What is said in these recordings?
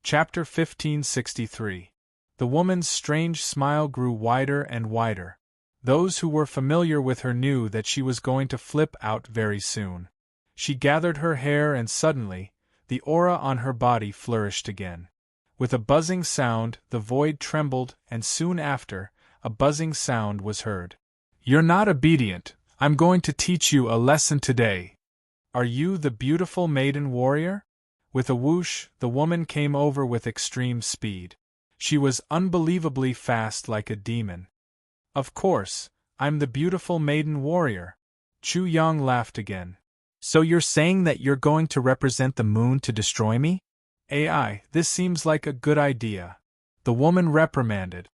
Chapter 1563. The woman's strange smile grew wider and wider. Those who were familiar with her knew that she was going to flip out very soon. She gathered her hair and suddenly, the aura on her body flourished again. With a buzzing sound, the void trembled, and soon after, a buzzing sound was heard. "You're not obedient. I'm going to teach you a lesson today. Are you the beautiful maiden warrior?" With a whoosh, the woman came over with extreme speed. She was unbelievably fast like a demon. "Of course, I'm the beautiful maiden warrior." Chu Yang laughed again. "So you're saying that you're going to represent the moon to destroy me?" "AI, this seems like a good idea," the woman reprimanded.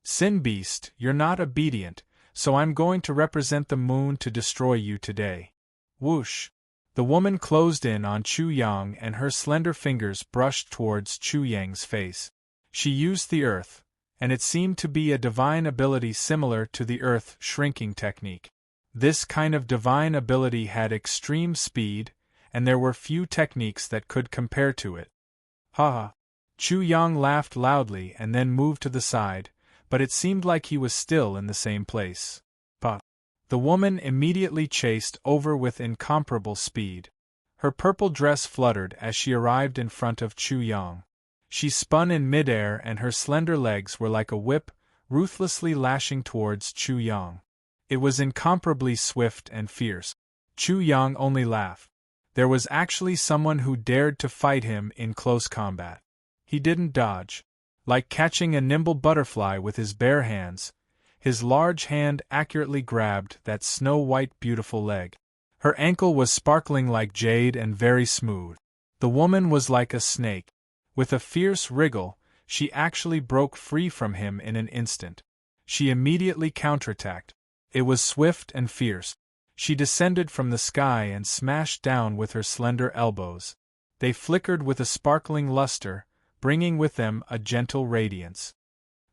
"Sin beast, you're not obedient, so I'm going to represent the moon to destroy you today." Whoosh! The woman closed in on Chu Yang and her slender fingers brushed towards Chu Yang's face. She used the earth, and it seemed to be a divine ability similar to the earth shrinking technique. This kind of divine ability had extreme speed, and there were few techniques that could compare to it. "Ha ha!" Chu Yang laughed loudly and then moved to the side, but it seemed like he was still in the same place. "Pa!" The woman immediately chased over with incomparable speed. Her purple dress fluttered as she arrived in front of Chu Yang. She spun in midair and her slender legs were like a whip, ruthlessly lashing towards Chu Yang. It was incomparably swift and fierce. Chu Yang only laughed. There was actually someone who dared to fight him in close combat. He didn't dodge. Like catching a nimble butterfly with his bare hands, his large hand accurately grabbed that snow-white beautiful leg. Her ankle was sparkling like jade and very smooth. The woman was like a snake. With a fierce wriggle, she actually broke free from him in an instant. She immediately counterattacked. It was swift and fierce. She descended from the sky and smashed down with her slender elbows. They flickered with a sparkling luster, bringing with them a gentle radiance.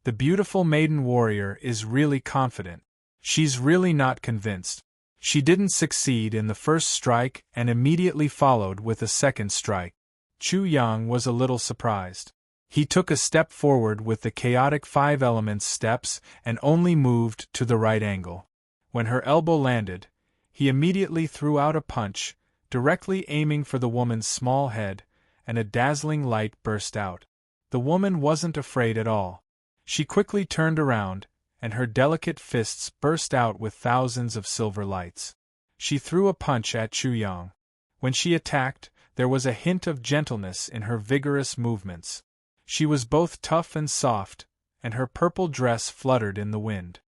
The beautiful maiden warrior is really confident. She's really not convinced. She didn't succeed in the first strike and immediately followed with a second strike. Chu Yang was a little surprised. He took a step forward with the chaotic 5 elements steps and only moved to the right angle. When her elbow landed, he immediately threw out a punch, directly aiming for the woman's small head, and a dazzling light burst out. The woman wasn't afraid at all. She quickly turned around, and her delicate fists burst out with thousands of silver lights. She threw a punch at Chu Yang. When she attacked, there was a hint of gentleness in her vigorous movements. She was both tough and soft, and her purple dress fluttered in the wind.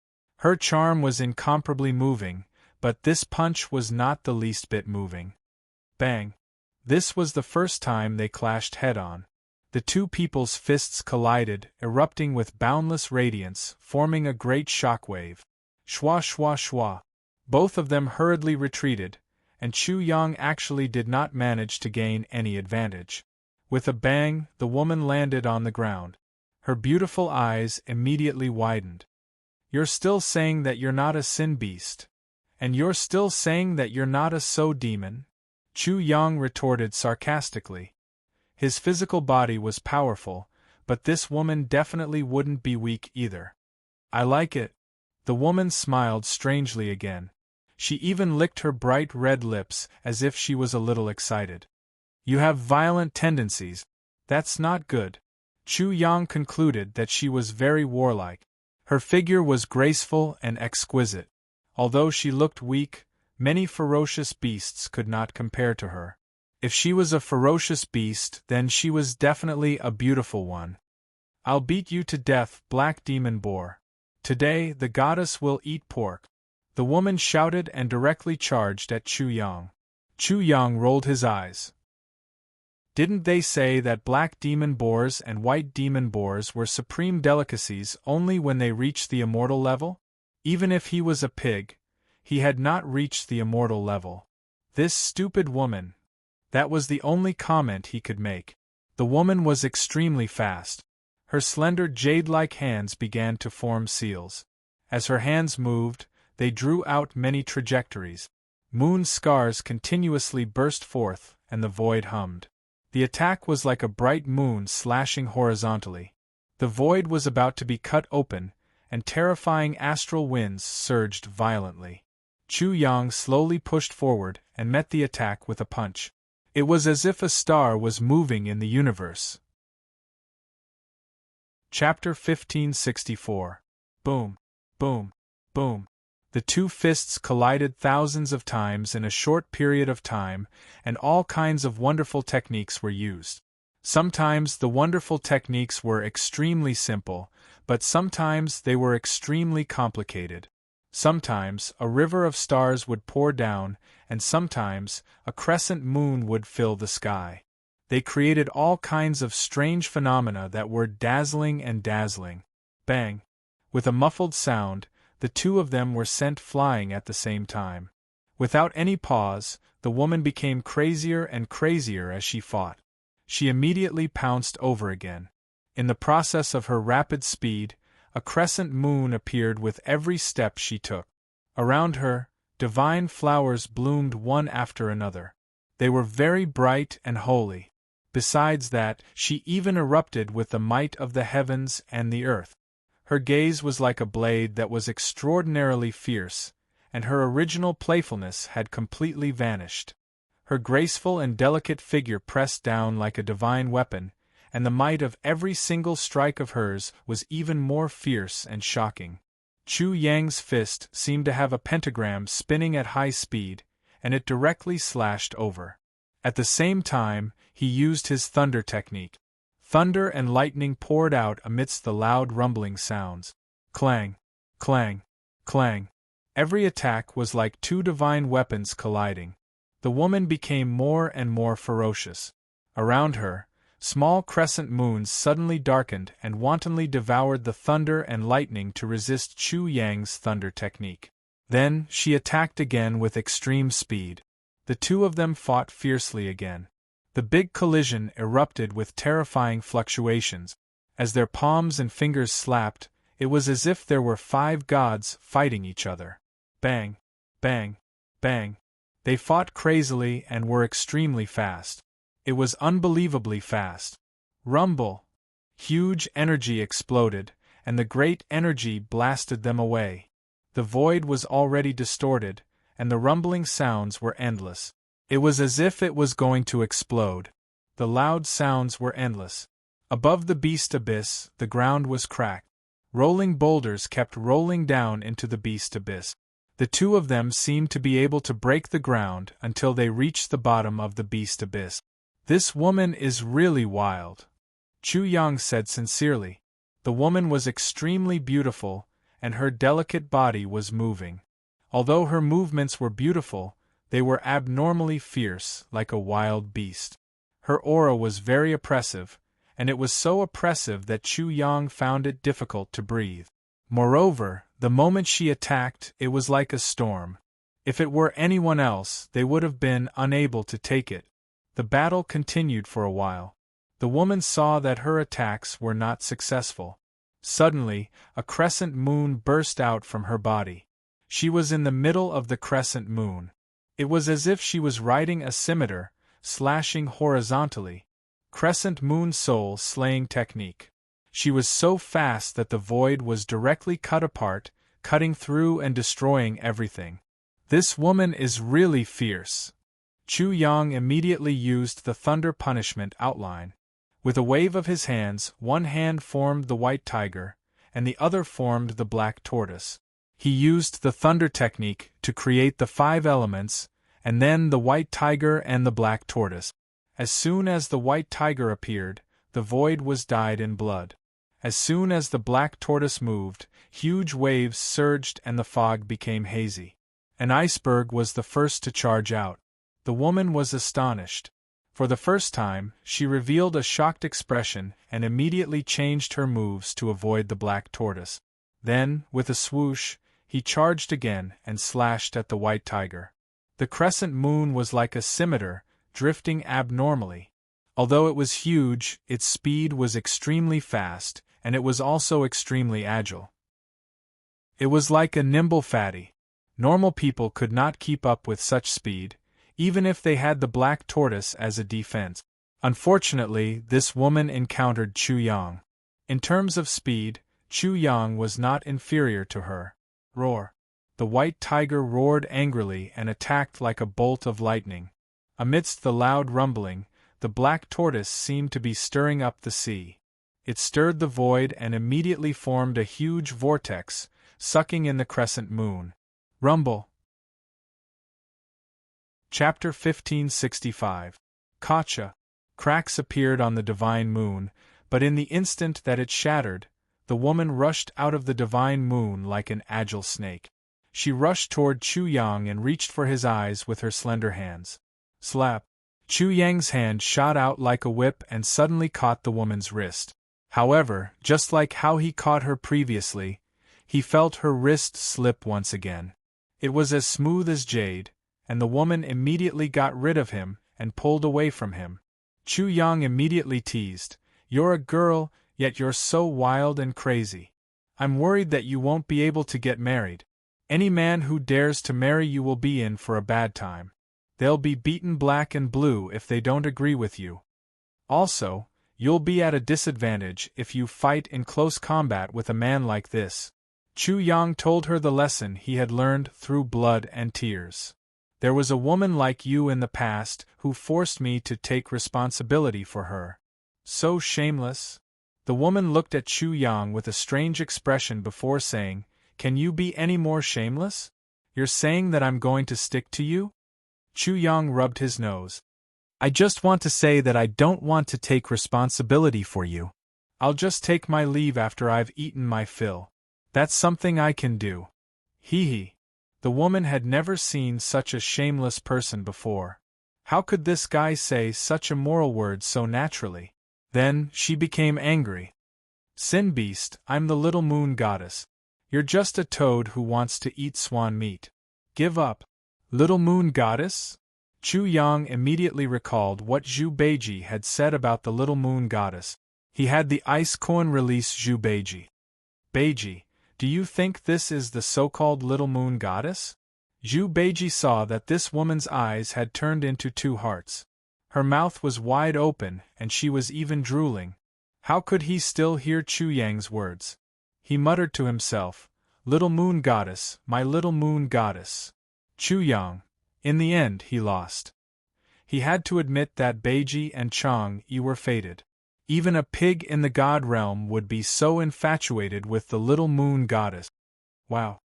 Her charm was incomparably moving, but this punch was not the least bit moving. Bang! This was the first time they clashed head-on. The two people's fists collided, erupting with boundless radiance, forming a great shockwave. Shwa shwa shwa. Both of them hurriedly retreated, and Chu Yang actually did not manage to gain any advantage. With a bang, the woman landed on the ground. Her beautiful eyes immediately widened. "You're still saying that you're not a sin beast? And you're still saying that you're not a so demon?" Chu Yang retorted sarcastically. His physical body was powerful, but this woman definitely wouldn't be weak either. "I like it." The woman smiled strangely again. She even licked her bright red lips as if she was a little excited. "You have violent tendencies. That's not good." Chu Yang concluded that she was very warlike. Her figure was graceful and exquisite. Although she looked weak, many ferocious beasts could not compare to her. If she was a ferocious beast, then she was definitely a beautiful one. "I'll beat you to death, black demon boar. Today the goddess will eat pork." The woman shouted and directly charged at Chu Yang. Chu Yang rolled his eyes. Didn't they say that black demon boars and white demon boars were supreme delicacies only when they reached the immortal level? Even if he was a pig, he had not reached the immortal level. This stupid woman. That was the only comment he could make. The woman was extremely fast. Her slender jade-like hands began to form seals. As her hands moved, they drew out many trajectories. Moon scars continuously burst forth, and the void hummed. The attack was like a bright moon slashing horizontally. The void was about to be cut open, and terrifying astral winds surged violently. Chu Yang slowly pushed forward and met the attack with a punch. It was as if a star was moving in the universe. Chapter 1564. Boom, boom, boom. The two fists collided thousands of times in a short period of time, and all kinds of wonderful techniques were used. Sometimes the wonderful techniques were extremely simple, but sometimes they were extremely complicated. Sometimes a river of stars would pour down, and sometimes a crescent moon would fill the sky. They created all kinds of strange phenomena that were dazzling and dazzling. Bang! With a muffled sound, the two of them were sent flying at the same time. Without any pause, the woman became crazier and crazier as she fought. She immediately pounced over again. In the process of her rapid speed, a crescent moon appeared with every step she took. Around her, divine flowers bloomed one after another. They were very bright and holy. Besides that, she even erupted with the might of the heavens and the earth. Her gaze was like a blade that was extraordinarily fierce, and her original playfulness had completely vanished. Her graceful and delicate figure pressed down like a divine weapon, and the might of every single strike of hers was even more fierce and shocking. Chu Yang's fist seemed to have a pentagram spinning at high speed, and it directly slashed over. At the same time, he used his thunder technique. Thunder and lightning poured out amidst the loud rumbling sounds. Clang, clang, clang. Every attack was like two divine weapons colliding. The woman became more and more ferocious. Around her, small crescent moons suddenly darkened and wantonly devoured the thunder and lightning to resist Chu Yang's thunder technique. Then she attacked again with extreme speed. The two of them fought fiercely again. The big collision erupted with terrifying fluctuations. As their palms and fingers slapped, it was as if there were 5 gods fighting each other. Bang, bang, bang. They fought crazily and were extremely fast. It was unbelievably fast. Rumble! Huge energy exploded, and the great energy blasted them away. The void was already distorted, and the rumbling sounds were endless. It was as if it was going to explode. The loud sounds were endless. Above the beast abyss, the ground was cracked. Rolling boulders kept rolling down into the beast abyss. The two of them seemed to be able to break the ground until they reached the bottom of the beast abyss. This woman is really wild, Chu Yang said sincerely. The woman was extremely beautiful, and her delicate body was moving. Although her movements were beautiful, they were abnormally fierce, like a wild beast. Her aura was very oppressive, and it was so oppressive that Chu Yang found it difficult to breathe. Moreover, the moment she attacked, it was like a storm. If it were anyone else, they would have been unable to take it. The battle continued for a while. The woman saw that her attacks were not successful. Suddenly, a crescent moon burst out from her body. She was in the middle of the crescent moon. It was as if she was riding a scimitar, slashing horizontally. Crescent moon soul slaying technique. She was so fast that the void was directly cut apart, cutting through and destroying everything. This woman is really fierce. Chu Yang immediately used the thunder punishment outline. With a wave of his hands, one hand formed the white tiger, and the other formed the black tortoise. He used the thunder technique to create the 5 elements, and then the white tiger and the black tortoise. As soon as the white tiger appeared, the void was dyed in blood. As soon as the black tortoise moved, huge waves surged and the fog became hazy. An iceberg was the first to charge out. The woman was astonished. For the first time, she revealed a shocked expression and immediately changed her moves to avoid the black tortoise. Then, with a swoosh, he charged again and slashed at the white tiger. The crescent moon was like a scimitar, drifting abnormally. Although it was huge, its speed was extremely fast, and it was also extremely agile. It was like a nimble fatty. Normal people could not keep up with such speed, even if they had the black tortoise as a defense. Unfortunately, this woman encountered Chu Yang. In terms of speed, Chu Yang was not inferior to her. Roar! The white tiger roared angrily and attacked like a bolt of lightning. Amidst the loud rumbling, the black tortoise seemed to be stirring up the sea. It stirred the void and immediately formed a huge vortex, sucking in the crescent moon. Rumble! Chapter 1565. Gotcha! Cracks appeared on the divine moon, but in the instant that it shattered, the woman rushed out of the divine moon like an agile snake. She rushed toward Chu Yang and reached for his eyes with her slender hands. Slap! Chu Yang's hand shot out like a whip and suddenly caught the woman's wrist. However, just like how he caught her previously, he felt her wrist slip once again. It was as smooth as jade, and the woman immediately got rid of him and pulled away from him. Chu Yang immediately teased, "You're a girl, yet you're so wild and crazy. I'm worried that you won't be able to get married. Any man who dares to marry you will be in for a bad time. They'll be beaten black and blue if they don't agree with you. Also, you'll be at a disadvantage if you fight in close combat with a man like this." Chu Yang told her the lesson he had learned through blood and tears. "There was a woman like you in the past who forced me to take responsibility for her. So shameless." The woman looked at Chu Yang with a strange expression before saying, "Can you be any more shameless? You're saying that I'm going to stick to you?" Chu Yang rubbed his nose. "I just want to say that I don't want to take responsibility for you. I'll just take my leave after I've eaten my fill. That's something I can do." Hee hee. The woman had never seen such a shameless person before. How could this guy say such immoral words so naturally? Then, she became angry. "Sin beast, I'm the little moon goddess. You're just a toad who wants to eat swan meat. Give up." Little moon goddess? Chu Yang immediately recalled what Zhu Beiji had said about the little moon goddess. He had the ice koan release Zhu Beiji. "Beiji, do you think this is the so-called little moon goddess?" Zhu Beiji saw that this woman's eyes had turned into two hearts. Her mouth was wide open and she was even drooling. How could he still hear Chu Yang's words? He muttered to himself, "Little moon goddess, my little moon goddess." Chu Yang. In the end he lost. He had to admit that Beiji and Chang Yi were fated. Even a pig in the god realm would be so infatuated with the little moon goddess. Wow.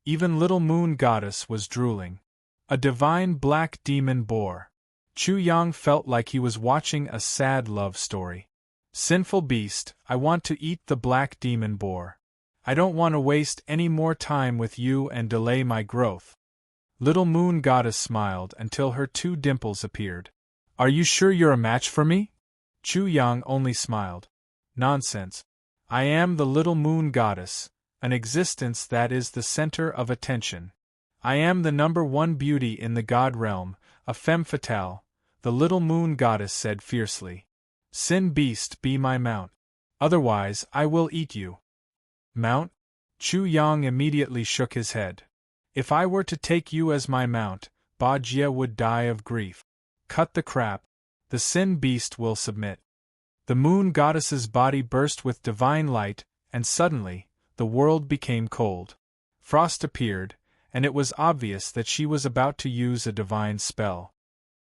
Even little moon goddess was drooling. A divine black demon boar. Chu Yang felt like he was watching a sad love story. "Sinful beast, I want to eat the black demon boar. I don't want to waste any more time with you and delay my growth." Little moon goddess smiled until her two dimples appeared. "Are you sure you're a match for me?" Chu Yang only smiled. "Nonsense. I am the little moon goddess, an existence that is the center of attention. I am the #1 beauty in the god realm, a femme fatale," the little moon goddess said fiercely. "Sin beast, be my mount. Otherwise, I will eat you." "Mount?" Chu Yang immediately shook his head. "If I were to take you as my mount, Ba Jie would die of grief." "Cut the crap. The sin beast will submit." The moon goddess's body burst with divine light, and suddenly, the world became cold. Frost appeared, and it was obvious that she was about to use a divine spell.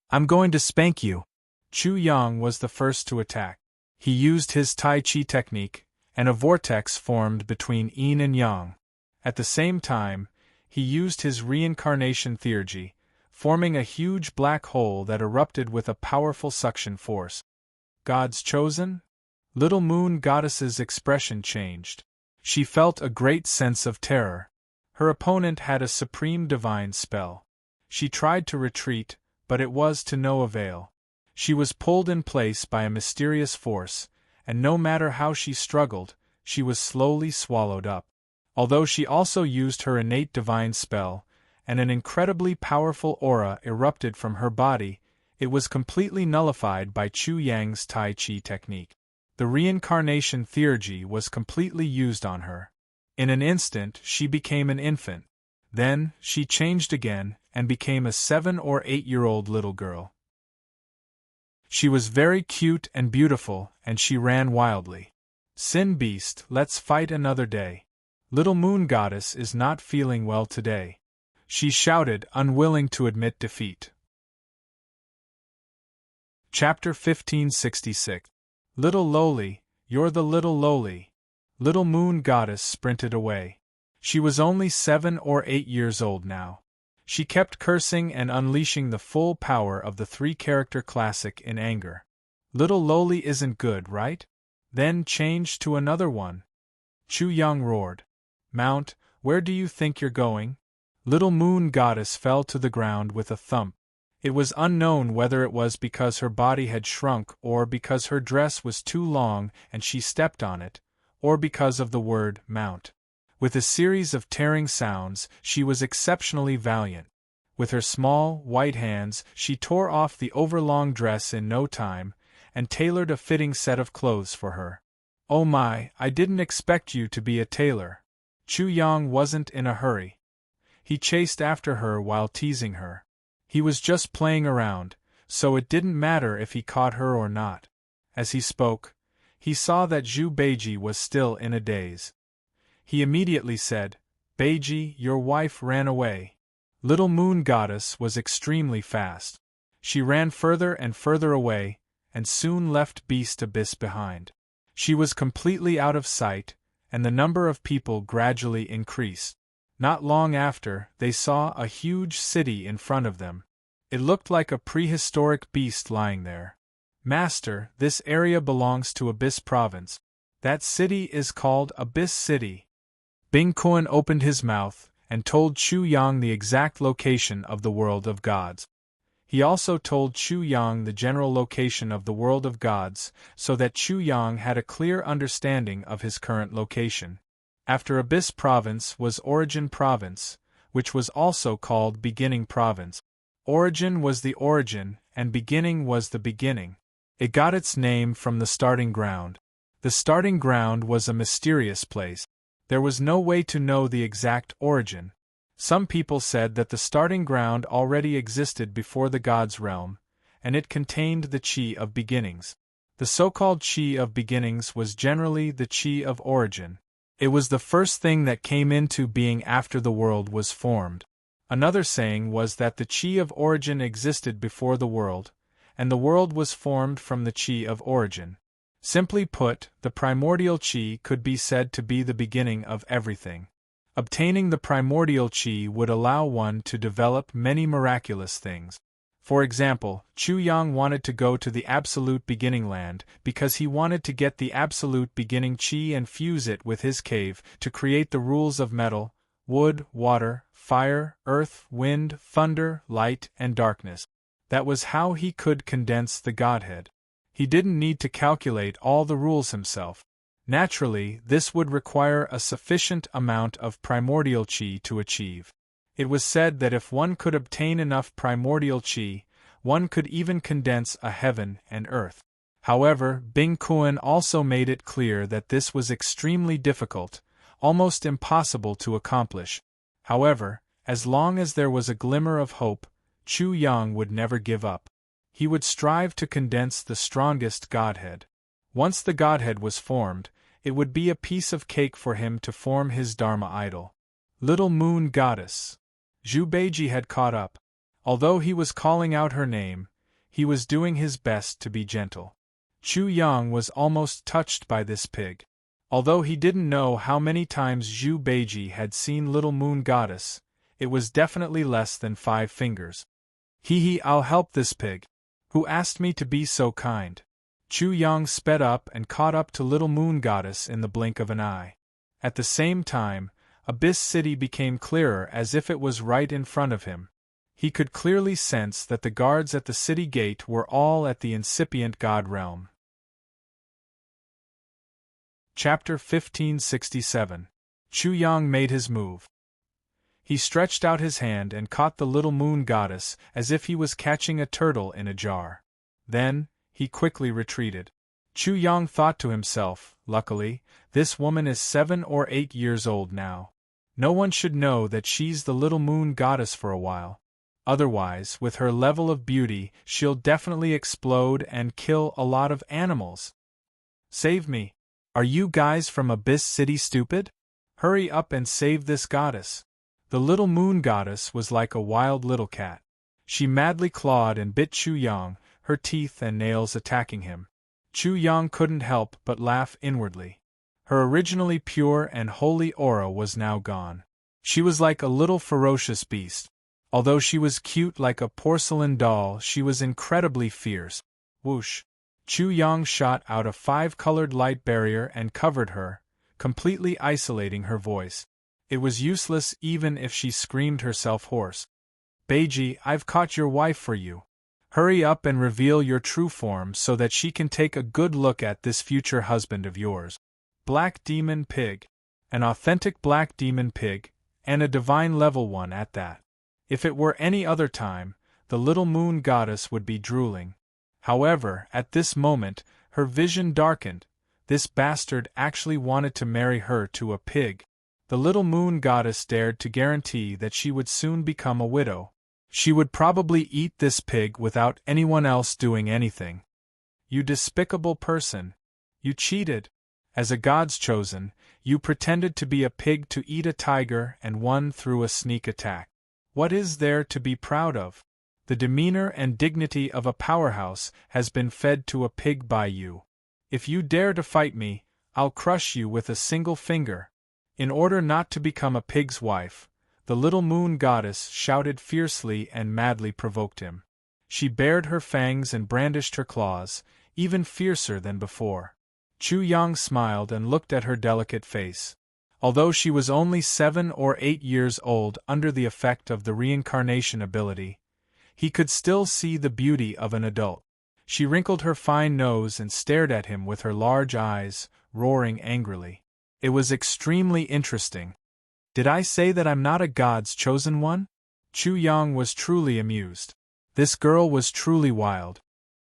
"I'm going to spank you." Chu Yang was the first to attack. He used his Tai Chi technique, and a vortex formed between yin and yang. At the same time, he used his reincarnation theurgy, forming a huge black hole that erupted with a powerful suction force. "God's chosen?" Little moon goddess's expression changed. She felt a great sense of terror. Her opponent had a supreme divine spell. She tried to retreat, but it was to no avail. She was pulled in place by a mysterious force, and no matter how she struggled, she was slowly swallowed up. Although she also used her innate divine spell, and an incredibly powerful aura erupted from her body, it was completely nullified by Chu Yang's Tai Chi technique. The reincarnation theurgy was completely used on her. In an instant she became an infant. Then, she changed again, and became a 7 or 8-year-old little girl. She was very cute and beautiful, and she ran wildly. Sin beast, let's fight another day. Little moon goddess is not feeling well today, she shouted, unwilling to admit defeat. Chapter 1566. Little lowly, you're the little lowly. Little moon goddess sprinted away. She was only 7 or 8 years old now. She kept cursing and unleashing the full power of the 3-character classic in anger. Little lowly isn't good, right? Then change to another one. Chu Yang roared. Mount, where do you think you're going? Little moon goddess fell to the ground with a thump. It was unknown whether it was because her body had shrunk or because her dress was too long and she stepped on it, or because of the word mount. With a series of tearing sounds, she was exceptionally valiant. With her small, white hands, she tore off the overlong dress in no time, and tailored a fitting set of clothes for her. Oh my, I didn't expect you to be a tailor. Chu Yang wasn't in a hurry. He chased after her while teasing her. He was just playing around, so it didn't matter if he caught her or not. As he spoke, he saw that Zhu Beiji was still in a daze. He immediately said, Beiji, your wife ran away. Little moon goddess was extremely fast. She ran further and further away, and soon left Beast Abyss behind. She was completely out of sight, and the number of people gradually increased. Not long after, they saw a huge city in front of them. It looked like a prehistoric beast lying there. Master, this area belongs to Abyss Province. That city is called Abyss City. Bing Kuan opened his mouth and told Chu Yang the exact location of the world of gods. He also told Chu Yang the general location of the world of gods, so that Chu Yang had a clear understanding of his current location. After Abyss Province was Origin Province, which was also called Beginning Province. Origin was the origin, and beginning was the beginning. It got its name from the starting ground. The starting ground was a mysterious place. There was no way to know the exact origin. Some people said that the starting ground already existed before the gods' realm, and it contained the Qi of beginnings. The so-called Qi of beginnings was generally the Qi of origin. It was the first thing that came into being after the world was formed. Another saying was that the Qi of origin existed before the world, and the world was formed from the Qi of origin. Simply put, the primordial Qi could be said to be the beginning of everything. Obtaining the primordial Qi would allow one to develop many miraculous things. For example, Chu Yang wanted to go to the absolute beginning land because he wanted to get the absolute beginning Qi and fuse it with his cave to create the rules of metal, wood, water, fire, earth, wind, thunder, light, and darkness. That was how he could condense the Godhead. He didn't need to calculate all the rules himself. Naturally, this would require a sufficient amount of primordial Qi to achieve. It was said that if one could obtain enough primordial Qi, one could even condense a heaven and earth. However, Bing Kuan also made it clear that this was extremely difficult, almost impossible to accomplish. However, as long as there was a glimmer of hope, Chu Yang would never give up. He would strive to condense the strongest Godhead. Once the Godhead was formed, it would be a piece of cake for him to form his Dharma idol. Little Moon Goddess. Zhu Beiji had caught up. Although he was calling out her name, he was doing his best to be gentle. Chu Yang was almost touched by this pig. Although he didn't know how many times Zhu Beiji had seen Little Moon Goddess, it was definitely less than 5 fingers. Hee, I'll help this pig. Who asked me to be so kind? Chu Yang sped up and caught up to Little Moon Goddess in the blink of an eye. At the same time, Abyss City became clearer as if it was right in front of him. He could clearly sense that the guards at the city gate were all at the incipient god realm. Chapter 1567. Chu Yang made his move. He stretched out his hand and caught the Little Moon Goddess as if he was catching a turtle in a jar. Then, he quickly retreated. Chu Yang thought to himself, luckily, this woman is 7 or 8 years old now. No one should know that she's the Little Moon Goddess for a while. Otherwise, with her level of beauty, she'll definitely explode and kill a lot of animals. Save me. Are you guys from Abyss City stupid? Hurry up and save this goddess. The little moon goddess was like a wild little cat. She madly clawed and bit Chu Yang, her teeth and nails attacking him. Chu Yang couldn't help but laugh inwardly. Her originally pure and holy aura was now gone. She was like a little ferocious beast. Although she was cute like a porcelain doll, she was incredibly fierce. Whoosh! Chu Yang shot out a 5-colored light barrier and covered her, completely isolating her voice. It was useless even if she screamed herself hoarse. Beiji, I've caught your wife for you. Hurry up and reveal your true form so that she can take a good look at this future husband of yours. Black Demon Pig. An authentic Black Demon Pig, and a divine level one at that. If it were any other time, the little moon goddess would be drooling. However, at this moment, her vision darkened. This bastard actually wanted to marry her to a pig. The little moon goddess dared to guarantee that she would soon become a widow. She would probably eat this pig without anyone else doing anything. You despicable person. You cheated. As a god's chosen, you pretended to be a pig to eat a tiger and won through a sneak attack. What is there to be proud of? The demeanor and dignity of a powerhouse has been fed to a pig by you. If you dare to fight me, I'll crush you with a single finger. In order not to become a pig's wife, the little moon goddess shouted fiercely and madly provoked him. She bared her fangs and brandished her claws, even fiercer than before. Chu Yang smiled and looked at her delicate face. Although she was only 7 or 8 years old under the effect of the reincarnation ability, he could still see the beauty of an adult. She wrinkled her fine nose and stared at him with her large eyes, roaring angrily. It was extremely interesting. Did I say that I'm not a god's chosen one? Chu Yang was truly amused. This girl was truly wild.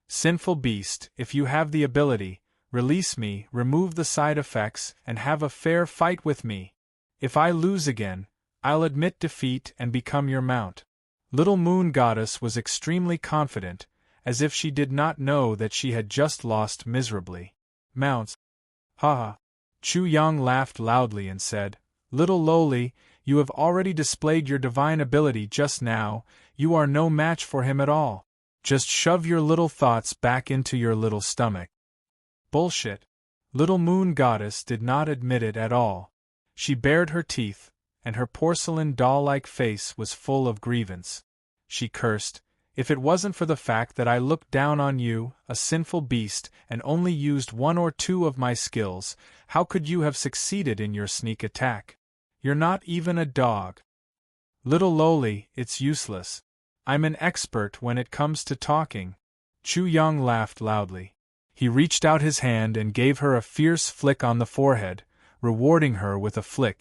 Sinful beast, if you have the ability, release me, remove the side effects, and have a fair fight with me. If I lose again, I'll admit defeat and become your mount. Little moon goddess was extremely confident, as if she did not know that she had just lost miserably. Mounts. Ha! Chu Yang laughed loudly and said, Little lowly, you have already displayed your divine ability just now, you are no match for him at all. Just shove your little thoughts back into your little stomach. Bullshit. Little moon goddess did not admit it at all. She bared her teeth, and her porcelain doll-like face was full of grievance. She cursed, if it wasn't for the fact that I looked down on you, a sinful beast, and only used 1 or 2 of my skills, how could you have succeeded in your sneak attack? You're not even a dog. Little lowly, it's useless. I'm an expert when it comes to talking. Chu Yang laughed loudly. He reached out his hand and gave her a fierce flick on the forehead, rewarding her with a flick.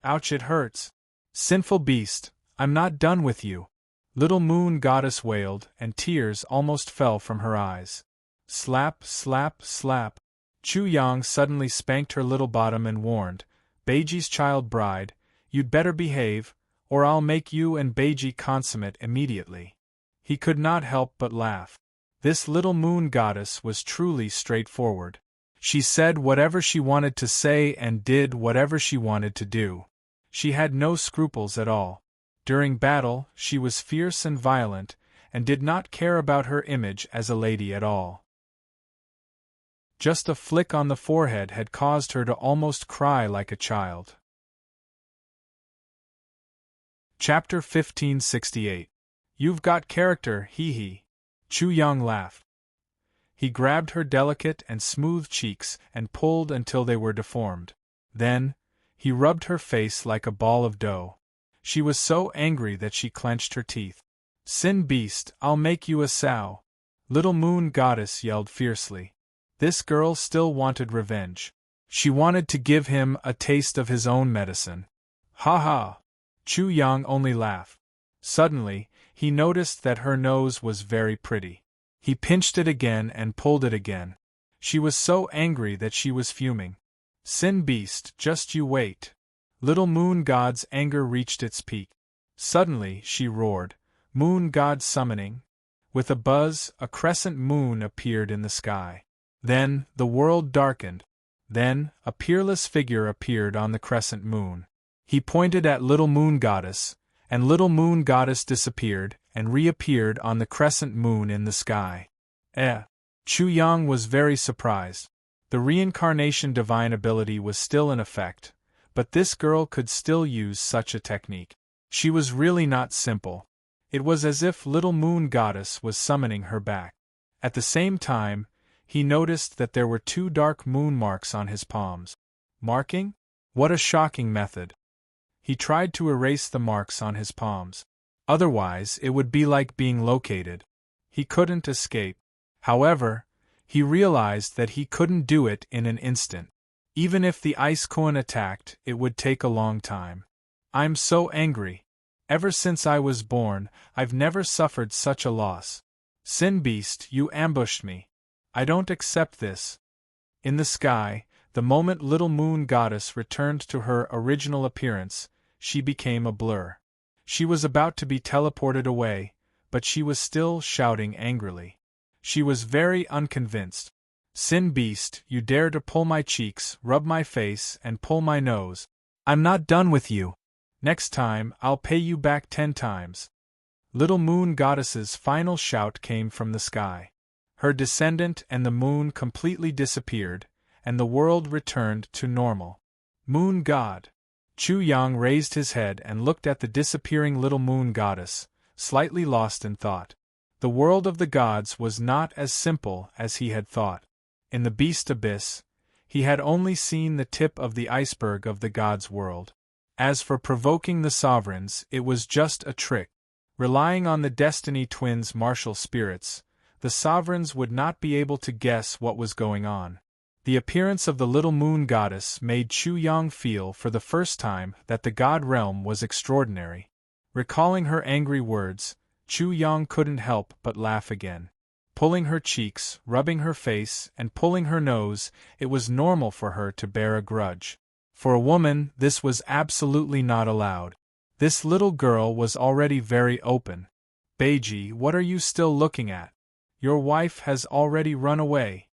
Ouch, it hurts. Sinful beast, I'm not done with you. Little moon goddess wailed, and tears almost fell from her eyes. Slap, slap, slap. Chu Yang suddenly spanked her little bottom and warned, Beiji's child bride, you'd better behave, or I'll make you and Beiji consummate immediately. He could not help but laugh. This little moon goddess was truly straightforward. She said whatever she wanted to say and did whatever she wanted to do. She had no scruples at all. During battle, she was fierce and violent, and did not care about her image as a lady at all. Just a flick on the forehead had caused her to almost cry like a child. Chapter 1568. You've got character, hee. Chu Yang laughed. He grabbed her delicate and smooth cheeks and pulled until they were deformed. Then, he rubbed her face like a ball of dough. She was so angry that she clenched her teeth. Sin beast, I'll make you a sow. Little moon goddess yelled fiercely. This girl still wanted revenge. She wanted to give him a taste of his own medicine. Ha ha! Chu Yang only laughed. Suddenly, he noticed that her nose was very pretty. He pinched it again and pulled it again. She was so angry that she was fuming. Sin beast, just you wait. Little moon god's anger reached its peak. Suddenly, she roared, Moon god summoning. With a buzz, a crescent moon appeared in the sky. Then, the world darkened. Then, a peerless figure appeared on the crescent moon. He pointed at Little Moon Goddess, and Little Moon Goddess disappeared and reappeared on the crescent moon in the sky. Chu Yang was very surprised. The reincarnation divine ability was still in effect, but this girl could still use such a technique. She was really not simple. It was as if Little Moon Goddess was summoning her back. At the same time, he noticed that there were 2 dark moon marks on his palms. Marking? What a shocking method. He tried to erase the marks on his palms. Otherwise, it would be like being located. He couldn't escape. However, he realized that he couldn't do it in an instant. Even if the Ice Koan attacked, it would take a long time. I'm so angry. Ever since I was born, I've never suffered such a loss. Sin Beast, you ambushed me. I don't accept this. In the sky, the moment Little Moon Goddess returned to her original appearance, she became a blur. She was about to be teleported away, but she was still shouting angrily. She was very unconvinced. Sin Beast, you dare to pull my cheeks, rub my face, and pull my nose. I'm not done with you. Next time, I'll pay you back 10 times. Little Moon Goddess's final shout came from the sky. Her descendant and the moon completely disappeared, and the world returned to normal. Moon God. Chu Yang raised his head and looked at the disappearing Little Moon Goddess, slightly lost in thought. The world of the gods was not as simple as he had thought. In the Beast Abyss, he had only seen the tip of the iceberg of the gods' world. As for provoking the sovereigns, it was just a trick. Relying on the Destiny Twins' martial spirits, the sovereigns would not be able to guess what was going on. The appearance of the Little Moon Goddess made Chu Yang feel for the first time that the god realm was extraordinary. Recalling her angry words, Chu Yang couldn't help but laugh again. Pulling her cheeks, rubbing her face, and pulling her nose, it was normal for her to bear a grudge. For a woman, this was absolutely not allowed. This little girl was already very open. Beiji, what are you still looking at? Your wife has already run away.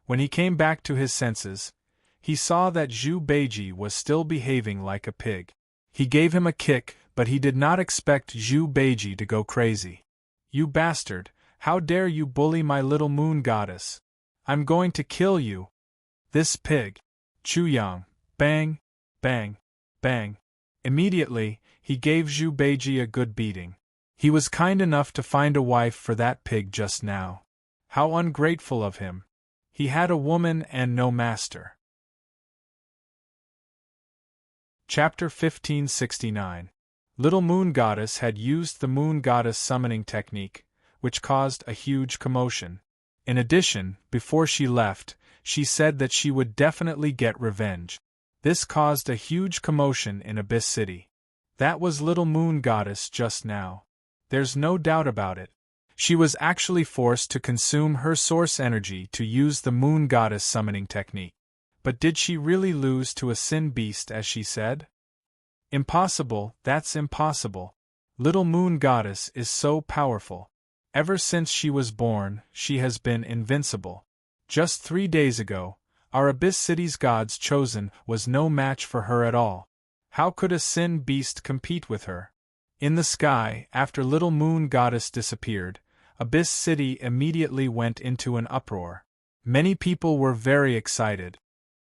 When he came back to his senses, he saw that Zhu Beiji was still behaving like a pig. He gave him a kick, but he did not expect Zhu Beiji to go crazy. You bastard, how dare you bully my Little Moon Goddess? I'm going to kill you. This pig. Chu Yang. Bang, bang, bang. Immediately, he gave Zhu Beiji a good beating. He was kind enough to find a wife for that pig just now. How ungrateful of him. He had a woman and no master. Chapter 1569. Little Moon Goddess had used the Moon Goddess summoning technique, which caused a huge commotion. In addition, before she left, she said that she would definitely get revenge. This caused a huge commotion in Abyss City. That was Little Moon Goddess just now. There's no doubt about it. She was actually forced to consume her source energy to use the Moon Goddess summoning technique. But did she really lose to a sin beast as she said? Impossible, that's impossible. Little Moon Goddess is so powerful. Ever since she was born, she has been invincible. Just 3 days ago, our Abyss City's gods chosen was no match for her at all. How could a sin beast compete with her? In the sky, after Little Moon Goddess disappeared, Abyss City immediately went into an uproar. Many people were very excited.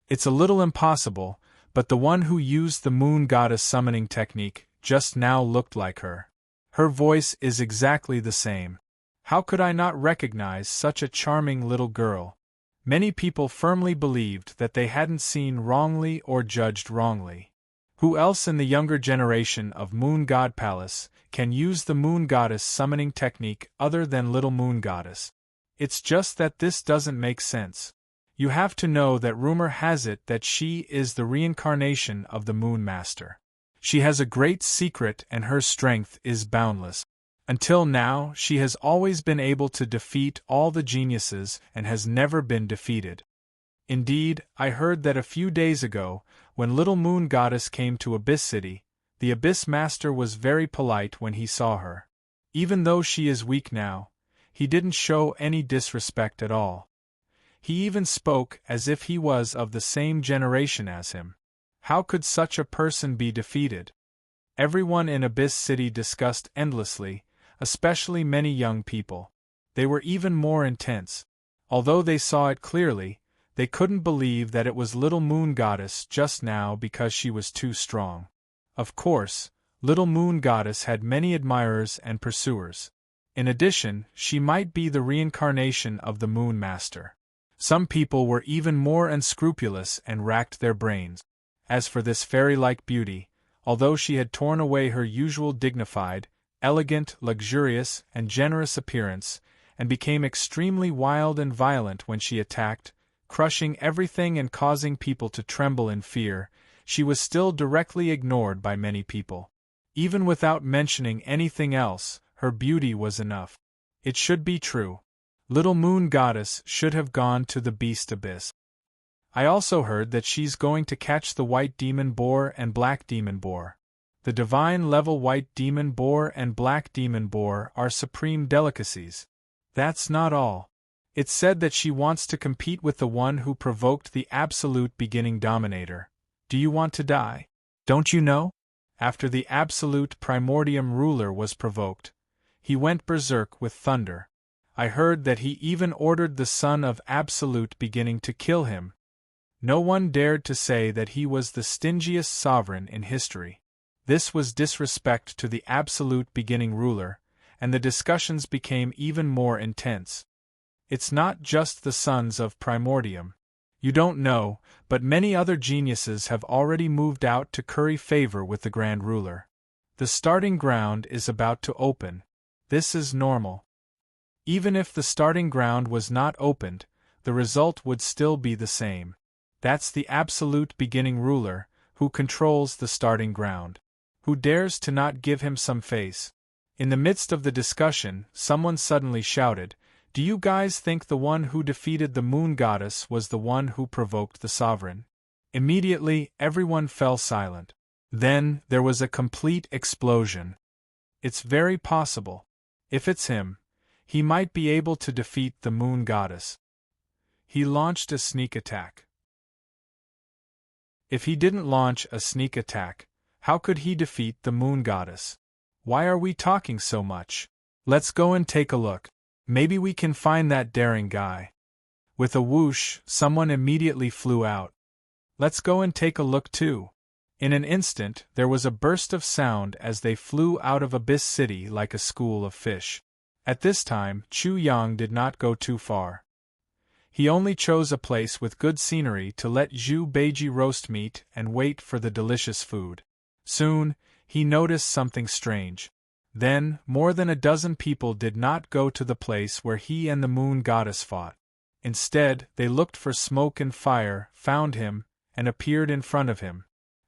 It's a little impossible, but the one who used the Moon Goddess summoning technique just now looked like her. Her voice is exactly the same. How could I not recognize such a charming little girl? Many people firmly believed that they hadn't seen wrongly or judged wrongly. Who else in the younger generation of Moon God Palace can use the Moon Goddess summoning technique other than Little Moon Goddess? It's just that this doesn't make sense. You have to know that rumor has it that she is the reincarnation of the Moon Master. She has a great secret and her strength is boundless. Until now, she has always been able to defeat all the geniuses and has never been defeated. Indeed, I heard that a few days ago, when Little Moon Goddess came to Abyss City, the Abyss Master was very polite when he saw her. Even though she is weak now, he didn't show any disrespect at all. He even spoke as if he was of the same generation as him. How could such a person be defeated? Everyone in Abyss City discussed endlessly, especially many young people. They were even more intense. Although they saw it clearly, they couldn't believe that it was Little Moon Goddess just now because she was too strong. Of course, Little Moon Goddess had many admirers and pursuers. In addition, she might be the reincarnation of the Moon Master. Some people were even more unscrupulous and racked their brains. As for this fairy-like beauty, although she had torn away her usual dignified, elegant, luxurious, and generous appearance, and became extremely wild and violent when she attacked, crushing everything and causing people to tremble in fear, she was still directly ignored by many people. Even without mentioning anything else, her beauty was enough. It should be true. Little Moon Goddess should have gone to the Beast Abyss. I also heard that she's going to catch the White Demon Boar and Black Demon Boar. The divine level White Demon Boar and Black Demon Boar are supreme delicacies. That's not all. It's said that she wants to compete with the one who provoked the absolute beginning dominator. Do you want to die? Don't you know? After the absolute primordium ruler was provoked, he went berserk with thunder. I heard that he even ordered the son of absolute beginning to kill him. No one dared to say that he was the stingiest sovereign in history. This was disrespect to the absolute beginning ruler, and the discussions became even more intense. It's not just the sons of primordium. You don't know, but many other geniuses have already moved out to curry favor with the Grand Ruler. The starting ground is about to open. This is normal. Even if the starting ground was not opened, the result would still be the same. That's the absolute beginning ruler, who controls the starting ground. Who dares to not give him some face? In the midst of the discussion, someone suddenly shouted, "Do you guys think the one who defeated the Moon Goddess was the one who provoked the sovereign?" Immediately, everyone fell silent. Then, there was a complete explosion. It's very possible. If it's him, he might be able to defeat the Moon Goddess. He launched a sneak attack. If he didn't launch a sneak attack, how could he defeat the Moon Goddess? Why are we talking so much? Let's go and take a look. Maybe we can find that daring guy. With a whoosh, someone immediately flew out. Let's go and take a look too. In an instant, there was a burst of sound as they flew out of Abyss City like a school of fish. At this time, Chu Yang did not go too far. He only chose a place with good scenery to let Zhu Beiji roast meat and wait for the delicious food. Soon, he noticed something strange. Then, more than a dozen people did not go to the place where he and the Moon Goddess fought. Instead, they looked for smoke and fire, found him, and appeared in front of him.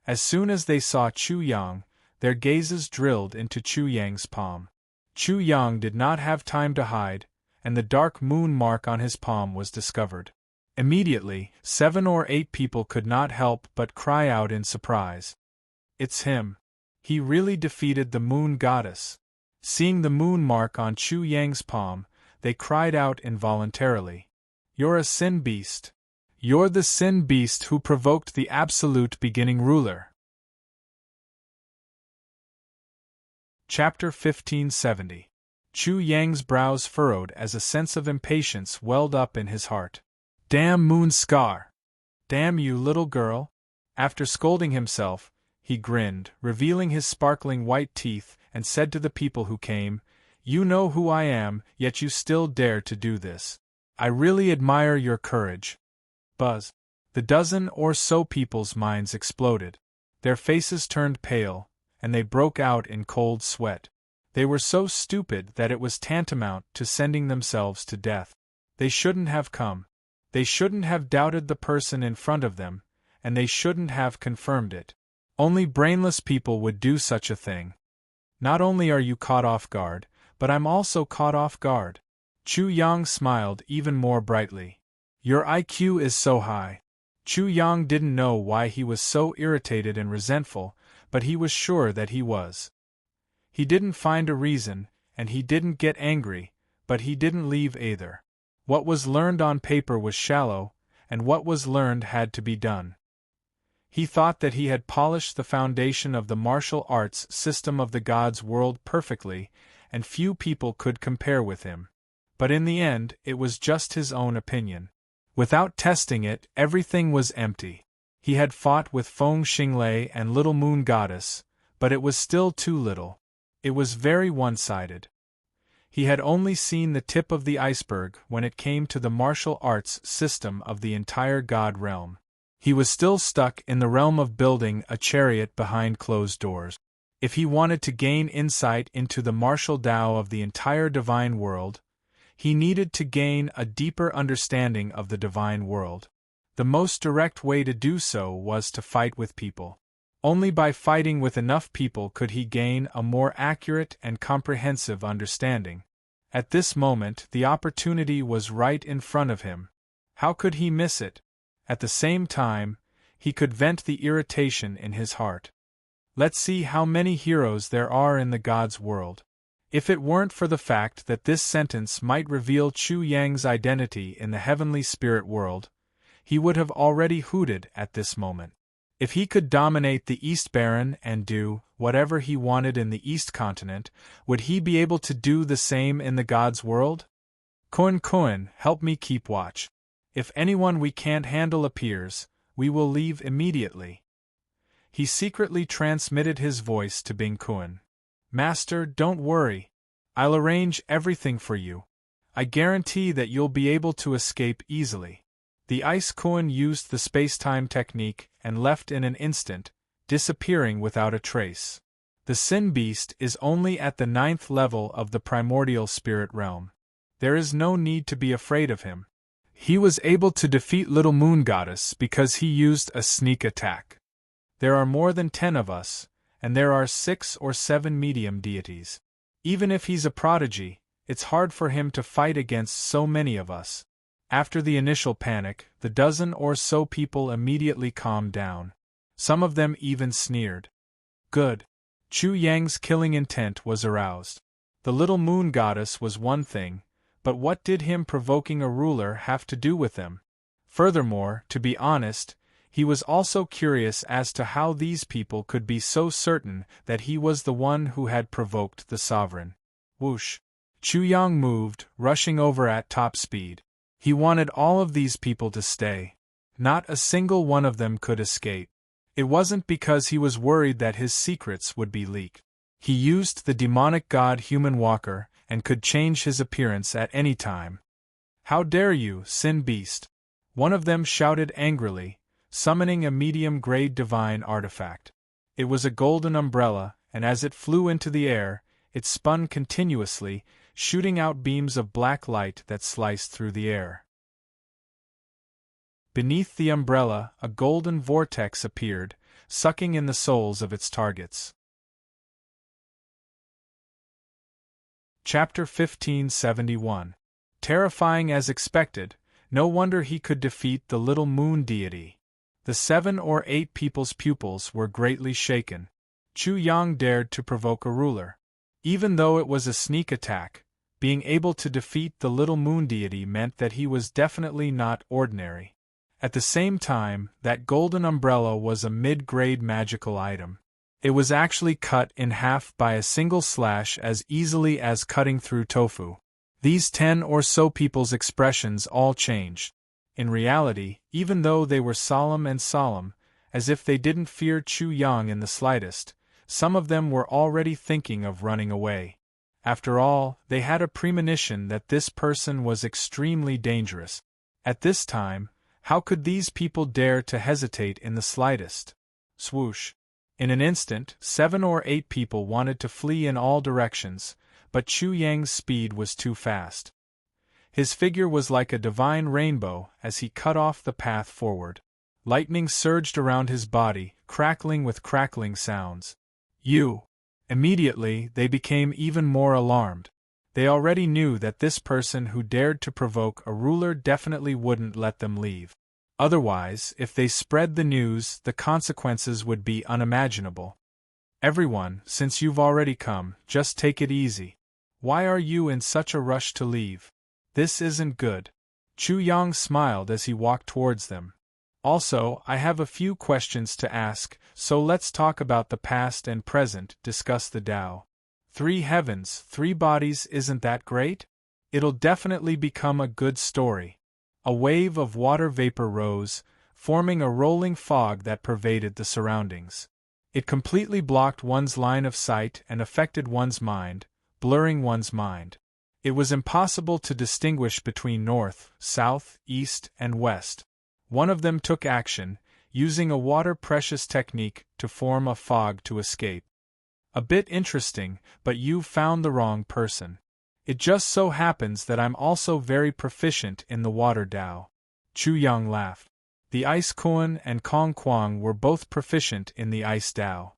As soon as they saw Chu Yang, their gazes drilled into Chu Yang's palm. Chu Yang did not have time to hide, and the dark moon mark on his palm was discovered. Immediately, 7 or 8 people could not help but cry out in surprise. It's him. He really defeated the Moon Goddess. Seeing the moon mark on Chu Yang's palm, they cried out involuntarily. You're a sin beast. You're the sin beast who provoked the absolute beginning ruler. Chapter 1570. Chu Yang's brows furrowed as a sense of impatience welled up in his heart. Damn Moon Scar! Damn you, little girl! After scolding himself, he grinned, revealing his sparkling white teeth, and said to the people who came, "You know who I am, yet you still dare to do this. I really admire your courage." Buzz. The dozen or so people's minds exploded. Their faces turned pale, and they broke out in cold sweat. They were so stupid that it was tantamount to sending themselves to death. They shouldn't have come. They shouldn't have doubted the person in front of them, and they shouldn't have confirmed it. Only brainless people would do such a thing. Not only are you caught off guard, but I'm also caught off guard. Chu Yang smiled even more brightly. Your IQ is so high. Chu Yang didn't know why he was so irritated and resentful, but he was sure that he was. He didn't find a reason, and he didn't get angry, but he didn't leave either. What was learned on paper was shallow, and what was learned had to be done. He thought that he had polished the foundation of the martial arts system of the gods' world perfectly, and few people could compare with him. But in the end, it was just his own opinion. Without testing it, everything was empty. He had fought with Feng Xinglei and Little Moon Goddess, but it was still too little. It was very one-sided. He had only seen the tip of the iceberg when it came to the martial arts system of the entire god realm. He was still stuck in the realm of building a chariot behind closed doors. If he wanted to gain insight into the martial Tao of the entire divine world, he needed to gain a deeper understanding of the divine world. The most direct way to do so was to fight with people. Only by fighting with enough people could he gain a more accurate and comprehensive understanding. At this moment, the opportunity was right in front of him. How could he miss it? At the same time, he could vent the irritation in his heart. Let's see how many heroes there are in the gods' world. If it weren't for the fact that this sentence might reveal Chu Yang's identity in the heavenly spirit world, he would have already hooted at this moment. If he could dominate the East Baron and do whatever he wanted in the East Continent, would he be able to do the same in the gods' world? Kun, help me keep watch. If anyone we can't handle appears, we will leave immediately. He secretly transmitted his voice to Bing Kun. Master, don't worry. I'll arrange everything for you. I guarantee that you'll be able to escape easily. The Ice Kun used the space-time technique and left in an instant, disappearing without a trace. The Sin Beast is only at the 9th level of the primordial spirit realm. There is no need to be afraid of him. He was able to defeat Little Moon Goddess because he used a sneak attack. There are more than 10 of us, and there are 6 or 7 medium deities. Even if he's a prodigy, it's hard for him to fight against so many of us. After the initial panic, the dozen or so people immediately calmed down. Some of them even sneered. Good. Chu Yang's killing intent was aroused. The Little Moon Goddess was one thing, but what did him provoking a ruler have to do with them? Furthermore, to be honest, he was also curious as to how these people could be so certain that he was the one who had provoked the sovereign. Whoosh! Chu Yang moved, rushing over at top speed. He wanted all of these people to stay. Not a single one of them could escape. It wasn't because he was worried that his secrets would be leaked. He used the demonic god Human Walker and could change his appearance at any time. How dare you, Sin Beast! One of them shouted angrily, summoning a medium-grade divine artifact. It was a golden umbrella, and as it flew into the air, it spun continuously, shooting out beams of black light that sliced through the air. Beneath the umbrella, a golden vortex appeared, sucking in the souls of its targets. Chapter 1571. Terrifying as expected, no wonder he could defeat the Little Moon Deity. The 7 or 8 people's pupils were greatly shaken. Chu Yang dared to provoke a ruler. Even though it was a sneak attack, being able to defeat the Little Moon Deity meant that he was definitely not ordinary. At the same time, that golden umbrella was a mid-grade magical item. It was actually cut in half by a single slash as easily as cutting through tofu. These 10 or so people's expressions all changed. In reality, even though they were solemn, as if they didn't fear Chu Yang in the slightest, some of them were already thinking of running away. After all, they had a premonition that this person was extremely dangerous. At this time, how could these people dare to hesitate in the slightest? Swoosh! In an instant, 7 or 8 people wanted to flee in all directions, but Chu Yang's speed was too fast. His figure was like a divine rainbow as he cut off the path forward. Lightning surged around his body, crackling with crackling sounds. You! Immediately, they became even more alarmed. They already knew that this person who dared to provoke a ruler definitely wouldn't let them leave. Otherwise, if they spread the news, the consequences would be unimaginable. Everyone, since you've already come, just take it easy. Why are you in such a rush to leave? This isn't good. Chu Yang smiled as he walked towards them. Also, I have a few questions to ask, so let's talk about the past and present, discuss the Tao. 3 heavens, 3 bodies, isn't that great? It'll definitely become a good story. A wave of water vapor rose, forming a rolling fog that pervaded the surroundings. It completely blocked one's line of sight and affected one's mind, blurring one's mind. It was impossible to distinguish between north, south, east, and west. One of them took action, using a water-precious technique to form a fog to escape. A bit interesting, but you've found the wrong person. It just so happens that I'm also very proficient in the water Tao. Chu Yang laughed. The Ice Kuan and Kong Kuang were both proficient in the Ice Tao.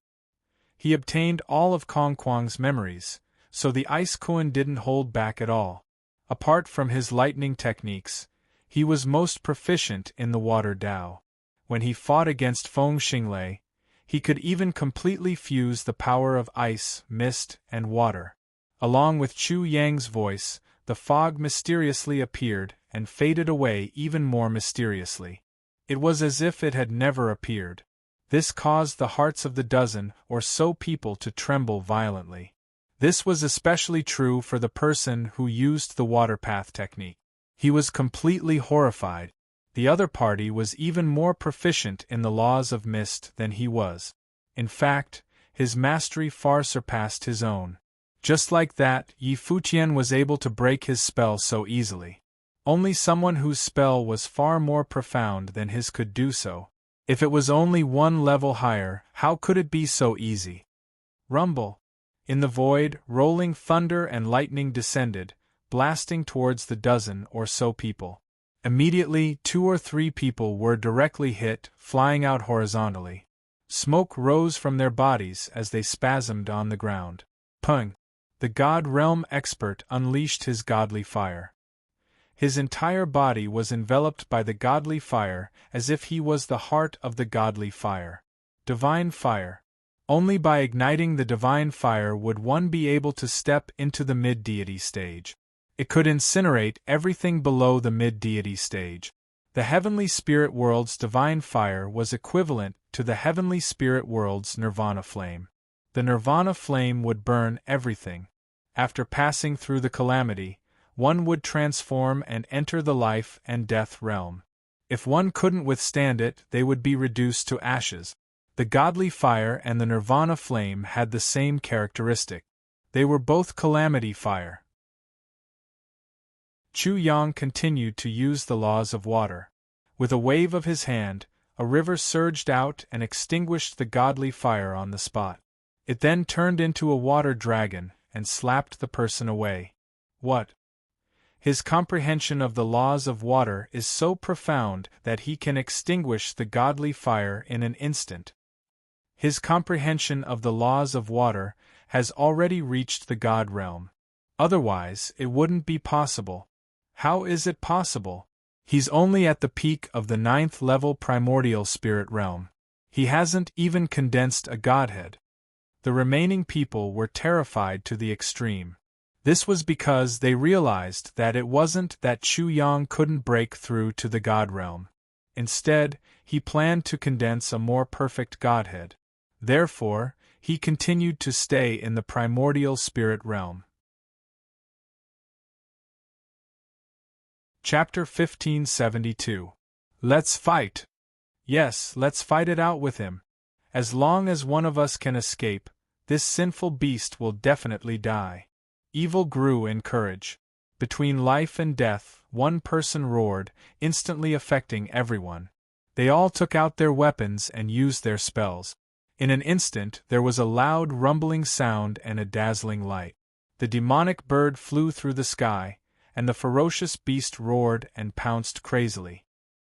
He obtained all of Kong Kuang's memories, so the Ice Kuan didn't hold back at all. Apart from his lightning techniques, he was most proficient in the water Tao. When he fought against Feng Xinglei, he could even completely fuse the power of ice, mist, and water. Along with Chu Yang's voice, the fog mysteriously appeared and faded away even more mysteriously. It was as if it had never appeared. This caused the hearts of the dozen or so people to tremble violently. This was especially true for the person who used the water path technique. He was completely horrified. The other party was even more proficient in the laws of mist than he was. In fact, his mastery far surpassed his own. Just like that, Yi Futian was able to break his spell so easily. Only someone whose spell was far more profound than his could do so. If it was only one level higher, how could it be so easy? Rumble. In the void, rolling thunder and lightning descended, blasting towards the dozen or so people. Immediately, 2 or 3 people were directly hit, flying out horizontally. Smoke rose from their bodies as they spasmed on the ground. Pung! The God Realm expert unleashed his godly fire. His entire body was enveloped by the godly fire, as if he was the heart of the godly fire. Divine fire. Only by igniting the divine fire would one be able to step into the mid-deity stage. It could incinerate everything below the mid-deity stage. The heavenly spirit world's divine fire was equivalent to the heavenly spirit world's nirvana flame. The nirvana flame would burn everything. After passing through the calamity, one would transform and enter the life and death realm. If one couldn't withstand it, they would be reduced to ashes. The godly fire and the nirvana flame had the same characteristic. They were both calamity fire. Chu Yang continued to use the laws of water. With a wave of his hand, a river surged out and extinguished the godly fire on the spot. It then turned into a water dragon and slapped the person away. What? His comprehension of the laws of water is so profound that he can extinguish the godly fire in an instant. His comprehension of the laws of water has already reached the God realm. Otherwise, it wouldn't be possible. How is it possible? He's only at the peak of the 9th level primordial spirit realm. He hasn't even condensed a godhead. The remaining people were terrified to the extreme. This was because they realized that it wasn't that Chu Yang couldn't break through to the God realm. Instead, he planned to condense a more perfect godhead. Therefore, he continued to stay in the primordial spirit realm. Chapter 1572. Let's fight! Yes, let's fight it out with him. As long as one of us can escape, this sinful beast will definitely die. Evil grew in courage. Between life and death, one person roared, instantly affecting everyone. They all took out their weapons and used their spells. In an instant, there was a loud rumbling sound and a dazzling light. The demonic bird flew through the sky, and the ferocious beast roared and pounced crazily.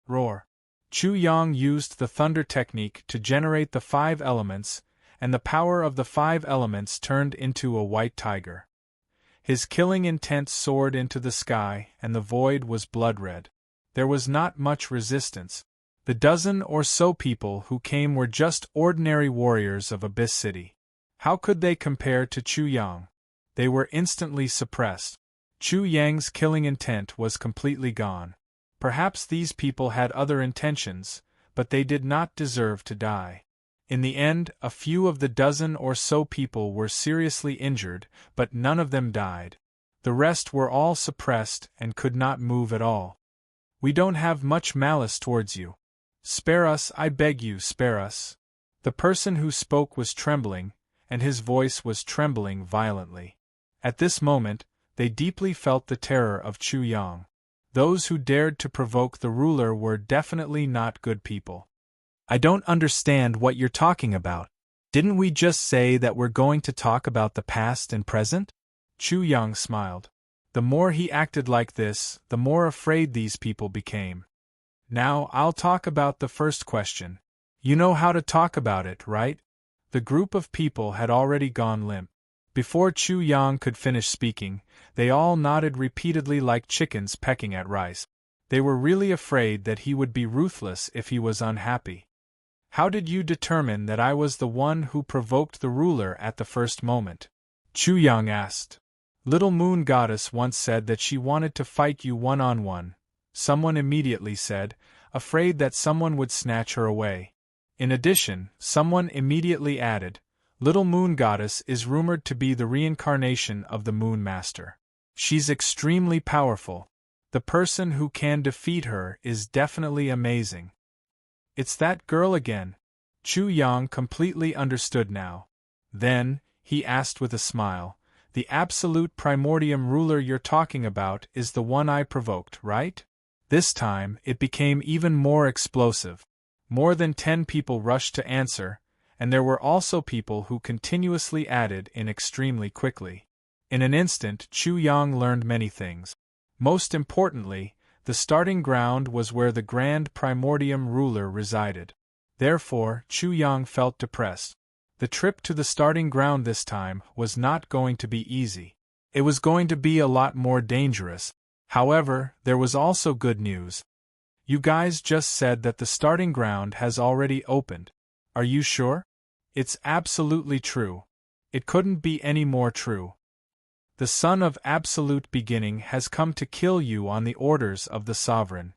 Roar! Chu Yang used the thunder technique to generate the 5 elements, and the power of the 5 elements turned into a white tiger. His killing intent soared into the sky, and the void was blood-red. There was not much resistance. The dozen or so people who came were just ordinary warriors of Abyss City. How could they compare to Chu Yang? they were instantly suppressed. Chu Yang's killing intent was completely gone. Perhaps these people had other intentions, but they did not deserve to die. In the end, a few of the dozen or so people were seriously injured, but none of them died. The rest were all suppressed and could not move at all. We don't have much malice towards you. Spare us, I beg you, spare us. The person who spoke was trembling, and his voice was trembling violently. At this moment, they deeply felt the terror of Chu Yang. Those who dared to provoke the ruler were definitely not good people. I don't understand what you're talking about. Didn't we just say that we're going to talk about the past and present? Chu Yang smiled. The more he acted like this, the more afraid these people became. Now I'll talk about the first question. You know how to talk about it, right? The group of people had already gone limp. Before Chu Yang could finish speaking, they all nodded repeatedly like chickens pecking at rice. They were really afraid that he would be ruthless if he was unhappy. How did you determine that I was the one who provoked the ruler at the first moment? Chu Yang asked. Little Moon Goddess once said that she wanted to fight you one-on-one. Someone immediately said, afraid that someone would snatch her away. In addition, someone immediately added, Little Moon Goddess is rumored to be the reincarnation of the Moon Master. She's extremely powerful. The person who can defeat her is definitely amazing. It's that girl again. Chu Yang completely understood now. Then, he asked with a smile, the absolute primordium ruler you're talking about is the one I provoked, right? This time, it became even more explosive. More than 10 people rushed to answer, and there were also people who continuously added in extremely quickly. In an instant, Chu Yang learned many things. Most importantly, the starting ground was where the Grand Primordium ruler resided. Therefore, Chu Yang felt depressed. The trip to the starting ground this time was not going to be easy. It was going to be a lot more dangerous. However, there was also good news. You guys just said that the starting ground has already opened. Are you sure? It's absolutely true. It couldn't be any more true. The Son of Absolute Beginning has come to kill you on the orders of the Sovereign.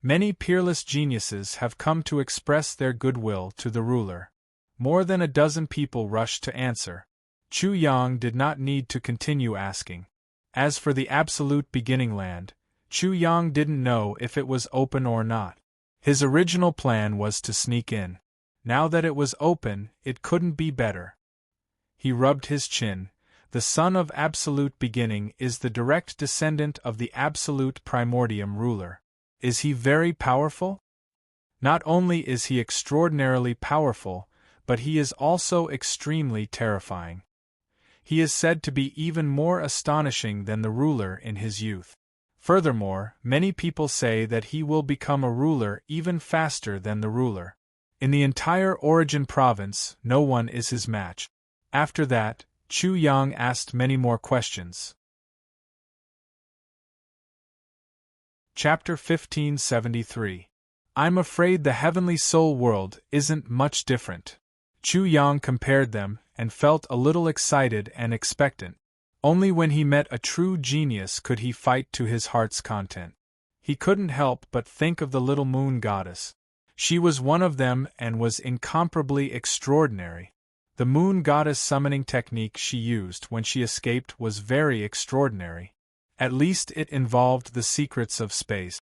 Many peerless geniuses have come to express their goodwill to the ruler. More than a dozen people rushed to answer. Chu Yang did not need to continue asking. As for the Absolute Beginning land, Chu Yang didn't know if it was open or not. His original plan was to sneak in. Now that it was open, it couldn't be better. He rubbed his chin. The Son of Absolute Beginning is the direct descendant of the Absolute Primordium ruler. Is he very powerful? Not only is he extraordinarily powerful, but he is also extremely terrifying. He is said to be even more astonishing than the ruler in his youth. Furthermore, many people say that he will become a ruler even faster than the ruler. In the entire Origin province, no one is his match. After that, Chu Yang asked many more questions. Chapter 1573. I'm afraid the Heavenly Soul World isn't much different. Chu Yang compared them, and felt a little excited and expectant. Only when he met a true genius could he fight to his heart's content. He couldn't help but think of the Little Moon Goddess. She was one of them and was incomparably extraordinary. The Moon Goddess summoning technique she used when she escaped was very extraordinary. At least it involved the secrets of space.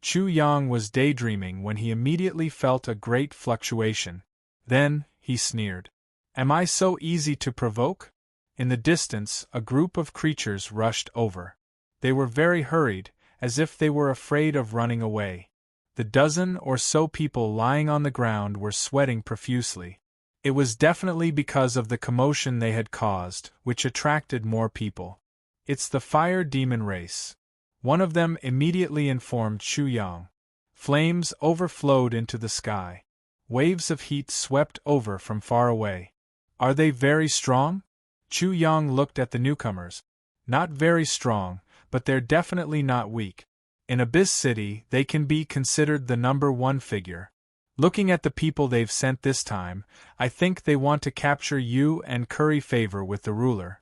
Chu Yang was daydreaming when he immediately felt a great fluctuation. Then, he sneered. Am I so easy to provoke? In the distance, a group of creatures rushed over. They were very hurried, as if they were afraid of running away. The dozen or so people lying on the ground were sweating profusely. It was definitely because of the commotion they had caused, which attracted more people. It's the fire demon race. One of them immediately informed Chu Yang. Flames overflowed into the sky. Waves of heat swept over from far away. Are they very strong? Chu Yang looked at the newcomers. Not very strong, but they're definitely not weak. In Abyss City, they can be considered the number one figure. Looking at the people they've sent this time, I think they want to capture you and curry favor with the ruler.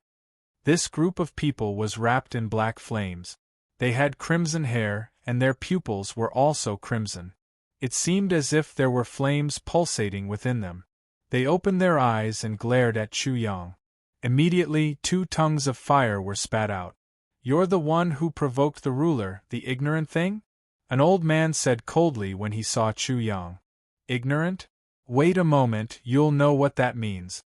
This group of people was wrapped in black flames. They had crimson hair, and their pupils were also crimson. It seemed as if there were flames pulsating within them. They opened their eyes and glared at Chu Yang. Immediately, 2 tongues of fire were spat out. "You're the one who provoked the ruler, the ignorant thing?" an old man said coldly when he saw Chu Yang. "Ignorant? Wait a moment, you'll know what that means."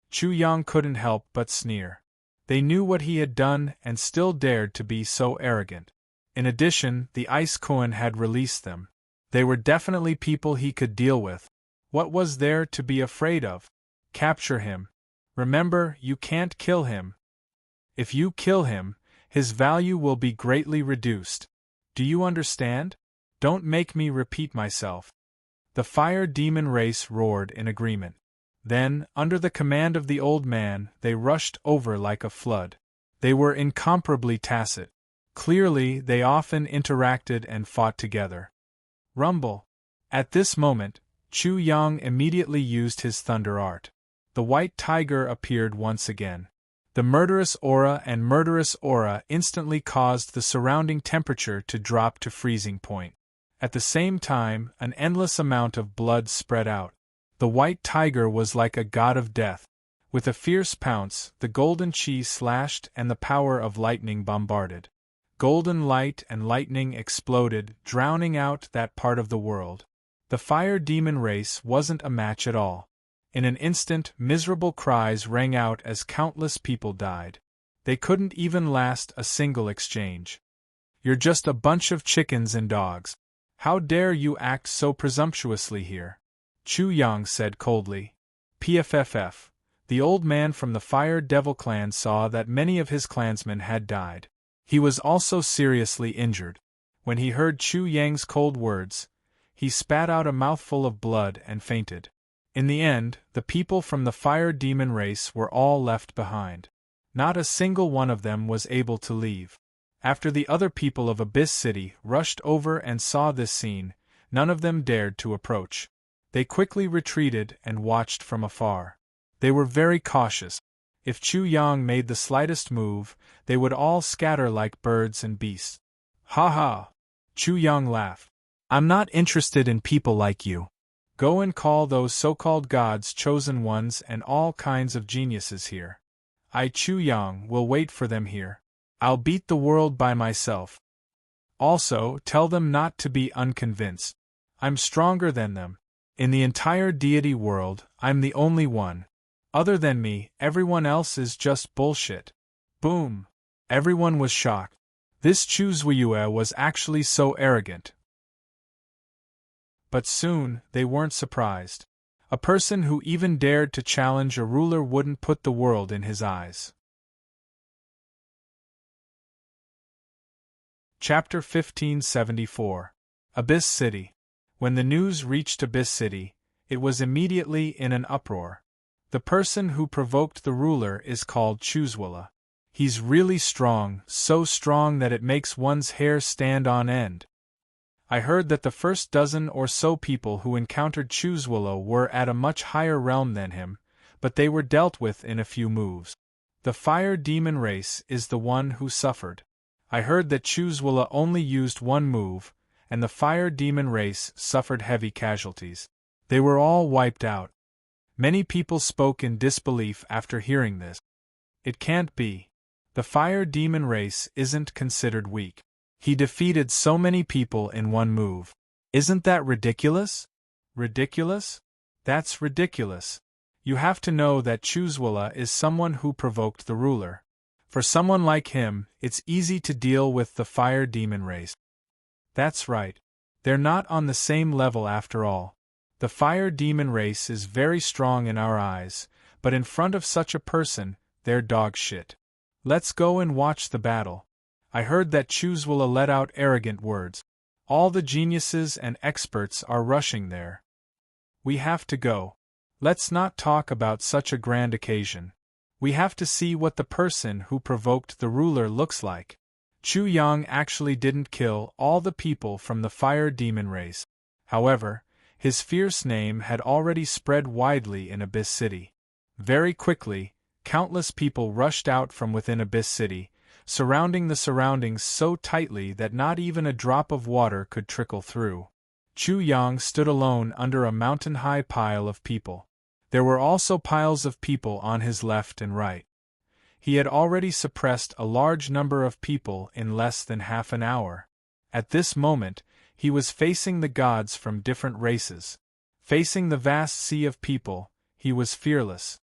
Chu Yang couldn't help but sneer. They knew what he had done and still dared to be so arrogant. In addition, the Ice Koan had released them. They were definitely people he could deal with. What was there to be afraid of? Capture him. Remember, you can't kill him. If you kill him, his value will be greatly reduced. Do you understand? Don't make me repeat myself. The fire demon race roared in agreement. Then, under the command of the old man, they rushed over like a flood. They were incomparably tacit. Clearly, they often interacted and fought together. Rumble. At this moment, Chu Yang immediately used his thunder art. The white tiger appeared once again. The murderous aura instantly caused the surrounding temperature to drop to freezing point. At the same time, an endless amount of blood spread out. The white tiger was like a god of death. With a fierce pounce, the golden chi slashed and the power of lightning bombarded. Golden light and lightning exploded, drowning out that part of the world. The fire demon race wasn't a match at all. In an instant, miserable cries rang out as countless people died. They couldn't even last a single exchange. "You're just a bunch of chickens and dogs. How dare you act so presumptuously here?" Chu Yang said coldly. PFFF. The old man from the Fire Devil clan saw that many of his clansmen had died. He was also seriously injured. When he heard Chu Yang's cold words, he spat out a mouthful of blood and fainted. In the end, the people from the fire demon race were all left behind. Not a single one of them was able to leave. After the other people of Abyss City rushed over and saw this scene, none of them dared to approach. They quickly retreated and watched from afar. They were very cautious. If Chu Yang made the slightest move, they would all scatter like birds and beasts. "Ha ha!" Chu Yang laughed. "I'm not interested in people like you. Go and call those so-called gods chosen ones and all kinds of geniuses here. I, Chu Yang, will wait for them here. I'll beat the world by myself. Also, tell them not to be unconvinced. I'm stronger than them. In the entire deity world, I'm the only one. Other than me, everyone else is just bullshit." Boom! Everyone was shocked. This Chu Zhuiyue was actually so arrogant. But soon, they weren't surprised. A person who even dared to challenge a ruler wouldn't put the world in his eyes. Chapter 1574. Abyss City. When the news reached Abyss City, it was immediately in an uproar. The person who provoked the ruler is called Chuzwala. He's really strong, so strong that it makes one's hair stand on end. I heard that the first dozen or so people who encountered Chuzwala were at a much higher realm than him, but they were dealt with in a few moves. The fire demon race is the one who suffered. I heard that Chuzwala only used one move, and the fire demon race suffered heavy casualties. They were all wiped out. Many people spoke in disbelief after hearing this. It can't be. The fire demon race isn't considered weak. He defeated so many people in one move. Isn't that ridiculous? Ridiculous? That's ridiculous. You have to know that Chuzwala is someone who provoked the ruler. For someone like him, it's easy to deal with the fire demon race. That's right. They're not on the same level after all. The fire demon race is very strong in our eyes, but in front of such a person, they're dog shit. Let's go and watch the battle. I heard that Chuzwala let out arrogant words. All the geniuses and experts are rushing there. We have to go. Let's not talk about such a grand occasion. We have to see what the person who provoked the ruler looks like. Chu Yang actually didn't kill all the people from the fire demon race. However, his fierce name had already spread widely in Abyss City. Very quickly, countless people rushed out from within Abyss City, surrounding the surroundings so tightly that not even a drop of water could trickle through. Chu Yang stood alone under a mountain-high pile of people. There were also piles of people on his left and right. He had already suppressed a large number of people in less than half an hour. At this moment, he was facing the gods from different races. Facing the vast sea of people, he was fearless.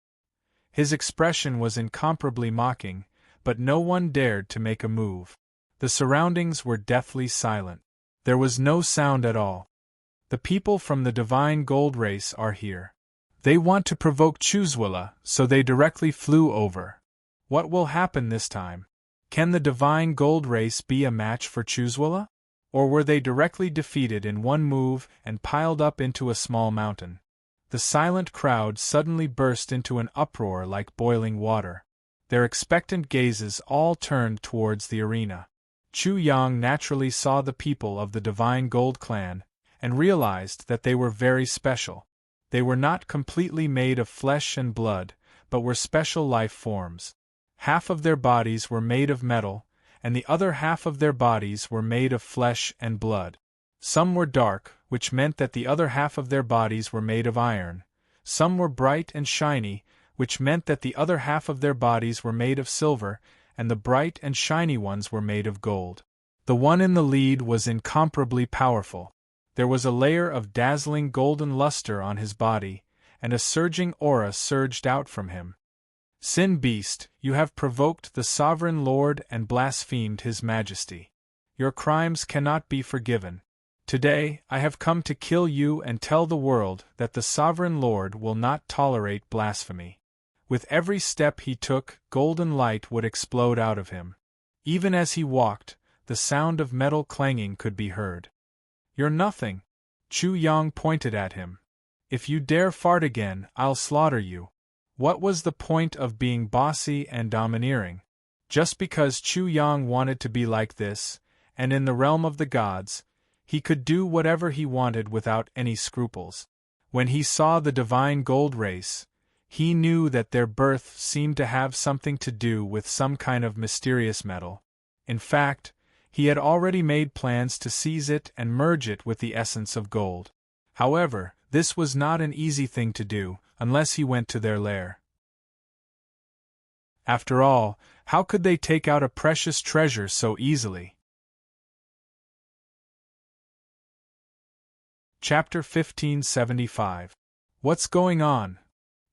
His expression was incomparably mocking, but no one dared to make a move. The surroundings were deathly silent. There was no sound at all. The people from the divine gold race are here. They want to provoke Chuzwilla, so they directly flew over. What will happen this time? Can the divine gold race be a match for Chuzwilla? Or were they directly defeated in one move and piled up into a small mountain? The silent crowd suddenly burst into an uproar like boiling water. Their expectant gazes all turned towards the arena. Chu Yang naturally saw the people of the Divine Gold Clan, and realized that they were very special. They were not completely made of flesh and blood, but were special life forms. Half of their bodies were made of metal, and the other half of their bodies were made of flesh and blood. Some were dark, which meant that the other half of their bodies were made of iron. Some were bright and shiny, which meant that the other half of their bodies were made of silver, and the bright and shiny ones were made of gold. The one in the lead was incomparably powerful. There was a layer of dazzling golden luster on his body, and a surging aura surged out from him. Sin Beast, you have provoked the Sovereign Lord and blasphemed His Majesty. Your crimes cannot be forgiven. Today, I have come to kill you and tell the world that the Sovereign Lord will not tolerate blasphemy. With every step he took, golden light would explode out of him. Even as he walked, the sound of metal clanging could be heard. You're nothing. Chu Yang pointed at him. If you dare fart again, I'll slaughter you. What was the point of being bossy and domineering? Just because Chu Yang wanted to be like this, and in the realm of the gods, he could do whatever he wanted without any scruples. When he saw the divine gold race, he knew that their birth seemed to have something to do with some kind of mysterious metal. In fact, he had already made plans to seize it and merge it with the essence of gold. However, this was not an easy thing to do, unless he went to their lair. After all, how could they take out a precious treasure so easily? Chapter 1575. What's going on?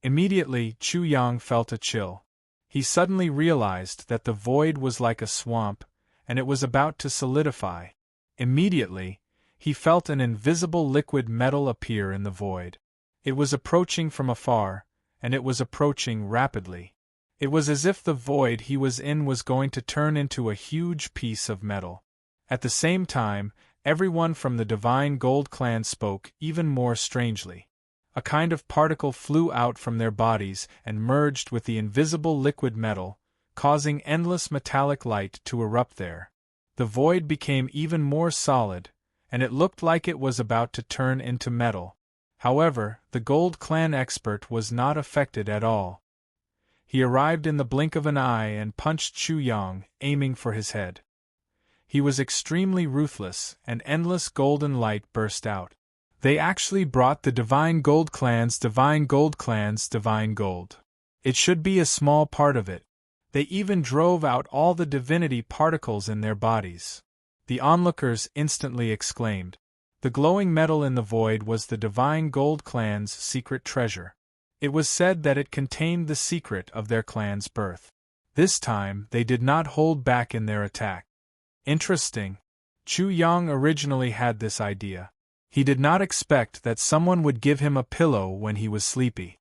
Immediately, Chu Yang felt a chill. He suddenly realized that the void was like a swamp, and it was about to solidify. Immediately, he felt an invisible liquid metal appear in the void. It was approaching from afar, and it was approaching rapidly. It was as if the void he was in was going to turn into a huge piece of metal. At the same time, everyone from the Divine Gold Clan spoke even more strangely. A kind of particle flew out from their bodies and merged with the invisible liquid metal, causing endless metallic light to erupt there. The void became even more solid, and it looked like it was about to turn into metal. However, the Gold Clan expert was not affected at all. He arrived in the blink of an eye and punched Chu Yang, aiming for his head. He was extremely ruthless, and endless golden light burst out. They actually brought the Divine Gold Clan's Divine Gold. It should be a small part of it. They even drove out all the divinity particles in their bodies. The onlookers instantly exclaimed. The glowing metal in the void was the Divine Gold Clan's secret treasure. It was said that it contained the secret of their clan's birth. This time, they did not hold back in their attack. Interesting. Chu Yang originally had this idea. He did not expect that someone would give him a pillow when he was sleepy.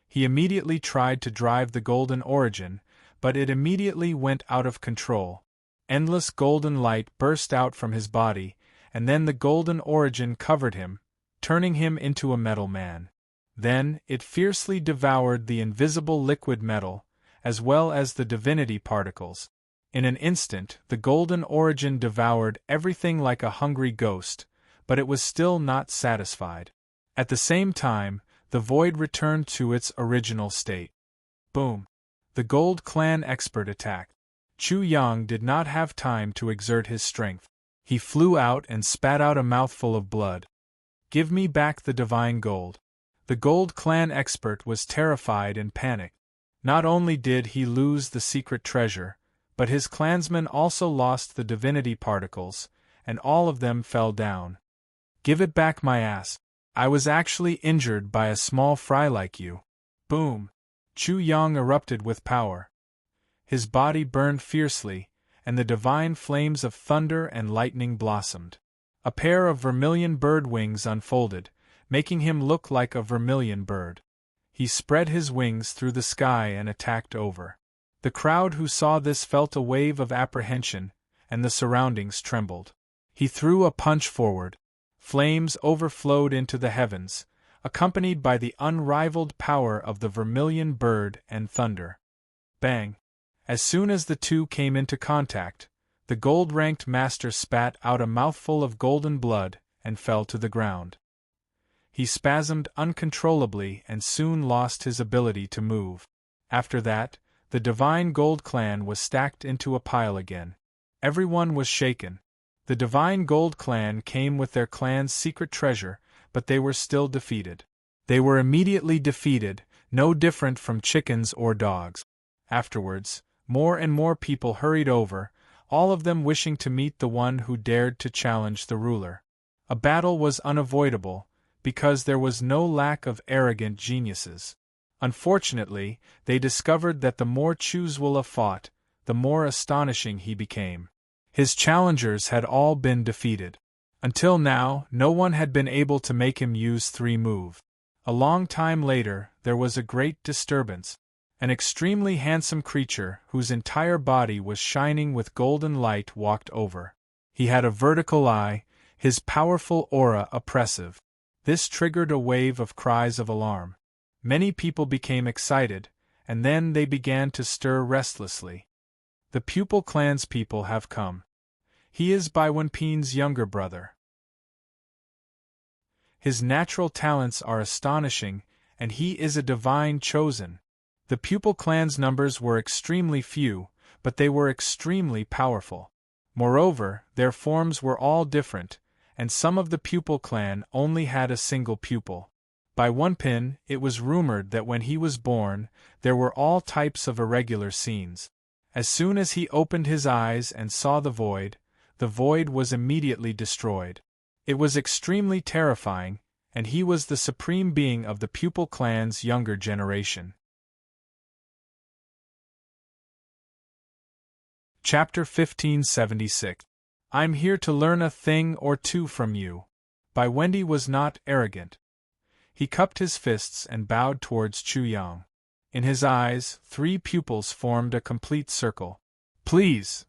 He immediately tried to drive the golden origin, but it immediately went out of control. Endless golden light burst out from his body, and then the golden origin covered him, turning him into a metal man. Then, it fiercely devoured the invisible liquid metal, as well as the divinity particles. In an instant, the golden origin devoured everything like a hungry ghost, but it was still not satisfied. At the same time, the void returned to its original state. Boom! The Gold Clan expert attacked. Chu Yang did not have time to exert his strength. He flew out and spat out a mouthful of blood. "Give me back the divine gold." The Gold Clan expert was terrified and panicked. Not only did he lose the secret treasure, but his clansmen also lost the divinity particles, and all of them fell down. "Give it back, my ass. I was actually injured by a small fry like you." Boom! Chu Yang erupted with power. His body burned fiercely, and the divine flames of thunder and lightning blossomed. A pair of vermilion bird wings unfolded, making him look like a vermilion bird. He spread his wings through the sky and attacked over. The crowd who saw this felt a wave of apprehension, and the surroundings trembled. He threw a punch forward. Flames overflowed into the heavens, accompanied by the unrivaled power of the vermilion bird and thunder. Bang! As soon as the two came into contact, the gold-ranked master spat out a mouthful of golden blood and fell to the ground. He spasmed uncontrollably and soon lost his ability to move. After that, the Divine Gold Clan was stacked into a pile again. Everyone was shaken. The Divine Gold Clan came with their clan's secret treasure, but they were still defeated. They were immediately defeated, no different from chickens or dogs. Afterwards, more and more people hurried over, all of them wishing to meet the one who dared to challenge the ruler. A battle was unavoidable, because there was no lack of arrogant geniuses. Unfortunately, they discovered that the more Chuzwala fought, the more astonishing he became. His challengers had all been defeated. Until now, no one had been able to make him use 3 moves. A long time later, there was a great disturbance. An extremely handsome creature, whose entire body was shining with golden light, walked over. He had a vertical eye, his powerful aura oppressive. This triggered a wave of cries of alarm. Many people became excited, and then they began to stir restlessly. The Pupil Clan's people have come. He is Baiwenpin's younger brother. His natural talents are astonishing, and he is a divine chosen. The Pupil Clan's numbers were extremely few, but they were extremely powerful. Moreover, their forms were all different, and some of the Pupil Clan only had a single pupil. Baiwenpin, it was rumored that when he was born, there were all types of irregular scenes. As soon as he opened his eyes and saw the void was immediately destroyed. It was extremely terrifying, and he was the supreme being of the Pupil Clan's younger generation. Chapter 1576. I'm here to learn a thing or two from you. Baiwendi was not arrogant. He cupped his fists and bowed towards Chu Yang. In his eyes, 3 pupils formed a complete circle. Please!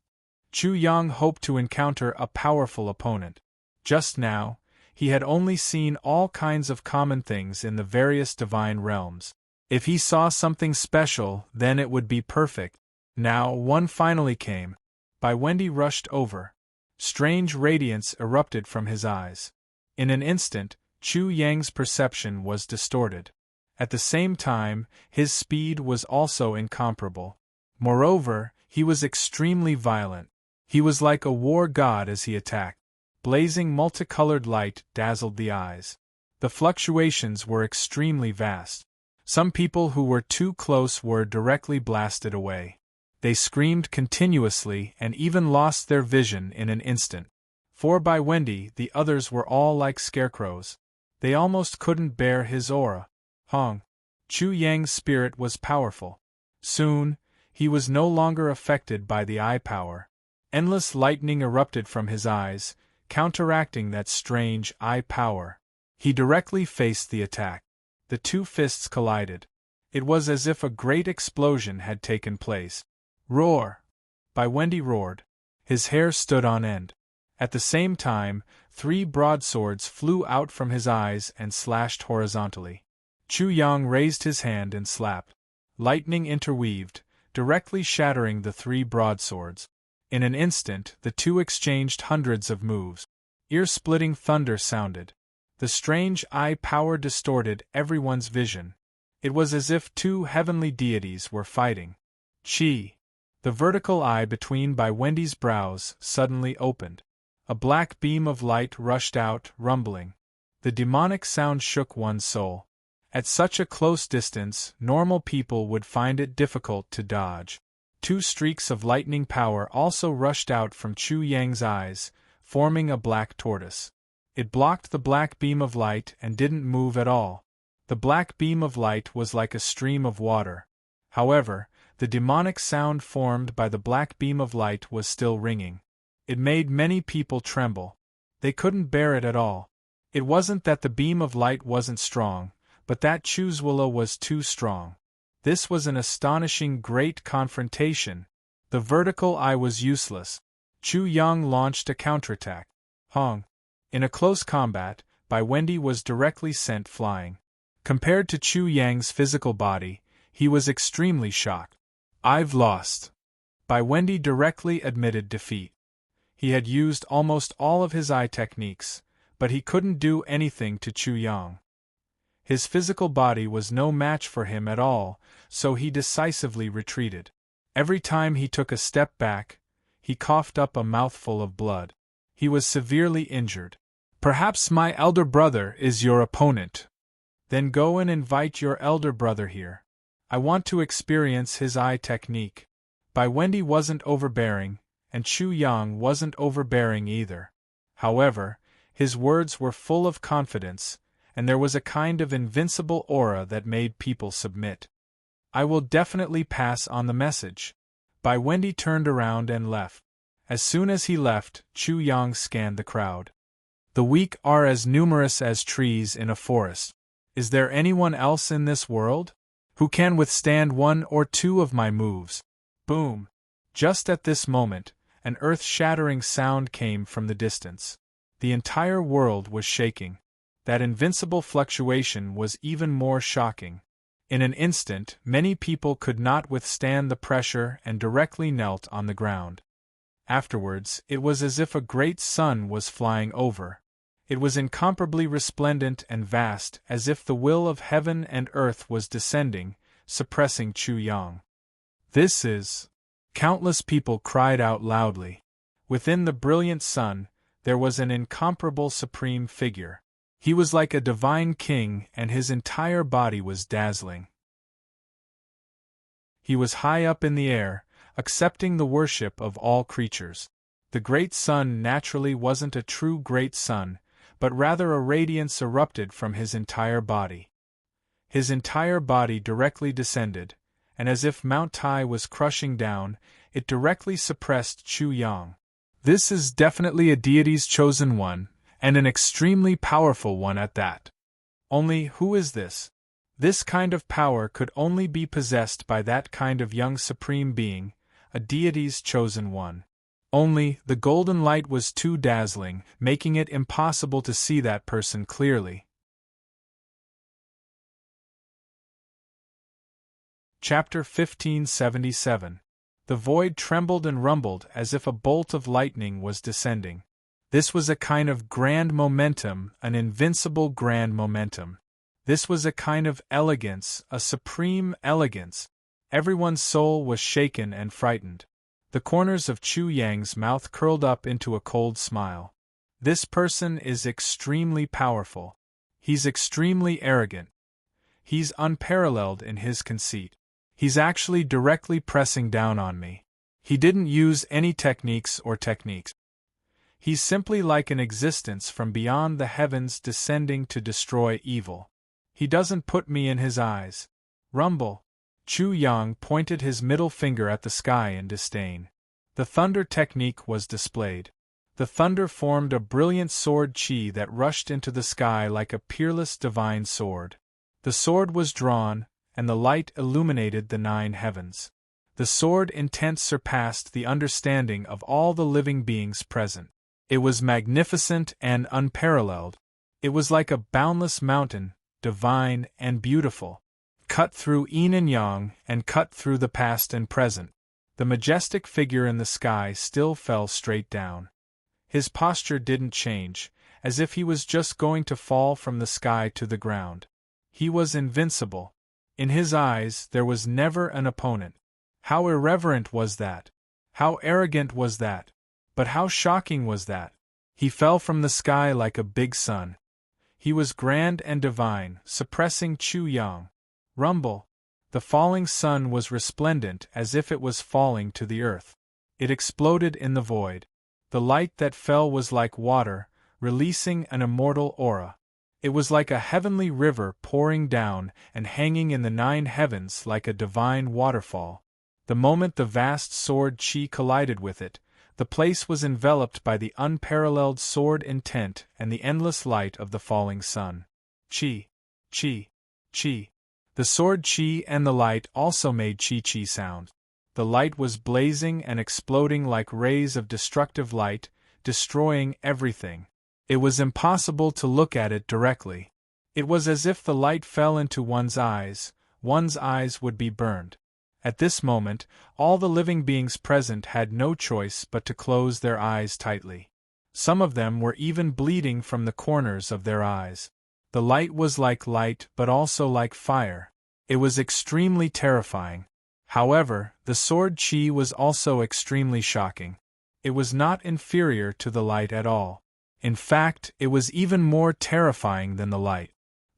Chu Yang hoped to encounter a powerful opponent. Just now, he had only seen all kinds of common things in the various divine realms. If he saw something special, then it would be perfect. Now one finally came. Baiwendi rushed over. Strange radiance erupted from his eyes. In an instant, Chu Yang's perception was distorted. At the same time, his speed was also incomparable. Moreover, he was extremely violent. He was like a war god as he attacked. Blazing multicolored light dazzled the eyes. The fluctuations were extremely vast. Some people who were too close were directly blasted away. They screamed continuously and even lost their vision in an instant. For Baiwendi, the others were all like scarecrows. They almost couldn't bear his aura. Chu Yang's spirit was powerful. Soon, he was no longer affected by the eye power. Endless lightning erupted from his eyes, counteracting that strange eye power. He directly faced the attack. The 2 fists collided. It was as if a great explosion had taken place. Roar! Baiwendi roared. His hair stood on end. At the same time, 3 broadswords flew out from his eyes and slashed horizontally. Chu Yang raised his hand and slapped. Lightning interweaved, directly shattering the 3 broadswords. In an instant, the 2 exchanged hundreds of moves. Ear-splitting thunder sounded. The strange eye power distorted everyone's vision. It was as if 2 heavenly deities were fighting. Chi. The vertical eye between by Wendy's brows suddenly opened. A black beam of light rushed out, rumbling. The demonic sound shook one's soul. At such a close distance, normal people would find it difficult to dodge. 2 streaks of lightning power also rushed out from Chu Yang's eyes, forming a black tortoise. It blocked the black beam of light and didn't move at all. The black beam of light was like a stream of water. However, the demonic sound formed by the black beam of light was still ringing. It made many people tremble. They couldn't bear it at all. It wasn't that the beam of light wasn't strong, but that Chu's willow was too strong. This was an astonishing great confrontation. The vertical eye was useless. Chu Yang launched a counterattack. Hong. In a close combat, Bai Wendy was directly sent flying. Compared to Chu Yang's physical body, he was extremely shocked. I've lost. Bai Wendy directly admitted defeat. He had used almost all of his eye techniques, but he couldn't do anything to Chu Yang. His physical body was no match for him at all, so he decisively retreated. Every time he took a step back, he coughed up a mouthful of blood. He was severely injured. Perhaps my elder brother is your opponent. Then go and invite your elder brother here. I want to experience his eye technique. Bai Wendy wasn't overbearing, and Chu Yang wasn't overbearing either. However, his words were full of confidence, and there was a kind of invincible aura that made people submit. I will definitely pass on the message. Bai Wendy turned around and left. As soon as he left, Chu Yang scanned the crowd. The weak are as numerous as trees in a forest. Is there anyone else in this world who can withstand 1 or 2 of my moves? Boom! Just at this moment, an earth-shattering sound came from the distance. The entire world was shaking. That invincible fluctuation was even more shocking. In an instant, many people could not withstand the pressure and directly knelt on the ground. Afterwards, it was as if a great sun was flying over. It was incomparably resplendent and vast, as if the will of heaven and earth was descending, suppressing Chu Yang. This is... Countless people cried out loudly. Within the brilliant sun, there was an incomparable supreme figure. He was like a divine king, and his entire body was dazzling. He was high up in the air, accepting the worship of all creatures. The great sun naturally wasn't a true great sun, but rather a radiance erupted from his entire body. His entire body directly descended, and as if Mount Tai was crushing down, it directly suppressed Chu Yang. This is definitely a deity's chosen one, and an extremely powerful one at that. Only, who is this? This kind of power could only be possessed by that kind of young supreme being, a deity's chosen one. Only, the golden light was too dazzling, making it impossible to see that person clearly. Chapter 1577. The void trembled and rumbled as if a bolt of lightning was descending. This was a kind of grand momentum, an invincible grand momentum. This was a kind of elegance, a supreme elegance. Everyone's soul was shaken and frightened. The corners of Chu Yang's mouth curled up into a cold smile. This person is extremely powerful. He's extremely arrogant. He's unparalleled in his conceit. He's actually directly pressing down on me. He didn't use any techniques. He's simply like an existence from beyond the heavens descending to destroy evil. He doesn't put me in his eyes. Rumble. Chu Yang pointed his middle finger at the sky in disdain. The thunder technique was displayed. The thunder formed a brilliant sword chi that rushed into the sky like a peerless divine sword. The sword was drawn, and the light illuminated the 9 heavens. The sword intent surpassed the understanding of all the living beings present. It was magnificent and unparalleled. It was like a boundless mountain, divine and beautiful. Cut through yin and yang, and cut through the past and present. The majestic figure in the sky still fell straight down. His posture didn't change, as if he was just going to fall from the sky to the ground. He was invincible. In his eyes there was never an opponent. How irreverent was that? How arrogant was that? But how shocking was that? He fell from the sky like a big sun. He was grand and divine, suppressing Chu Yang. Rumble. The falling sun was resplendent as if it was falling to the earth. It exploded in the void. The light that fell was like water, releasing an immortal aura. It was like a heavenly river pouring down and hanging in the 9 heavens like a divine waterfall. The moment the vast sword Qi collided with it, the place was enveloped by the unparalleled sword intent and the endless light of the falling sun. Qi, Qi, Qi. The sword Qi and the light also made Qi sound. The light was blazing and exploding like rays of destructive light, destroying everything. It was impossible to look at it directly. It was as if the light fell into one's eyes would be burned. At this moment, all the living beings present had no choice but to close their eyes tightly. Some of them were even bleeding from the corners of their eyes. The light was like light but also like fire. It was extremely terrifying. However, the sword Qi was also extremely shocking. It was not inferior to the light at all. In fact, it was even more terrifying than the light.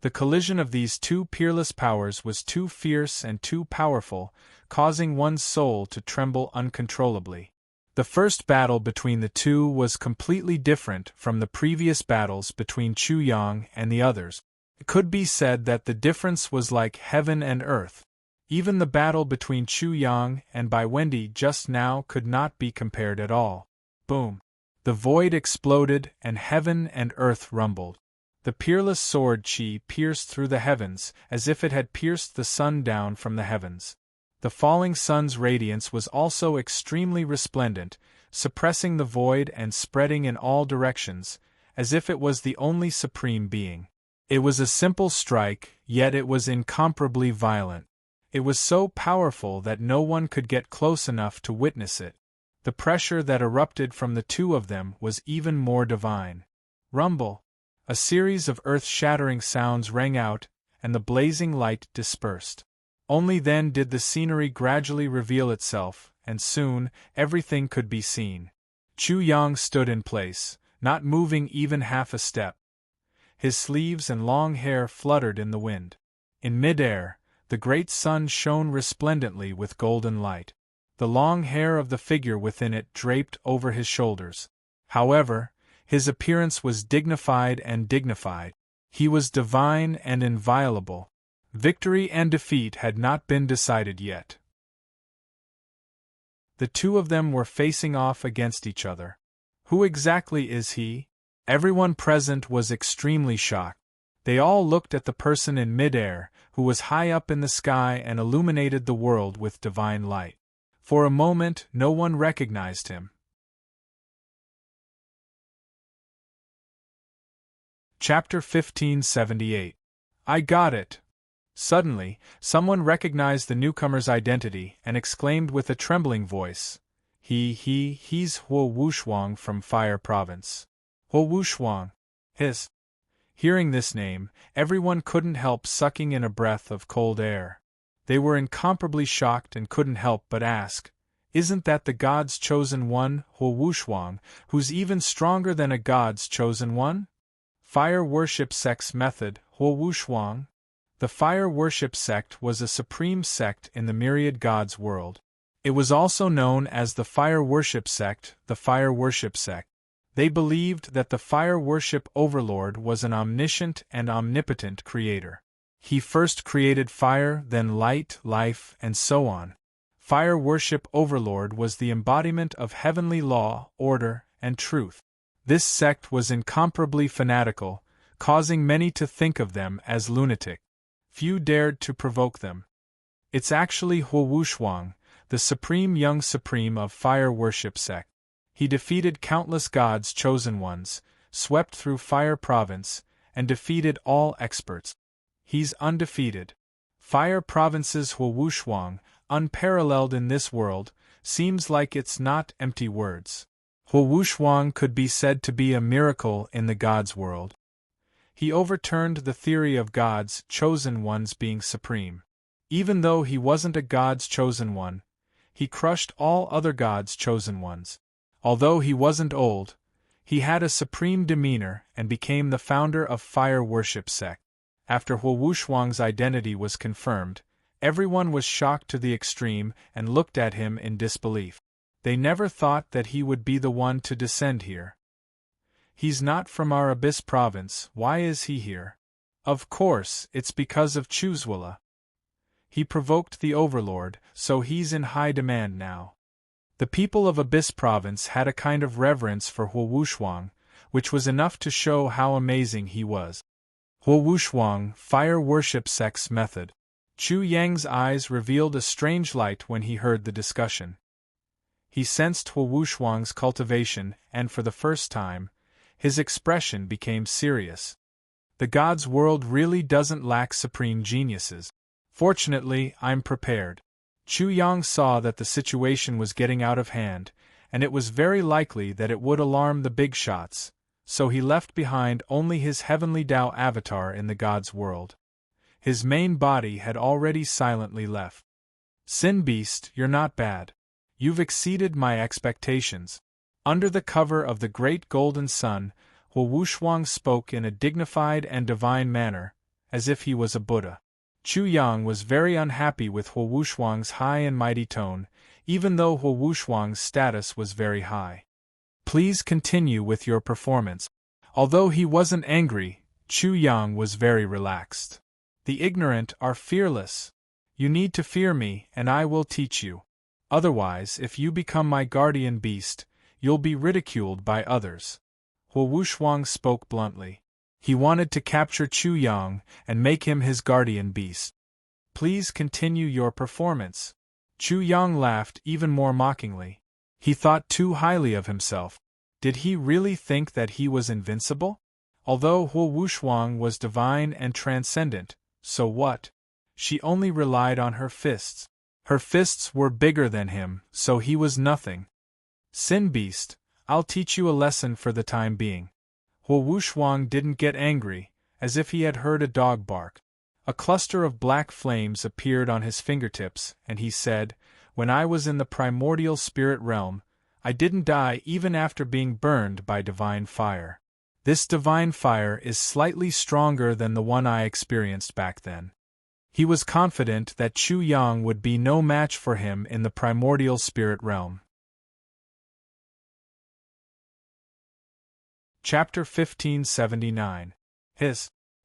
The collision of these two peerless powers was too fierce and too powerful, causing one's soul to tremble uncontrollably. The first battle between the two was completely different from the previous battles between Chu Yang and the others. It could be said that the difference was like heaven and earth. Even the battle between Chu Yang and Bai Wendy just now could not be compared at all. Boom! The void exploded and heaven and earth rumbled. The peerless sword Qi pierced through the heavens as if it had pierced the sun down from the heavens. The falling sun's radiance was also extremely resplendent, suppressing the void and spreading in all directions, as if it was the only supreme being. It was a simple strike, yet it was incomparably violent. It was so powerful that no one could get close enough to witness it. The pressure that erupted from the two of them was even more divine. Rumble! A series of earth-shattering sounds rang out, and the blazing light dispersed. Only then did the scenery gradually reveal itself, and soon, everything could be seen. Chu Yang stood in place, not moving even half a step. His sleeves and long hair fluttered in the wind. In mid-air, the great sun shone resplendently with golden light. The long hair of the figure within it draped over his shoulders. However, his appearance was dignified and dignified. He was divine and inviolable. Victory and defeat had not been decided yet. The two of them were facing off against each other. Who exactly is he? Everyone present was extremely shocked. They all looked at the person in mid-air, who was high up in the sky and illuminated the world with divine light. For a moment, no one recognized him. Chapter 1578. I got it! Suddenly, someone recognized the newcomer's identity and exclaimed with a trembling voice, He's Huo Wushuang from Fire Province. Huo Wushuang. Hiss. Hearing this name, everyone couldn't help sucking in a breath of cold air. They were incomparably shocked and couldn't help but ask, isn't that the God's Chosen One, Huo Wushuang, who's even stronger than a God's Chosen One? Fire Worship Sect's method, Huo Wushuang. The Fire Worship Sect was a supreme sect in the myriad gods world. It was also known as the Fire Worship Sect, the Fire Worship Sect. They believed that the Fire Worship Overlord was an omniscient and omnipotent creator. He first created fire, then light, life, and so on. Fire Worship Overlord was the embodiment of heavenly law, order, and truth. This sect was incomparably fanatical, causing many to think of them as lunatic. Few dared to provoke them. It's actually Huo Wushuang, the supreme young supreme of Fire Worship Sect. He defeated countless gods' chosen ones, swept through Fire Province, and defeated all experts. He's undefeated. Fire Province's Huo Wushuang, unparalleled in this world, seems like it's not empty words. Huo Wushuang could be said to be a miracle in the gods' world. He overturned the theory of gods' chosen ones being supreme. Even though he wasn't a god's chosen one, he crushed all other gods' chosen ones. Although he wasn't old, he had a supreme demeanor and became the founder of fire worship sect. After Huowushuang's identity was confirmed, everyone was shocked to the extreme and looked at him in disbelief. They never thought that he would be the one to descend here. He's not from our Abyss province, why is he here? Of course, it's because of Chuzwala. He provoked the Overlord, so he's in high demand now. The people of Abyss province had a kind of reverence for Huowushuang, which was enough to show how amazing he was. Huowushuang, fire worship sect's method. Chu Yang's eyes revealed a strange light when he heard the discussion. He sensed Huowushuang's cultivation, and for the first time, his expression became serious. The God's world really doesn't lack supreme geniuses. Fortunately, I'm prepared. Chu Yang saw that the situation was getting out of hand, and it was very likely that it would alarm the big shots, so he left behind only his heavenly Tao avatar in the God's world. His main body had already silently left. Sin Beast, you're not bad. You've exceeded my expectations. Under the cover of the great golden sun, Huowushuang spoke in a dignified and divine manner, as if he was a Buddha. Chu Yang was very unhappy with Huowushuang's high and mighty tone, even though Huowushuang's status was very high. Please continue with your performance. Although he wasn't angry, Chu Yang was very relaxed. The ignorant are fearless. You need to fear me, and I will teach you. Otherwise, if you become my guardian beast, you'll be ridiculed by others. Huowushuang spoke bluntly. He wanted to capture Chu Yang and make him his guardian beast. Please continue your performance. Chu Yang laughed even more mockingly. He thought too highly of himself. Did he really think that he was invincible? Although Huowushuang was divine and transcendent, so what? She only relied on her fists. Her fists were bigger than him, so he was nothing. Sin Beast, I'll teach you a lesson for the time being. Huowushuang didn't get angry, as if he had heard a dog bark. A cluster of black flames appeared on his fingertips, and he said, "When I was in the primordial spirit realm, I didn't die even after being burned by divine fire. This divine fire is slightly stronger than the one I experienced back then." He was confident that Chu Yang would be no match for him in the primordial spirit realm. Chapter 1579.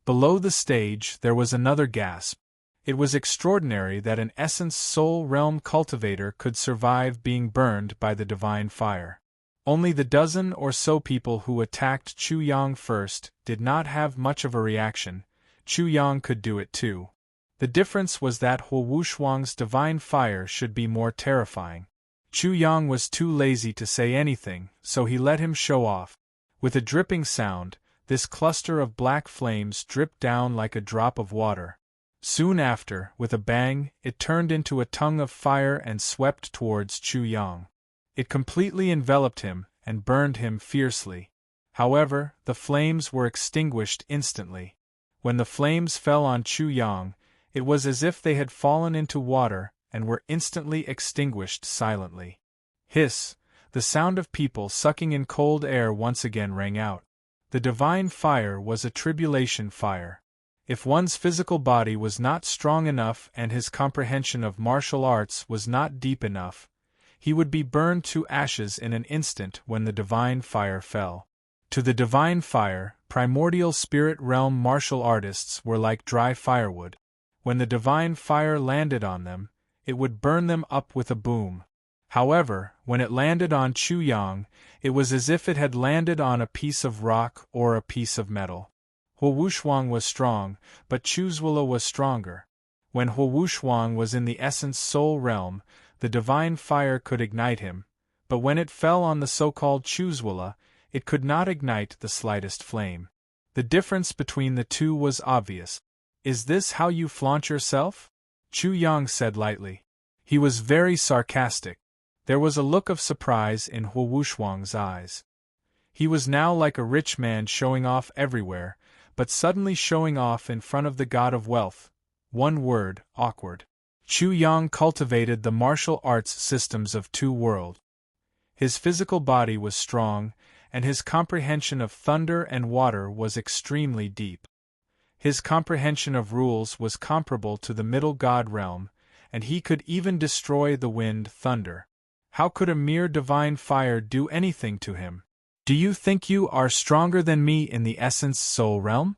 Below the stage there was another gasp. It was extraordinary that an essence soul realm cultivator could survive being burned by the divine fire. Only the dozen or so people who attacked Chu Yang first did not have much of a reaction. Chu Yang could do it too. The difference was that Huowushuang's divine fire should be more terrifying. Chu Yang was too lazy to say anything, so he let him show off. With a dripping sound, this cluster of black flames dripped down like a drop of water. Soon after, with a bang, it turned into a tongue of fire and swept towards Chu Yang. It completely enveloped him and burned him fiercely. However, the flames were extinguished instantly. When the flames fell on Chu Yang, it was as if they had fallen into water and were instantly extinguished silently. Hiss! The sound of people sucking in cold air once again rang out. The divine fire was a tribulation fire. If one's physical body was not strong enough and his comprehension of martial arts was not deep enough, he would be burned to ashes in an instant when the divine fire fell. To the divine fire, primordial spirit realm martial artists were like dry firewood. When the divine fire landed on them, it would burn them up with a boom. However, when it landed on Chu Yang, it was as if it had landed on a piece of rock or a piece of metal. Huowushuang was strong, but Chuzwala was stronger. When Huowushuang was in the essence soul realm, the divine fire could ignite him, but when it fell on the so-called Chuzwala, it could not ignite the slightest flame. The difference between the two was obvious. "Is this how you flaunt yourself?" Chu Yang said lightly. He was very sarcastic. There was a look of surprise in Huowushuang's eyes. He was now like a rich man showing off everywhere, but suddenly showing off in front of the god of wealth. One word, awkward. Chu Yang cultivated the martial arts systems of two worlds. His physical body was strong, and his comprehension of thunder and water was extremely deep. His comprehension of rules was comparable to the middle god realm, and he could even destroy the wind thunder. How could a mere divine fire do anything to him? Do you think you are stronger than me in the essence soul realm?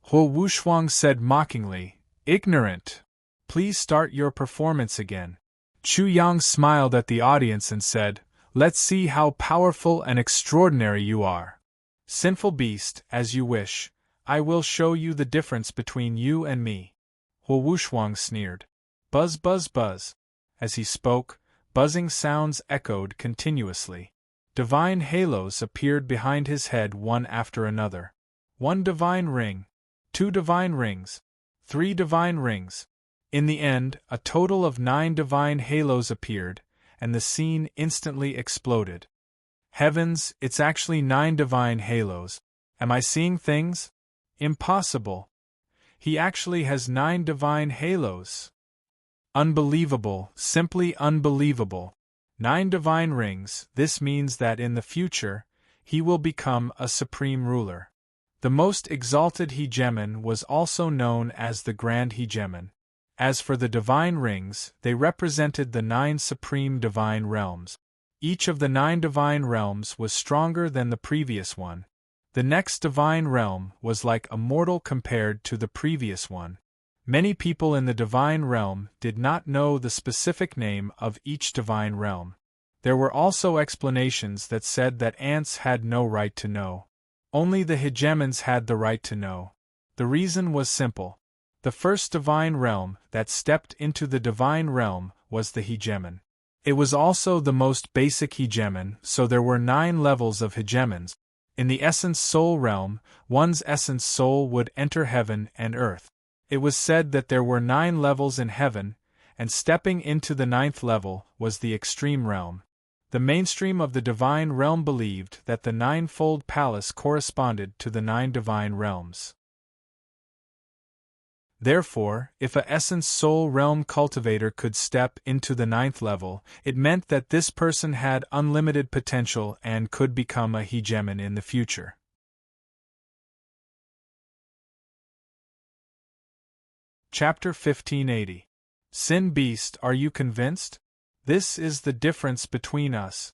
Huo Wushuang said mockingly, ignorant. Please start your performance again. Chu Yang smiled at the audience and said, let's see how powerful and extraordinary you are. Sinful beast, as you wish, I will show you the difference between you and me. Huo Wushuang sneered. Buzz buzz buzz. As he spoke, buzzing sounds echoed continuously. Divine halos appeared behind his head one after another. 1 divine ring. 2 divine rings. 3 divine rings. In the end, a total of 9 divine halos appeared, and the scene instantly exploded. Heavens, it's actually 9 divine halos. Am I seeing things? Impossible. He actually has 9 divine halos. Unbelievable, simply unbelievable. 9 divine rings, this means that in the future, he will become a supreme ruler. The most exalted hegemon was also known as the Grand Hegemon. As for the divine rings, they represented the 9 supreme divine realms. Each of the 9 divine realms was stronger than the previous one. The next divine realm was like a mortal compared to the previous one. Many people in the divine realm did not know the specific name of each divine realm. There were also explanations that said that ants had no right to know. Only the hegemons had the right to know. The reason was simple. The first divine realm that stepped into the divine realm was the hegemon. It was also the most basic hegemon, so there were 9 levels of hegemons. In the essence soul realm, one's essence soul would enter heaven and earth. It was said that there were 9 levels in heaven, and stepping into the 9th level was the extreme realm. The mainstream of the divine realm believed that the 9-fold palace corresponded to the 9 divine realms. Therefore, if a essence soul realm cultivator could step into the 9th level, it meant that this person had unlimited potential and could become a hegemon in the future. Chapter 1580. Sin Beast, are you convinced? This is the difference between us.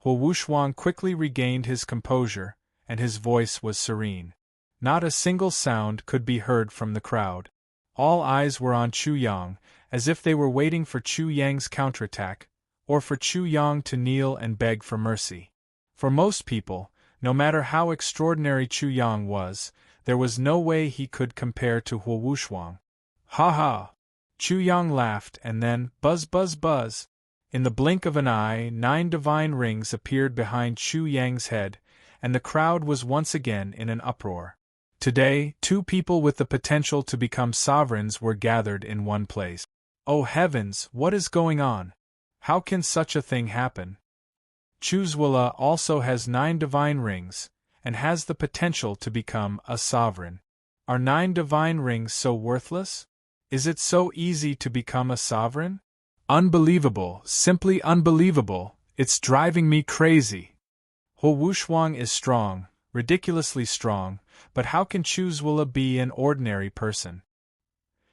Huo Wushuang quickly regained his composure, and his voice was serene. Not a single sound could be heard from the crowd. All eyes were on Chu Yang, as if they were waiting for Chu Yang's counterattack, or for Chu Yang to kneel and beg for mercy. For most people, no matter how extraordinary Chu Yang was, there was no way he could compare to Huo Wushuang. Ha ha! Chu Yang laughed and then, buzz buzz buzz. In the blink of an eye, 9 divine rings appeared behind Chu Yang's head, and the crowd was once again in an uproar. Today, 2 people with the potential to become sovereigns were gathered in one place. Oh heavens, what is going on? How can such a thing happen? Chuzwala also has 9 divine rings, and has the potential to become a sovereign. Are 9 divine rings so worthless? Is it so easy to become a sovereign? Unbelievable, simply unbelievable, it's driving me crazy. Huo Wushuang is strong, ridiculously strong, but how can Chuzwala be an ordinary person?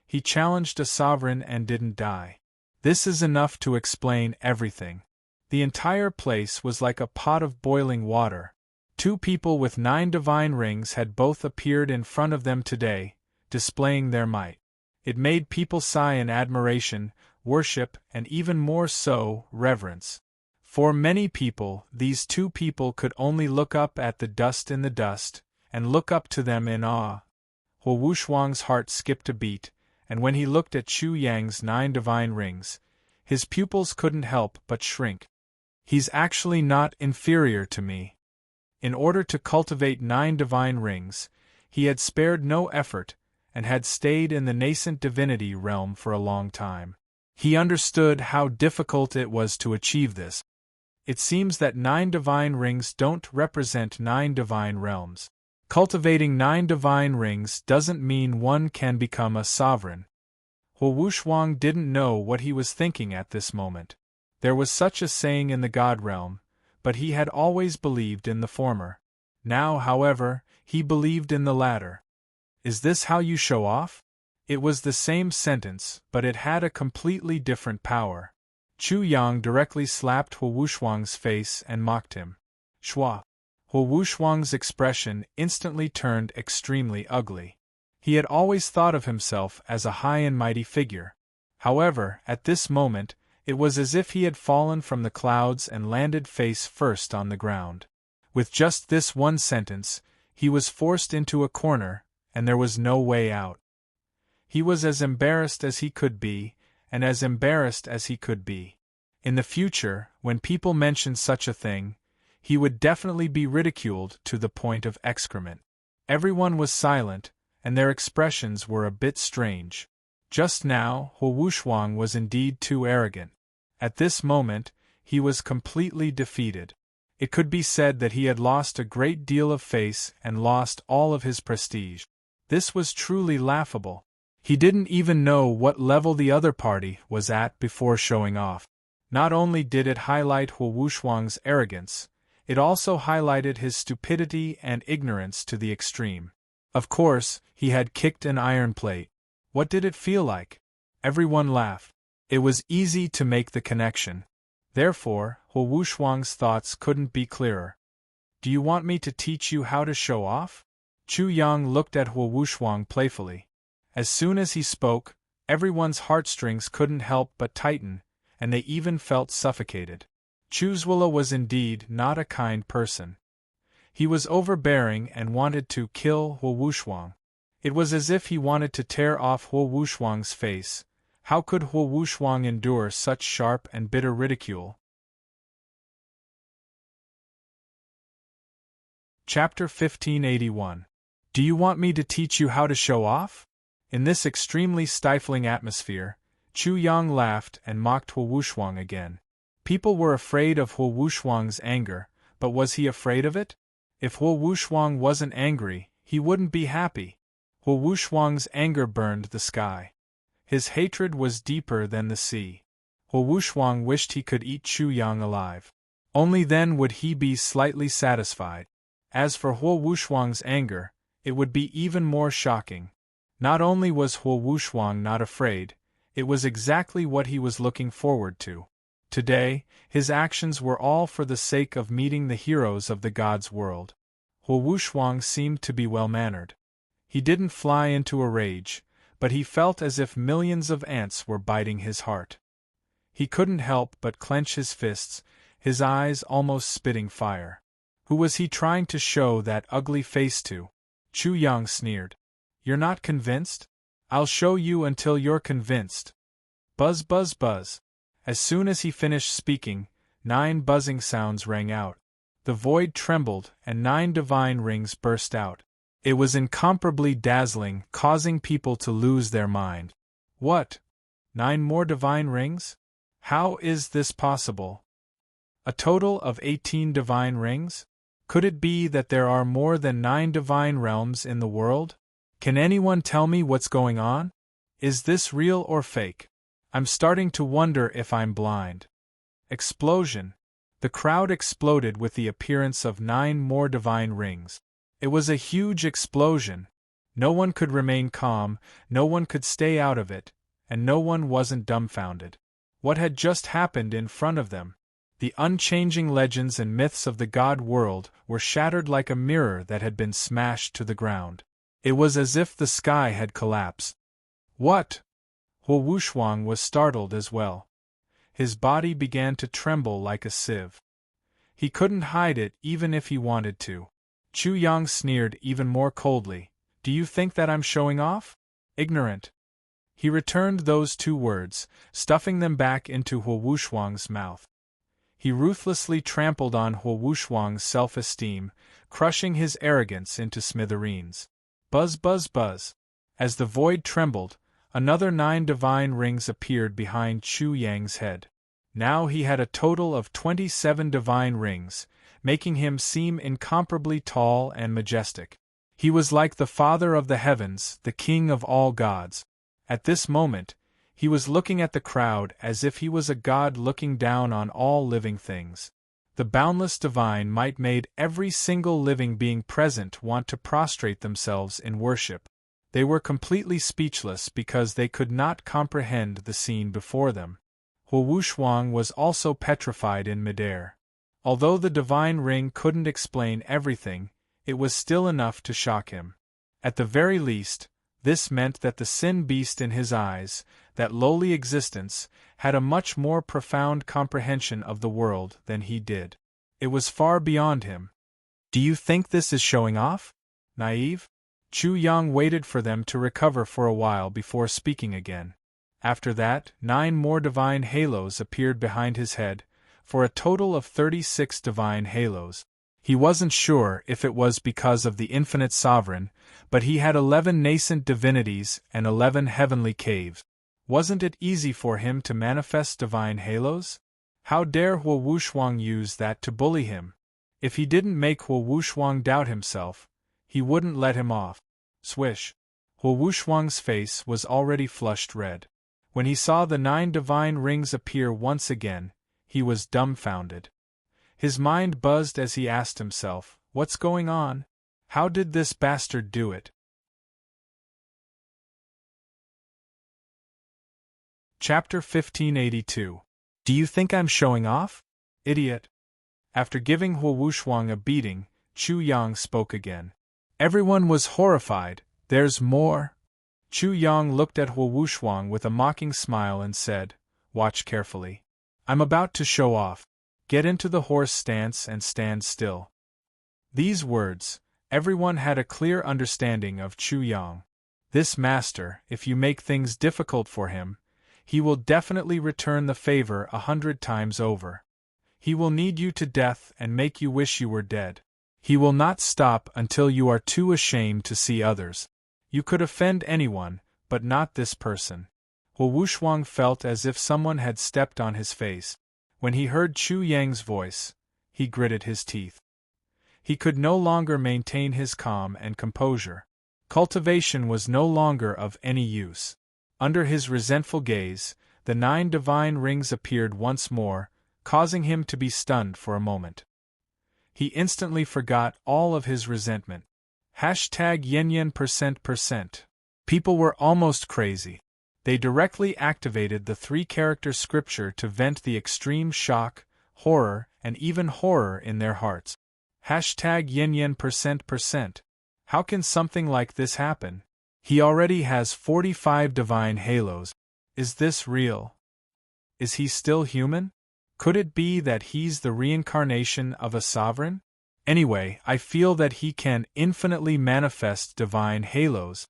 He challenged a sovereign and didn't die. This is enough to explain everything. The entire place was like a pot of boiling water. 2 people with 9 divine rings had both appeared in front of them today, displaying their might. It made people sigh in admiration, worship, and even more so, reverence. For many people, these 2 people could only look up at the dust in the dust, and look up to them in awe. Huo Wushuang's heart skipped a beat, and when he looked at Chu Yang's 9 divine rings, his pupils couldn't help but shrink. He's actually not inferior to me. In order to cultivate 9 divine rings, he had spared no effort, and had stayed in the nascent divinity realm for a long time. He understood how difficult it was to achieve this. It seems that 9 divine rings don't represent 9 divine realms. Cultivating 9 divine rings doesn't mean one can become a sovereign. Hu Wushwang didn't know what he was thinking at this moment. There was such a saying in the God realm, but he had always believed in the former. Now, however, he believed in the latter. Is this how you show off? It was the same sentence, but it had a completely different power. Chu Yang directly slapped Hu Wushwang's face and mocked him. Shua! Hu Wushwang's expression instantly turned extremely ugly. He had always thought of himself as a high and mighty figure. However, at this moment, it was as if he had fallen from the clouds and landed face first on the ground. With just this one sentence, he was forced into a corner, and there was no way out. He was as embarrassed as he could be, and as embarrassed as he could be. In the future, when people mentioned such a thing, he would definitely be ridiculed to the point of excrement. Everyone was silent, and their expressions were a bit strange. Just now, Hu Wushwang was indeed too arrogant. At this moment, he was completely defeated. It could be said that he had lost a great deal of face and lost all of his prestige. This was truly laughable. He didn't even know what level the other party was at before showing off. Not only did it highlight Hu Wushwang's arrogance, it also highlighted his stupidity and ignorance to the extreme. Of course, he had kicked an iron plate. What did it feel like? Everyone laughed. It was easy to make the connection. Therefore, Hu Wushwang's thoughts couldn't be clearer. Do you want me to teach you how to show off? Chu Yang looked at Hu Wushwang playfully. As soon as he spoke, everyone's heartstrings couldn't help but tighten, and they even felt suffocated. Chuzwala was indeed not a kind person. He was overbearing and wanted to kill Hu Wushwang. It was as if he wanted to tear off Hu Wushwang's face. How could Hu Wushwang endure such sharp and bitter ridicule? Chapter 1581. Do you want me to teach you how to show off? In this extremely stifling atmosphere, Chu Yang laughed and mocked Hu Wushwang again. People were afraid of Hu Wushwang's anger, but was he afraid of it? If Hu Wushwang wasn't angry, he wouldn't be happy. Hu Wushwang's anger burned the sky. His hatred was deeper than the sea. Hu Wushwang wished he could eat Chu Yang alive. Only then would he be slightly satisfied. As for Hu Wushwang's anger, it would be even more shocking. Not only was Hu Wushwang not afraid, it was exactly what he was looking forward to. Today, his actions were all for the sake of meeting the heroes of the gods' world. Hu Wushwang seemed to be well-mannered. He didn't fly into a rage, but he felt as if millions of ants were biting his heart. He couldn't help but clench his fists, his eyes almost spitting fire. Who was he trying to show that ugly face to? Chu Yang sneered. You're not convinced? I'll show you until you're convinced. Buzz buzz buzz. As soon as he finished speaking, 9 buzzing sounds rang out. The void trembled and 9 divine rings burst out. It was incomparably dazzling, causing people to lose their mind. What? 9 more divine rings? How is this possible? A total of 18 divine rings? Could it be that there are more than 9 divine realms in the world? Can anyone tell me what's going on? Is this real or fake? I'm starting to wonder if I'm blind. Explosion. The crowd exploded with the appearance of 9 more divine rings. It was a huge explosion. No one could remain calm, no one could stay out of it, and no one wasn't dumbfounded. What had just happened in front of them? The unchanging legends and myths of the god world were shattered like a mirror that had been smashed to the ground. It was as if the sky had collapsed. What? Hu Wushwang was startled as well. His body began to tremble like a sieve. He couldn't hide it even if he wanted to. Chu Yang sneered even more coldly. Do you think that I'm showing off? Ignorant. He returned those 2 words, stuffing them back into Hu Wushwang's mouth. He ruthlessly trampled on Hu Wushwang's self-esteem, crushing his arrogance into smithereens. Buzz buzz buzz. As the void trembled, another 9 divine rings appeared behind Chu Yang's head. Now he had a total of 27 divine rings, making him seem incomparably tall and majestic. He was like the father of the heavens, the king of all gods. At this moment, He was looking at the crowd as if he was a god looking down on all living things. The boundless divine might made every single living being present want to prostrate themselves in worship. They were completely speechless because they could not comprehend the scene before them. Wu Shuang was also petrified in midair. Although the divine ring couldn't explain everything, it was still enough to shock him. At the very least, this meant that the sin beast in his eyes, that lowly existence, had a much more profound comprehension of the world than he did. It was far beyond him. Do you think this is showing off? Naive? Chu Yang waited for them to recover for a while before speaking again. After that, 9 more divine halos appeared behind his head, for a total of 36 divine halos. He wasn't sure if it was because of the infinite sovereign, but he had 11 nascent divinities and 11 heavenly caves. Wasn't it easy for him to manifest divine halos? How dare Wu Shuang use that to bully him? If he didn't make Wu Shuang doubt himself, he wouldn't let him off. Swish. Wu Shuang's face was already flushed red. When he saw the 9 divine rings appear once again, he was dumbfounded. His mind buzzed as he asked himself, "What's going on? How did this bastard do it?" Chapter 1582. Do you think I'm showing off? Idiot. After giving Wu Shuang a beating, Chu Yang spoke again. Everyone was horrified. There's more. Chu Yang looked at Wu Shuang with a mocking smile and said, "Watch carefully. I'm about to show off. Get into the horse stance and stand still." These words, everyone had a clear understanding of Chu Yang. This master, if you make things difficult for him, he will definitely return the favor 100 times over. He will knead you to death and make you wish you were dead. He will not stop until you are too ashamed to see others. You could offend anyone, but not this person. Wu Shuang felt as if someone had stepped on his face. When he heard Chu Yang's voice, he gritted his teeth. He could no longer maintain his calm and composure. Cultivation was no longer of any use. Under his resentful gaze, the 9 divine rings appeared once more, causing him to be stunned for a moment. He instantly forgot all of his resentment. #YenYen%%. People were almost crazy. They directly activated the 3-character scripture to vent the extreme shock, horror, and even horror in their hearts. #YenYen%%. How can something like this happen? He already has 45 divine halos. Is this real? Is he still human? Could it be that he's the reincarnation of a sovereign? Anyway, I feel that he can infinitely manifest divine halos.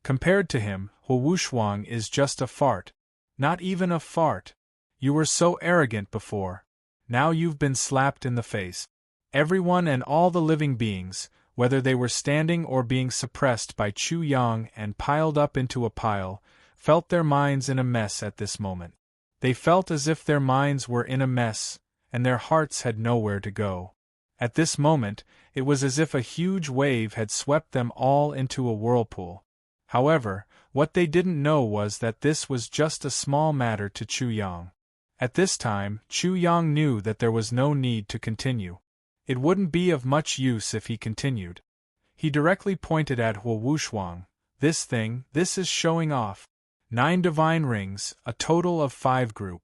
Compared to him, Wu Shuang is just a fart. Not even a fart. You were so arrogant before. Now you've been slapped in the face. Everyone and all the living beings, whether they were standing or being suppressed by Chu Yang and piled up into a pile, felt their minds in a mess at this moment. They felt as if their minds were in a mess, and their hearts had nowhere to go. At this moment, it was as if a huge wave had swept them all into a whirlpool. However, what they didn't know was that this was just a small matter to Chu Yang. At this time, Chu Yang knew that there was no need to continue. It wouldn't be of much use if he continued. He directly pointed at Wu Shuang. This is showing off. 9 divine rings, a total of 5 group.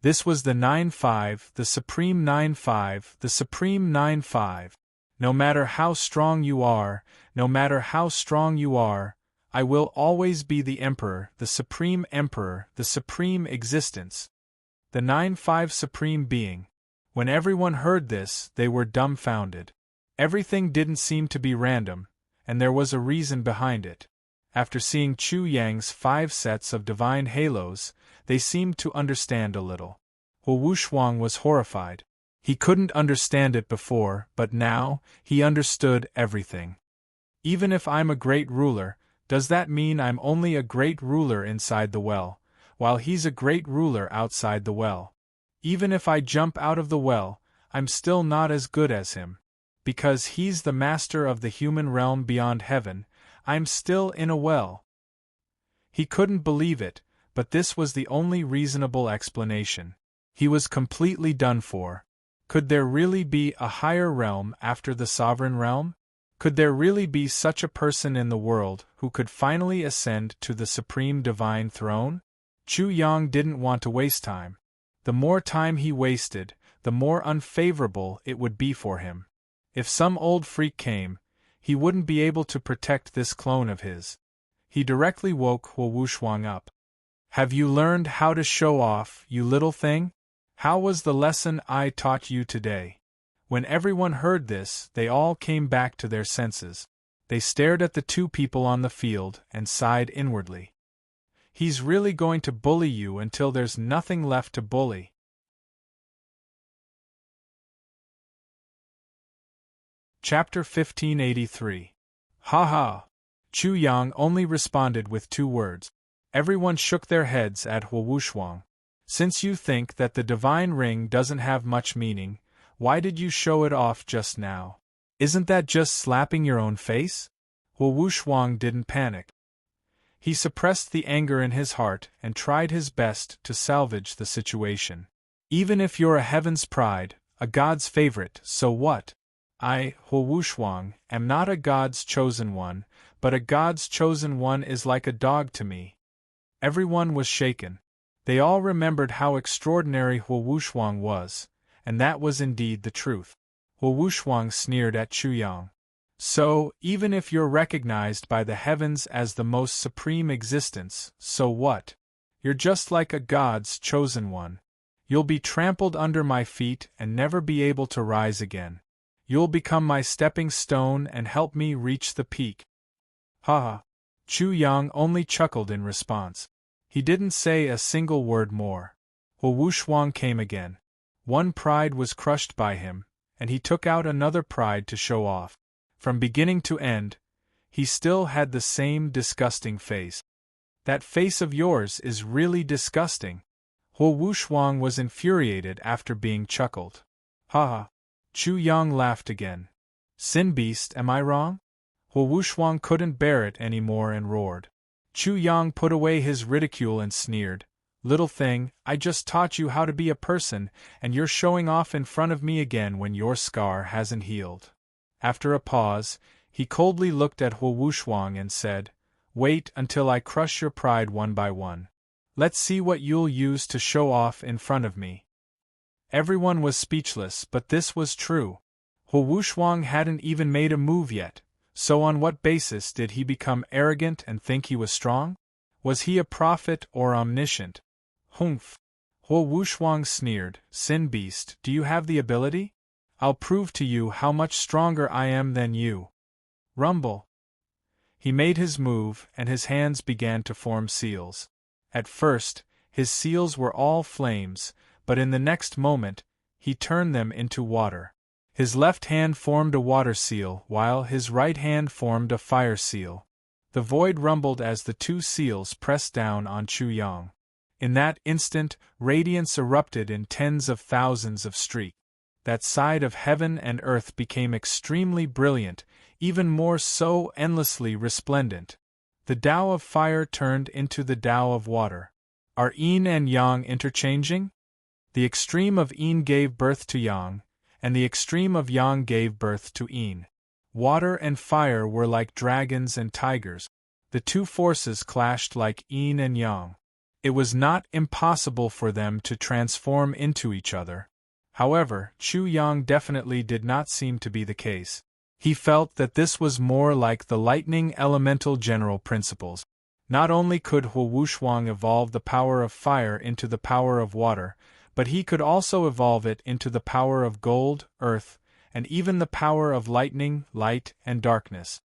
This was the 9-5, the supreme 9-5, the supreme 9-5. No matter how strong you are, no matter how strong you are, I will always be the emperor, the supreme existence. The 9-5 supreme being. When everyone heard this, they were dumbfounded. Everything didn't seem to be random, and there was a reason behind it. After seeing Chu Yang's 5 sets of divine halos, they seemed to understand a little. Wu Shuang was horrified. He couldn't understand it before, but now, he understood everything. Even if I'm a great ruler, does that mean I'm only a great ruler inside the well, while he's a great ruler outside the well? Even if I jump out of the well, I'm still not as good as him. Because he's the master of the human realm beyond heaven, I'm still in a well. He couldn't believe it, but this was the only reasonable explanation. He was completely done for. Could there really be a higher realm after the sovereign realm? Could there really be such a person in the world who could finally ascend to the supreme divine throne? Chu Yang didn't want to waste time. The more time he wasted, the more unfavorable it would be for him. If some old freak came, he wouldn't be able to protect this clone of his. He directly woke Huo Wuxuang up. "Have you learned how to show off, you little thing? How was the lesson I taught you today?" When everyone heard this, they all came back to their senses. They stared at the two people on the field and sighed inwardly. "He's really going to bully you until there's nothing left to bully." Chapter 1583. Ha ha! Chu Yang only responded with 2 words. Everyone shook their heads at Huo Wuxuang. "Since you think that the divine ring doesn't have much meaning, why did you show it off just now? Isn't that just slapping your own face?" Huo Wuxuang didn't panic. He suppressed the anger in his heart and tried his best to salvage the situation. "Even if you're a heaven's pride, a god's favorite, so what? I, Huo Wuxuang, am not a god's chosen one, but a god's chosen one is like a dog to me." Everyone was shaken. They all remembered how extraordinary Huo Wuxuang was, and that was indeed the truth. Huo Wuxuang sneered at Chu Yang. "So, even if you're recognized by the heavens as the most supreme existence, so what? You're just like a god's chosen one. You'll be trampled under my feet and never be able to rise again. You'll become my stepping stone and help me reach the peak." Ha ha! Chu Yang only chuckled in response. He didn't say a single word more. Huo Wuxuang came again. One pride was crushed by him, and he took out another pride to show off. From beginning to end, he still had the same disgusting face. "That face of yours is really disgusting." Huo Wuxuang was infuriated after being chuckled. Ha ha! Chu Yang laughed again. "Sin beast, am I wrong?" Huo Wuxuang couldn't bear it anymore and roared. Chu Yang put away his ridicule and sneered. "Little thing, I just taught you how to be a person, and you're showing off in front of me again when your scar hasn't healed." After a pause, he coldly looked at Huo Wuxuang and said, "Wait until I crush your pride one by one. Let's see what you'll use to show off in front of me." Everyone was speechless, but this was true. Huo Wuxuang hadn't even made a move yet, so on what basis did he become arrogant and think he was strong? Was he a prophet or omniscient? Humph! Huo Wuxuang sneered. "Sin beast, do you have the ability? I'll prove to you how much stronger I am than you." Rumble! He made his move, and his hands began to form seals. At first, his seals were all flames, but in the next moment, he turned them into water. His left hand formed a water seal, while his right hand formed a fire seal. The void rumbled as the 2 seals pressed down on Chu Yang. In that instant, radiance erupted in tens of thousands of streaks. That side of heaven and earth became extremely brilliant, even more so endlessly resplendent. The Tao of fire turned into the Tao of water. Are yin and yang interchanging? The extreme of yin gave birth to yang, and the extreme of yang gave birth to yin. Water and fire were like dragons and tigers. The 2 forces clashed like yin and yang. It was not impossible for them to transform into each other. However, Chu Yang definitely did not seem to be the case. He felt that this was more like the lightning elemental general principles. Not only could Huo Wuxuang evolve the power of fire into the power of water, but he could also evolve it into the power of gold, earth, and even the power of lightning, light, and darkness.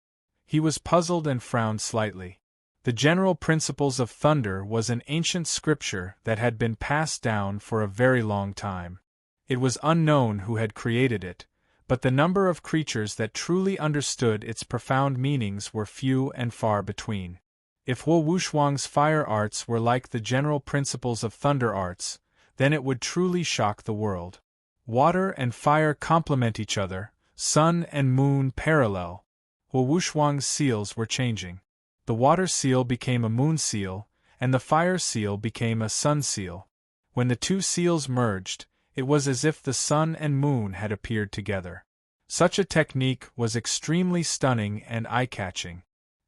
He was puzzled and frowned slightly. The general principles of thunder was an ancient scripture that had been passed down for a very long time. It was unknown who had created it, but the number of creatures that truly understood its profound meanings were few and far between. If Huo Wuxuang's fire arts were like the general principles of thunder arts, then it would truly shock the world. Water and fire complement each other, sun and moon parallel. Huo Wuxuang's seals were changing. The water seal became a moon seal, and the fire seal became a sun seal. When the two seals merged, it was as if the sun and moon had appeared together. Such a technique was extremely stunning and eye-catching.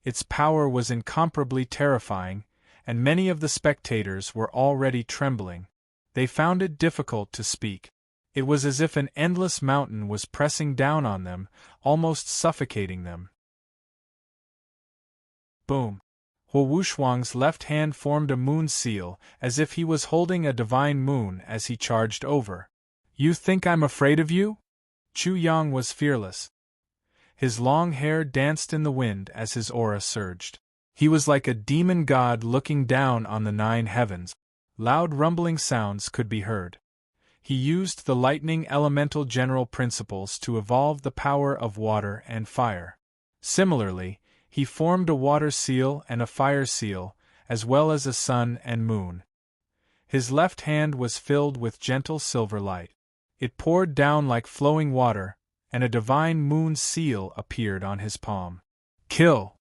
Its power was incomparably terrifying, and many of the spectators were already trembling. They found it difficult to speak. It was as if an endless mountain was pressing down on them, almost suffocating them. Boom! Huo left hand formed a moon seal, as if he was holding a divine moon as he charged over. "You think I'm afraid of you?" Chu Yang was fearless. His long hair danced in the wind as his aura surged. He was like a demon god looking down on the 9 heavens. Loud rumbling sounds could be heard. He used the lightning elemental general principles to evolve the power of water and fire. Similarly, he formed a water seal and a fire seal, as well as a sun and moon. His left hand was filled with gentle silver light. It poured down like flowing water, and a divine moon seal appeared on his palm. Kill!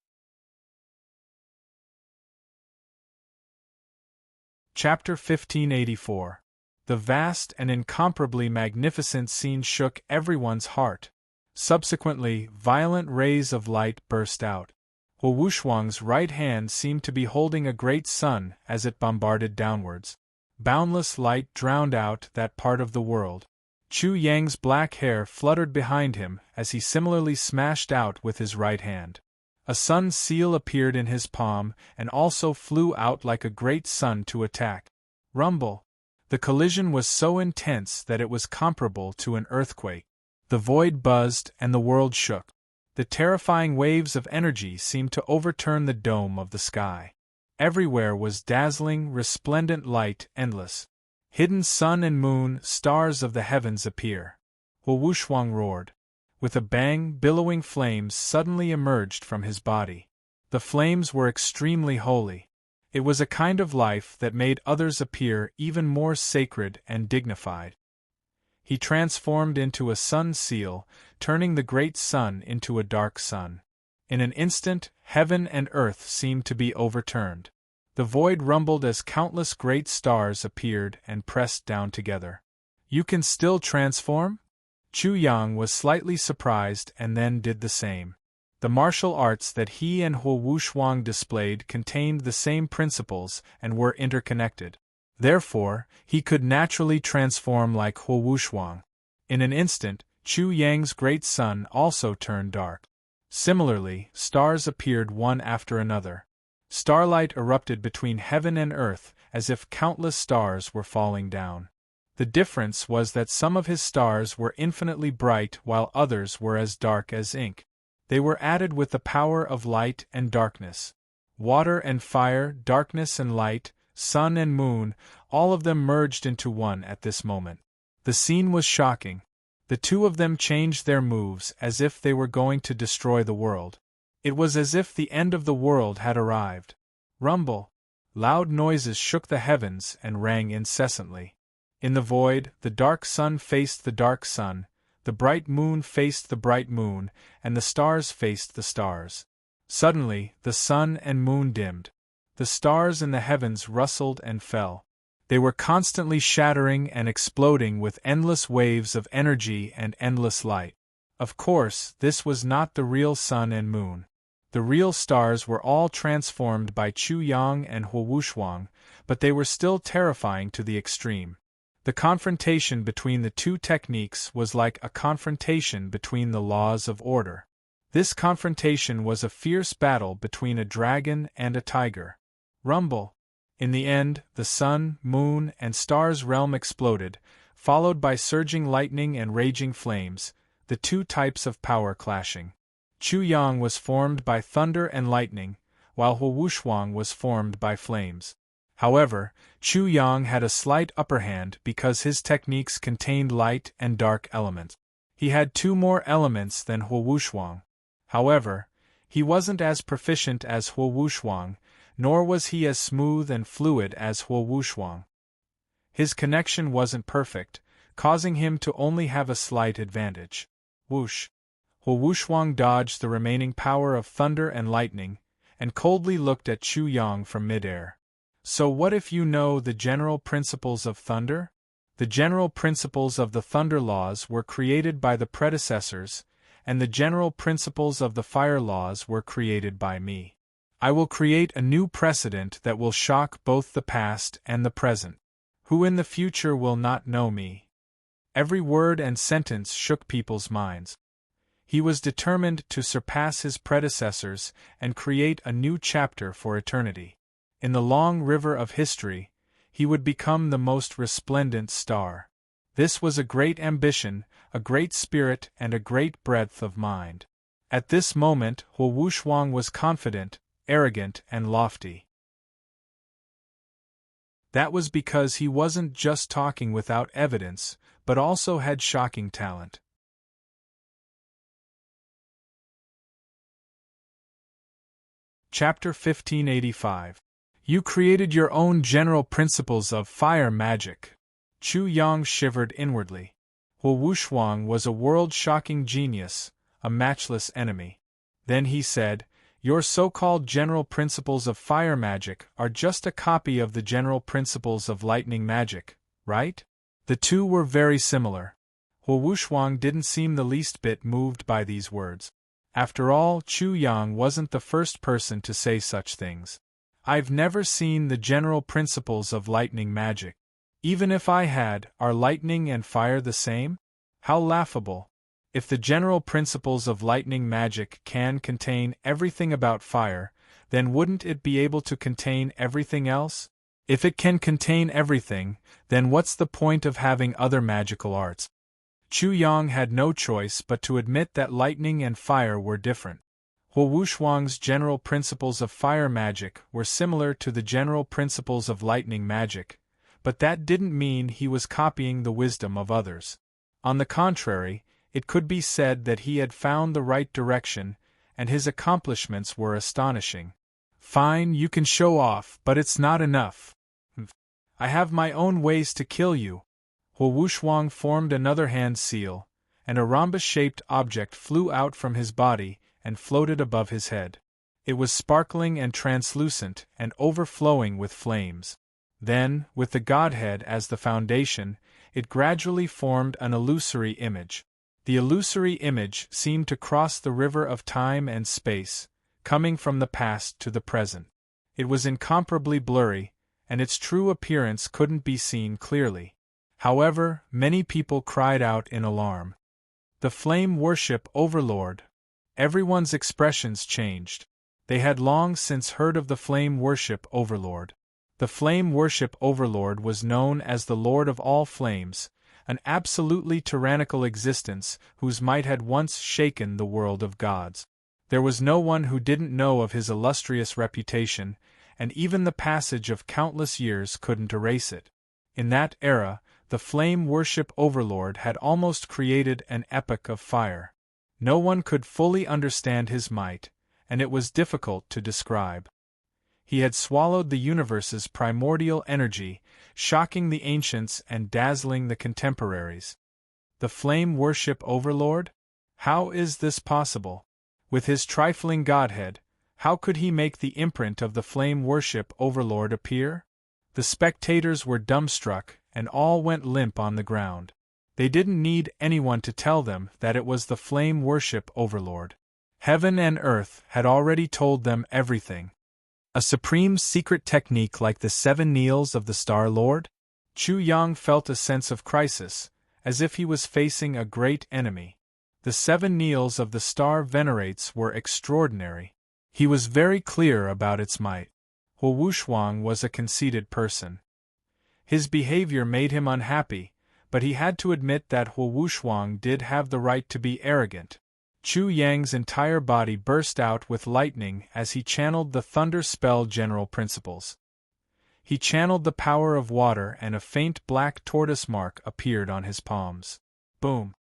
Chapter 1584. The vast and incomparably magnificent scene shook everyone's heart. Subsequently, violent rays of light burst out. Huo right hand seemed to be holding a great sun as it bombarded downwards. Boundless light drowned out that part of the world. Chu Yang's black hair fluttered behind him as he similarly smashed out with his right hand. A sun seal appeared in his palm and also flew out like a great sun to attack. Rumble! The collision was so intense that it was comparable to an earthquake. The void buzzed and the world shook. The terrifying waves of energy seemed to overturn the dome of the sky. Everywhere was dazzling, resplendent light, endless. Hidden sun and moon, stars of the heavens appear. Huo roared. With a bang, billowing flames suddenly emerged from his body. The flames were extremely holy. It was a kind of life that made others appear even more sacred and dignified. He transformed into a sun seal, turning the great sun into a dark sun. In an instant, heaven and earth seemed to be overturned. The void rumbled as countless great stars appeared and pressed down together. "You can still transform?" Chu Yang was slightly surprised and then did the same. The martial arts that he and Huo displayed contained the same principles and were interconnected. Therefore, he could naturally transform like Huo. In an instant, Chu Yang's great sun also turned dark. Similarly, stars appeared one after another. Starlight erupted between heaven and earth as if countless stars were falling down. The difference was that some of his stars were infinitely bright while others were as dark as ink. They were added with the power of light and darkness. Water and fire, darkness and light, sun and moon, all of them merged into one at this moment. The scene was shocking. The two of them changed their moves as if they were going to destroy the world. It was as if the end of the world had arrived. Rumble! Loud noises shook the heavens and rang incessantly. In the void, the dark sun faced the dark sun, the bright moon faced the bright moon, and the stars faced the stars. Suddenly, the sun and moon dimmed. The stars in the heavens rustled and fell. They were constantly shattering and exploding with endless waves of energy and endless light. Of course, this was not the real sun and moon. The real stars were all transformed by Chu Yang and Huo, but they were still terrifying to the extreme. The confrontation between the two techniques was like a confrontation between the laws of order. This confrontation was a fierce battle between a dragon and a tiger. Rumble! In the end, the sun, moon, and stars realm exploded, followed by surging lightning and raging flames, the two types of power clashing. Chu Yang was formed by thunder and lightning, while Huo was formed by flames. However, Chu Yang had a slight upper hand because his techniques contained light and dark elements. He had 2 more elements than Huo. However, he wasn't as proficient as Huo, nor was he as smooth and fluid as Huo. His connection wasn't perfect, causing him to only have a slight advantage. Whoosh! Huo dodged the remaining power of thunder and lightning, and coldly looked at Chu Yang from midair. So what if you know the general principles of thunder? The general principles of the thunder laws were created by the predecessors, and the general principles of the fire laws were created by me. I will create a new precedent that will shock both the past and the present. Who in the future will not know me? Every word and sentence shook people's minds. He was determined to surpass his predecessors and create a new chapter for eternity. In the long river of history, he would become the most resplendent star. This was a great ambition, a great spirit, and a great breadth of mind. At this moment, Huo Wuxuang was confident, arrogant, and lofty. That was because he wasn't just talking without evidence, but also had shocking talent. Chapter 1585. You created your own general principles of fire magic. Chu Yang shivered inwardly. Huo Wuxuang was a world-shocking genius, a matchless enemy. Then he said, "Your so-called general principles of fire magic are just a copy of the general principles of lightning magic, right?" The two were very similar. Huo Wuxuang didn't seem the least bit moved by these words. After all, Chu Yang wasn't the first person to say such things. I've never seen the general principles of lightning magic. Even if I had, are lightning and fire the same? How laughable. If the general principles of lightning magic can contain everything about fire, then wouldn't it be able to contain everything else? If it can contain everything, then what's the point of having other magical arts? Chu Yang had no choice but to admit that lightning and fire were different. Huo Wuxuang's general principles of fire magic were similar to the general principles of lightning magic, but that didn't mean he was copying the wisdom of others. On the contrary, it could be said that he had found the right direction, and his accomplishments were astonishing. Fine, you can show off, but it's not enough. I have my own ways to kill you. Huo Wuxuang formed another hand seal, and a rhombus-shaped object flew out from his body and floated above his head. It was sparkling and translucent and overflowing with flames. Then, with the Godhead as the foundation, it gradually formed an illusory image. The illusory image seemed to cross the river of time and space, coming from the past to the present. It was incomparably blurry, and its true appearance couldn't be seen clearly. However, many people cried out in alarm. The flame worship overlord. Everyone's expressions changed. They had long since heard of the flame worship overlord. The flame worship overlord was known as the Lord of all flames, an absolutely tyrannical existence whose might had once shaken the world of gods. There was no one who didn't know of his illustrious reputation, and even the passage of countless years couldn't erase it. In that era, the flame worship overlord had almost created an epoch of fire. No one could fully understand his might, and it was difficult to describe. He had swallowed the universe's primordial energy, shocking the ancients and dazzling the contemporaries. The flame worship overlord? How is this possible? With his trifling godhead, how could he make the imprint of the flame worship overlord appear? The spectators were dumbstruck, and all went limp on the ground. They didn't need anyone to tell them that it was the flame worship overlord. Heaven and earth had already told them everything. A supreme secret technique like the 7 kneels of the Star Lord? Chu Yang felt a sense of crisis, as if he was facing a great enemy. The 7 kneels of the Star Venerates were extraordinary. He was very clear about its might. Huo Wuxuang was a conceited person. His behavior made him unhappy, but he had to admit that Huo Wuxuang did have the right to be arrogant. Chu Yang's entire body burst out with lightning as he channeled the thunder spell general principles. He channeled the power of water, and a faint black tortoise mark appeared on his palms. Boom!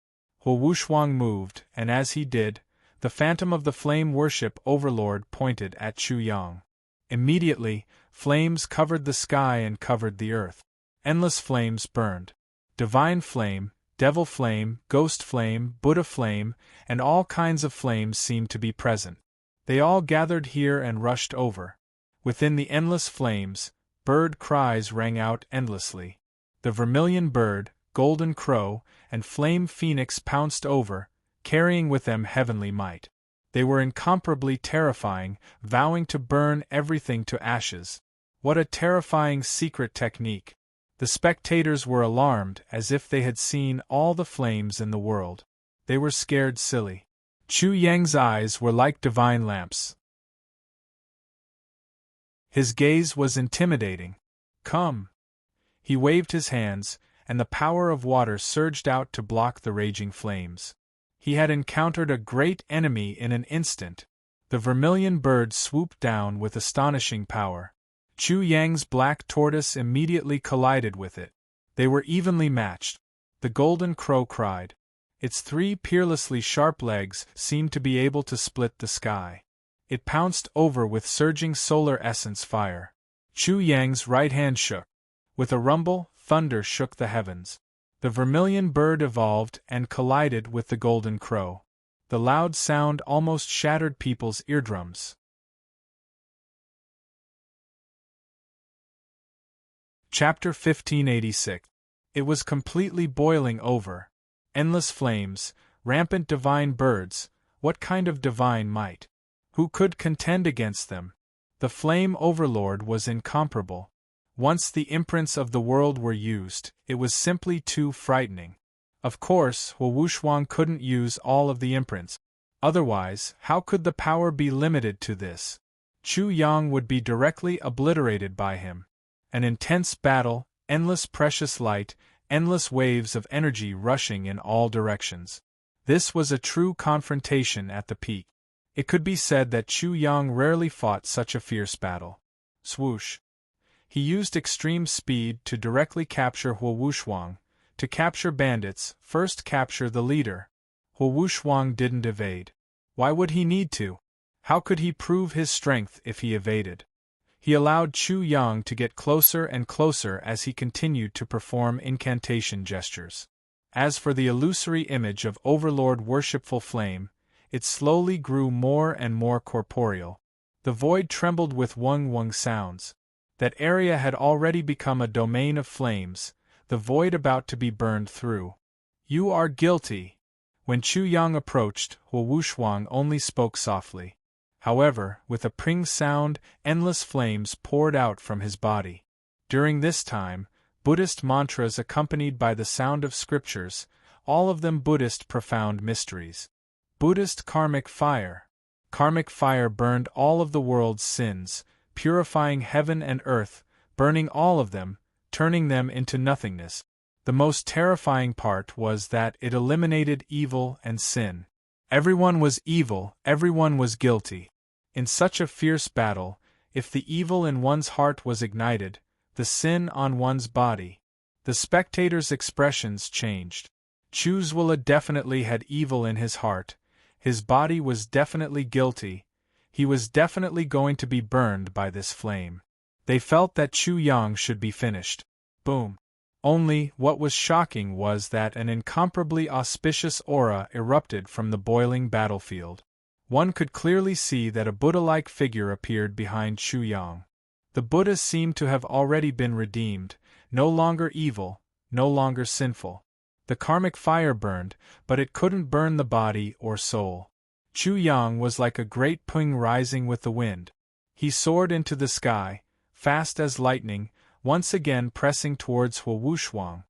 Huo Wuxuang moved, and as he did, the phantom of the flame worship overlord pointed at Chu Yang. Immediately, flames covered the sky and covered the earth. Endless flames burned. Divine flame, devil flame, ghost flame, Buddha flame, and all kinds of flames seemed to be present. They all gathered here and rushed over. Within the endless flames, bird cries rang out endlessly. The vermilion bird, golden crow, and flame phoenix pounced over, carrying with them heavenly might. They were incomparably terrifying, vowing to burn everything to ashes. What a terrifying secret technique! The spectators were alarmed as if they had seen all the flames in the world. They were scared silly. Chu Yang's eyes were like divine lamps. His gaze was intimidating. Come! He waved his hands, and the power of water surged out to block the raging flames. He had encountered a great enemy in an instant. The vermilion bird swooped down with astonishing power. Chu Yang's black tortoise immediately collided with it. They were evenly matched. The golden crow cried. Its 3 peerlessly sharp legs seemed to be able to split the sky. It pounced over with surging solar essence fire. Chu Yang's right hand shook. With a rumble, thunder shook the heavens. The vermilion bird evolved and collided with the golden crow. The loud sound almost shattered people's eardrums. Chapter 1586. It was completely boiling over. Endless flames, rampant divine birds, what kind of divine might? Who could contend against them? The flame overlord was incomparable. Once the imprints of the world were used, it was simply too frightening. Of course, Wuwushuang couldn't use all of the imprints. Otherwise, how could the power be limited to this? Chu Yang would be directly obliterated by him. An intense battle, endless precious light, endless waves of energy rushing in all directions. This was a true confrontation at the peak. It could be said that Chu Yang rarely fought such a fierce battle. Swoosh! He used extreme speed to directly capture Wuwushuang. To capture bandits, first capture the leader. Wuwushuang didn't evade. Why would he need to? How could he prove his strength if he evaded? He allowed Chu Yang to get closer and closer as he continued to perform incantation gestures. As for the illusory image of Overlord Worshipful Flame, it slowly grew more and more corporeal. The void trembled with wung-wung sounds. That area had already become a domain of flames, the void about to be burned through. You are guilty. When Chu Yang approached, Wuwushuang only spoke softly. However, with a pring sound, endless flames poured out from his body. During this time, Buddhist mantras accompanied by the sound of scriptures, all of them Buddhist profound mysteries. Buddhist karmic fire. Karmic fire burned all of the world's sins, purifying heaven and earth, burning all of them, turning them into nothingness. The most terrifying part was that it eliminated evil and sin. Everyone was evil, everyone was guilty. In such a fierce battle, if the evil in one's heart was ignited, the sin on one's body, the spectators' expressions changed. Chuzwala definitely had evil in his heart, his body was definitely guilty, he was definitely going to be burned by this flame. They felt that Chu Yang should be finished. Boom. Only, what was shocking was that an incomparably auspicious aura erupted from the boiling battlefield. One could clearly see that a Buddha-like figure appeared behind Chu Yang. The Buddha seemed to have already been redeemed, no longer evil, no longer sinful. The karmic fire burned, but it couldn't burn the body or soul. Chu Yang was like a great pung rising with the wind. He soared into the sky, fast as lightning, once again pressing towards Wuwushuang.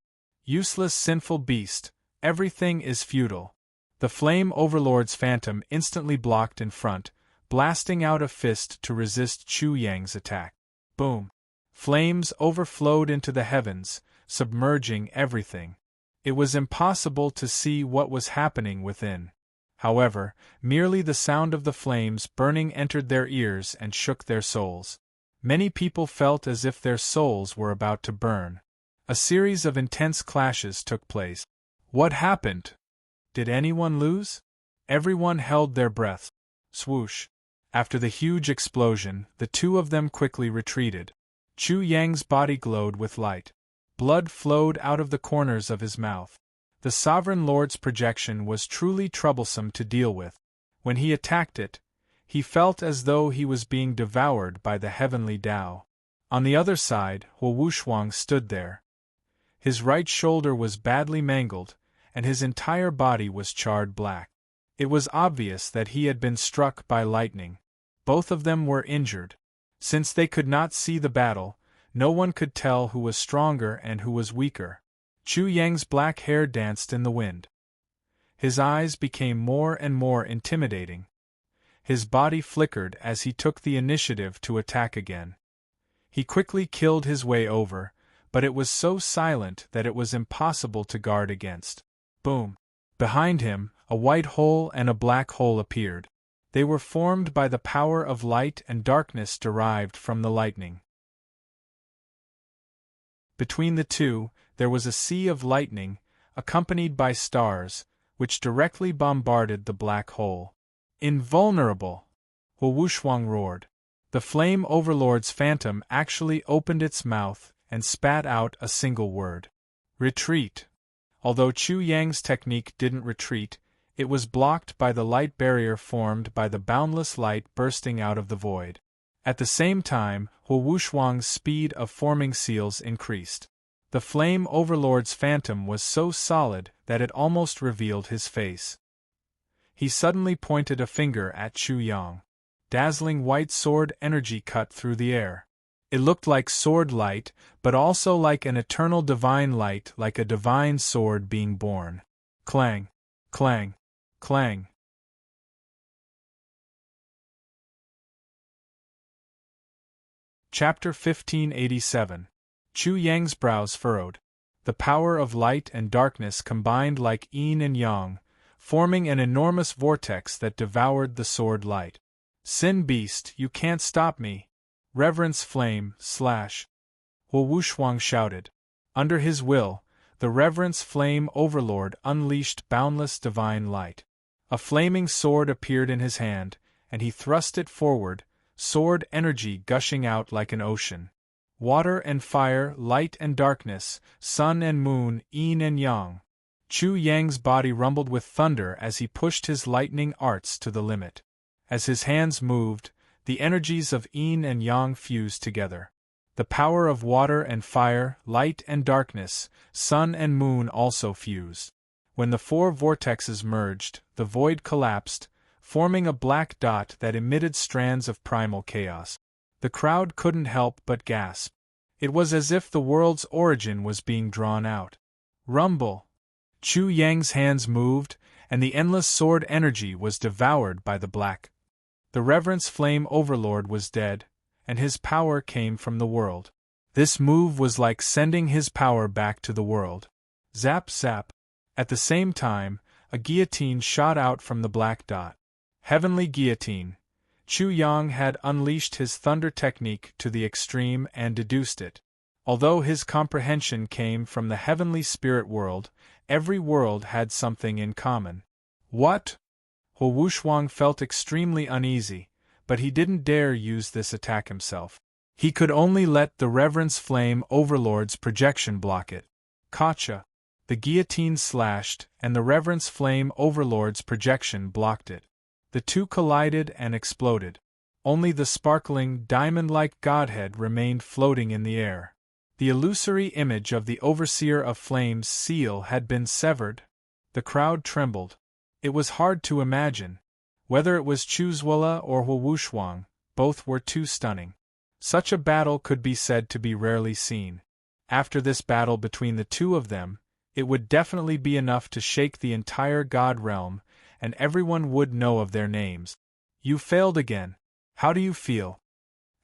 Useless sinful beast, everything is futile. The flame overlord's phantom instantly blocked in front, blasting out a fist to resist Chu Yang's attack. Boom! Flames overflowed into the heavens, submerging everything. It was impossible to see what was happening within. However, merely the sound of the flames burning entered their ears and shook their souls. Many people felt as if their souls were about to burn. A series of intense clashes took place. What happened? Did anyone lose? Everyone held their breaths. Swoosh! After the huge explosion, the two of them quickly retreated. Chu Yang's body glowed with light. Blood flowed out of the corners of his mouth. The Sovereign Lord's projection was truly troublesome to deal with. When he attacked it, he felt as though he was being devoured by the heavenly Tao. On the other side, Wuxuang stood there. His right shoulder was badly mangled, and his entire body was charred black. It was obvious that he had been struck by lightning. Both of them were injured. Since they could not see the battle, no one could tell who was stronger and who was weaker. Chu Yang's black hair danced in the wind. His eyes became more and more intimidating. His body flickered as he took the initiative to attack again. He quickly killed his way over, but it was so silent that it was impossible to guard against. Boom! Behind him, a white hole and a black hole appeared. They were formed by the power of light and darkness derived from the lightning. Between the two, there was a sea of lightning, accompanied by stars, which directly bombarded the black hole. Invulnerable! Wuxuang roared. The Flame Overlord's phantom actually opened its mouth and spat out a single word. Retreat! Although Chu Yang's technique didn't retreat, it was blocked by the light barrier formed by the boundless light bursting out of the void. At the same time, Wuxuang's speed of forming seals increased. The Flame Overlord's phantom was so solid that it almost revealed his face. He suddenly pointed a finger at Chu Yang. Dazzling white sword energy cut through the air. It looked like sword light, but also like an eternal divine light, like a divine sword being born. Clang! Clang! Clang! Chapter 1587. Chu Yang's brows furrowed. The power of light and darkness combined like yin and yang, forming an enormous vortex that devoured the sword light. Sin beast, you can't stop me! Reverence flame, slash! Wuxuang shouted. Under his will, the Reverence Flame Overlord unleashed boundless divine light. A flaming sword appeared in his hand, and he thrust it forward, sword energy gushing out like an ocean. Water and fire, light and darkness, sun and moon, yin and yang. Chu Yang's body rumbled with thunder as he pushed his lightning arts to the limit. As his hands moved, the energies of yin and yang fused together. The power of water and fire, light and darkness, sun and moon also fused. When the four vortexes merged, the void collapsed, forming a black dot that emitted strands of primal chaos. The crowd couldn't help but gasp. It was as if the world's origin was being drawn out. Rumble! Chu Yang's hands moved, and the endless sword energy was devoured by the black. The Reverence Flame Overlord was dead, and his power came from the world. This move was like sending his power back to the world. Zap zap! At the same time, a guillotine shot out from the black dot. Heavenly Guillotine. Chu Yang had unleashed his thunder technique to the extreme and deduced it. Although his comprehension came from the heavenly spirit world, every world had something in common. What? Wuxuang felt extremely uneasy, but he didn't dare use this attack himself. He could only let the Reverence Flame Overlord's projection block it. Gotcha! The guillotine slashed, and the Reverence Flame Overlord's projection blocked it. The two collided and exploded. Only the sparkling, diamond-like godhead remained floating in the air. The illusory image of the Overseer of Flame's seal had been severed. The crowd trembled. It was hard to imagine. Whether it was Chuzwala or Wuxuang, both were too stunning. Such a battle could be said to be rarely seen. After this battle between the two of them, it would definitely be enough to shake the entire god realm, and everyone would know of their names. You failed again. How do you feel?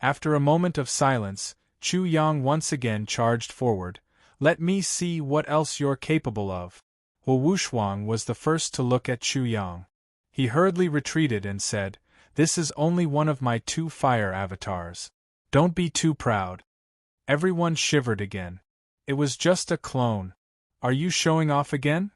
After a moment of silence, Chu Yang once again charged forward. Let me see what else you're capable of. Wuxuang was the first to look at Chu Yang. He hurriedly retreated and said, This is only one of my 2 fire avatars. Don't be too proud. Everyone shivered again. It was just a clone. Are you showing off again?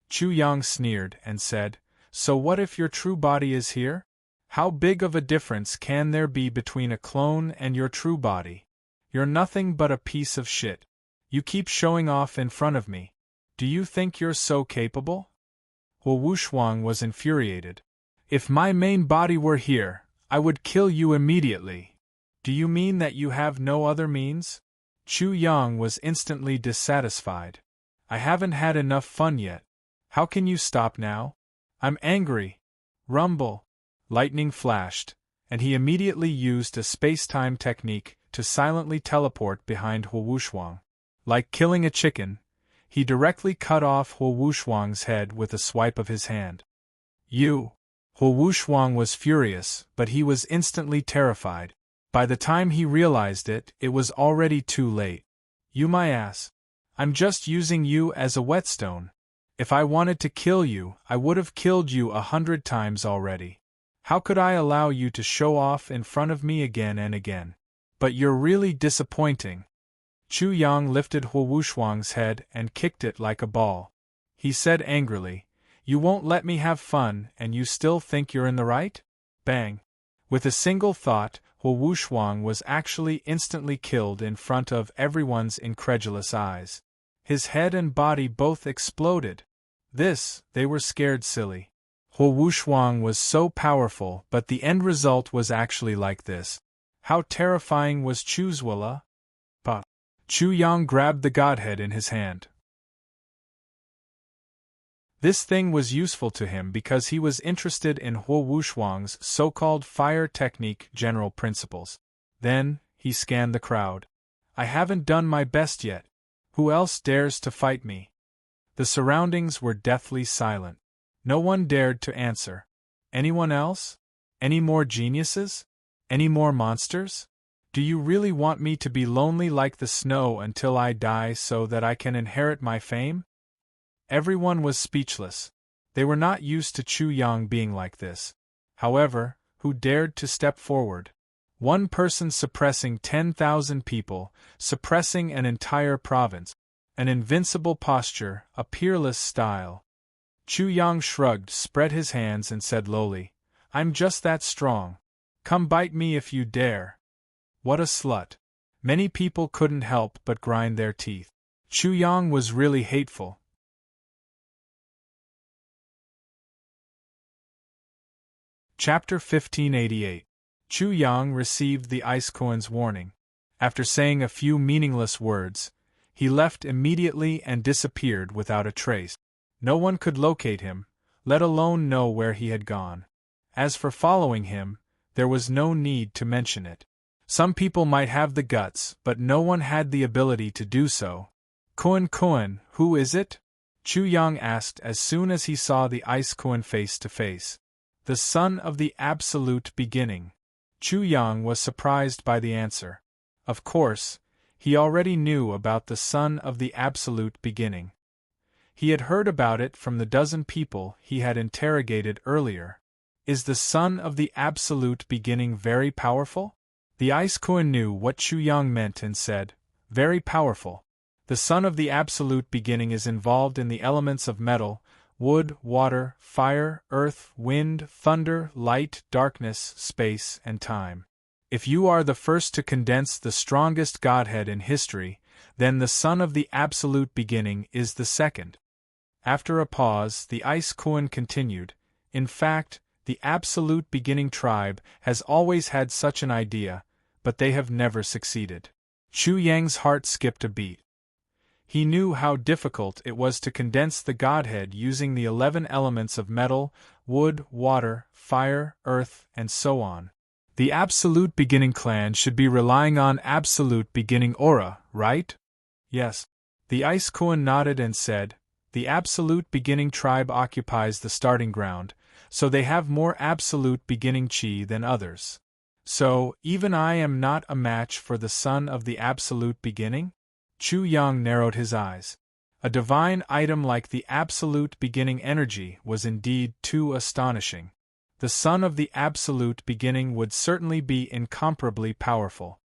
Chu Yang sneered and said, So what if your true body is here? How big of a difference can there be between a clone and your true body? You're nothing but a piece of shit. You keep showing off in front of me. Do you think you're so capable? Wuxuang was infuriated. If my main body were here, I would kill you immediately. Do you mean that you have no other means? Chu Yang was instantly dissatisfied. I haven't had enough fun yet. How can you stop now? I'm angry. Rumble. Lightning flashed, and he immediately used a space-time technique to silently teleport behind Huo Like killing a chicken, he directly cut off Huo head with a swipe of his hand. You! Huo was furious, but he was instantly terrified. By the time he realized it, it was already too late. You my ass. I'm just using you as a whetstone. If I wanted to kill you, I would have killed you 100 times already. How could I allow you to show off in front of me again and again? But you're really disappointing. Chu Yang lifted Huo head and kicked it like a ball. He said angrily, You won't let me have fun and you still think you're in the right? Bang! With a single thought, Huo was actually instantly killed in front of everyone's incredulous eyes. His head and body both exploded. They were scared silly. Huo was so powerful, but the end result was actually like this. How terrifying was Chu's Willa? But Chu Yang grabbed the godhead in his hand. This thing was useful to him because he was interested in Huo so-called fire technique general principles. Then, he scanned the crowd. I haven't done my best yet. Who else dares to fight me? The surroundings were deathly silent. No one dared to answer. Anyone else? Any more geniuses? Any more monsters? Do you really want me to be lonely like the snow until I die so that I can inherit my fame? Everyone was speechless. They were not used to Chu Yang being like this. However, who dared to step forward? One person suppressing 10,000 people, suppressing an entire province. An invincible posture, a peerless style. Chu Yang shrugged, spread his hands and said lowly, I'm just that strong. Come bite me if you dare. What a slut. Many people couldn't help but grind their teeth. Chu Yang was really hateful. Chapter 1588. Chu Yang received the Ice Koan's warning. After saying a few meaningless words, he left immediately and disappeared without a trace. No one could locate him, let alone know where he had gone. As for following him, there was no need to mention it. Some people might have the guts, but no one had the ability to do so. Koan, who is it? Chu Yang asked as soon as he saw the Ice Koan face to face. The son of the absolute beginning. Chu Yang was surprised by the answer. Of course, he already knew about the son of the absolute beginning. He had heard about it from the dozen people he had interrogated earlier. Is the son of the absolute beginning very powerful? The Ice Koan knew what Chu Yang meant and said, very powerful. The son of the absolute beginning is involved in the elements of metal, wood, water, fire, earth, wind, thunder, light, darkness, space, and time. If you are the first to condense the strongest godhead in history, then the son of the absolute beginning is the second. After a pause, the Ice Koan continued, in fact, the absolute beginning tribe has always had such an idea, but they have never succeeded. Chu Yang's heart skipped a beat. He knew how difficult it was to condense the godhead using the 11 elements of metal, wood, water, fire, earth, and so on. The absolute beginning clan should be relying on absolute beginning aura, right? Yes. The Ice Koan nodded and said, the absolute beginning tribe occupies the starting ground, so they have more absolute beginning chi than others. So, even I am not a match for the son of the absolute beginning? Chu Yang narrowed his eyes. A divine item like the absolute beginning energy was indeed too astonishing. The son of the absolute beginning would certainly be incomparably powerful.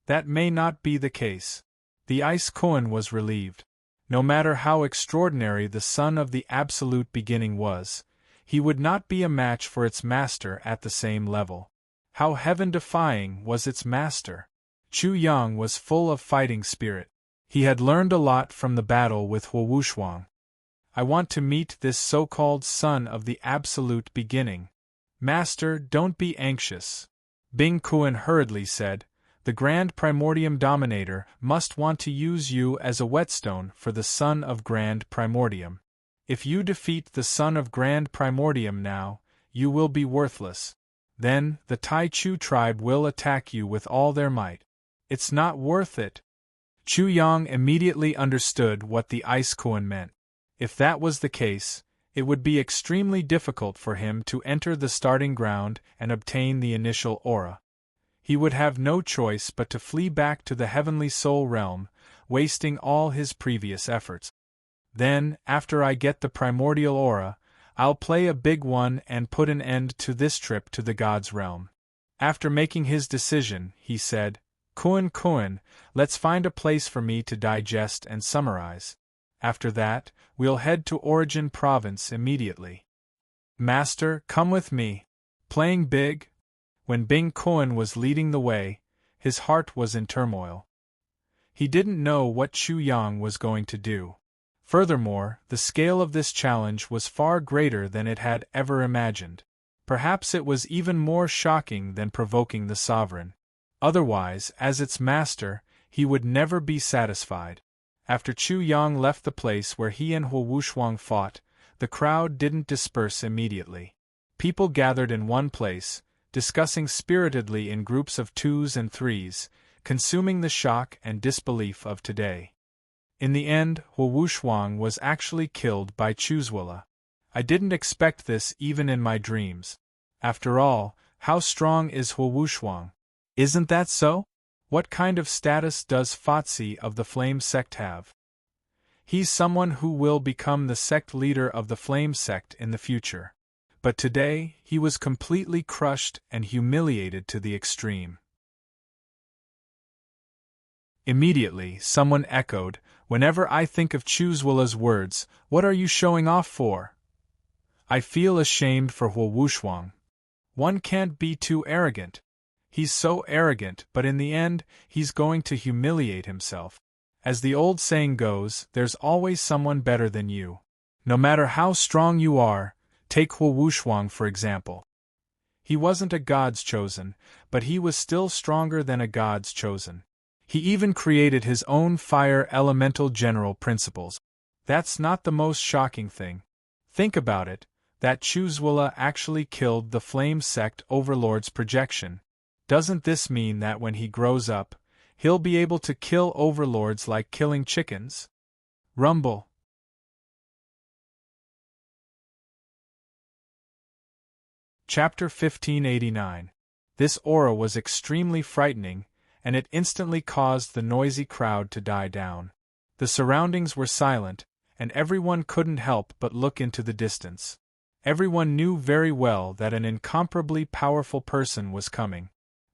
That may not be the case. The Ice Koan was relieved. No matter how extraordinary the son of the absolute beginning was, he would not be a match for its master at the same level. How heaven-defying was its master! Chu Yang was full of fighting spirit. He had learned a lot from the battle with Huo. I want to meet this so-called son of the absolute beginning. Master, don't be anxious. Bing Kuan hurriedly said, The Grand Primordium Dominator must want to use you as a whetstone for the Son of Grand Primordium. If you defeat the Son of Grand Primordium now, you will be worthless. Then, the Tai Chu tribe will attack you with all their might. It's not worth it. Chu Yang immediately understood what the Ice Koan meant. If that was the case, it would be extremely difficult for him to enter the starting ground and obtain the initial aura. He would have no choice but to flee back to the Heavenly Soul Realm, wasting all his previous efforts. Then, after I get the primordial aura, I'll play a big one and put an end to this trip to the God's Realm. After making his decision, he said, Koan, let's find a place for me to digest and summarize. After that, we'll head to Origin Province immediately. Master, come with me. Playing big? When Bing Koan was leading the way, his heart was in turmoil. He didn't know what Chu Yang was going to do. Furthermore, the scale of this challenge was far greater than it had ever imagined. Perhaps it was even more shocking than provoking the sovereign. Otherwise, as its master, he would never be satisfied. After Chu Yang left the place where he and Huo Wushuang fought, the crowd didn't disperse immediately. People gathered in one place, discussing spiritedly in groups of 2s and 3s, consuming the shock and disbelief of today. In the end, Huo Wushuang was actually killed by Chuzwilla. I didn't expect this even in my dreams. After all, how strong is Huo Wushuang? Isn't that so? What kind of status does Fatsi of the Flame Sect have? He's someone who will become the sect leader of the Flame Sect in the future. But today, he was completely crushed and humiliated to the extreme. Immediately, someone echoed, "Whenever I think of Chuzwilla's words, what are you showing off for?" I feel ashamed for Huo Wushuang. One can't be too arrogant. He's so arrogant, but in the end, he's going to humiliate himself. As the old saying goes, there's always someone better than you. No matter how strong you are, take Huo Wushuang for example. He wasn't a God's chosen, but he was still stronger than a God's chosen. He even created his own fire elemental general principles. That's not the most shocking thing. Think about it, that Chuzwilla actually killed the Flame Sect Overlord's projection. Doesn't this mean that when he grows up, he'll be able to kill overlords like killing chickens? Rumble. Chapter 1589. This aura was extremely frightening, and it instantly caused the noisy crowd to die down. The surroundings were silent, and everyone couldn't help but look into the distance. Everyone knew very well that an incomparably powerful person was coming.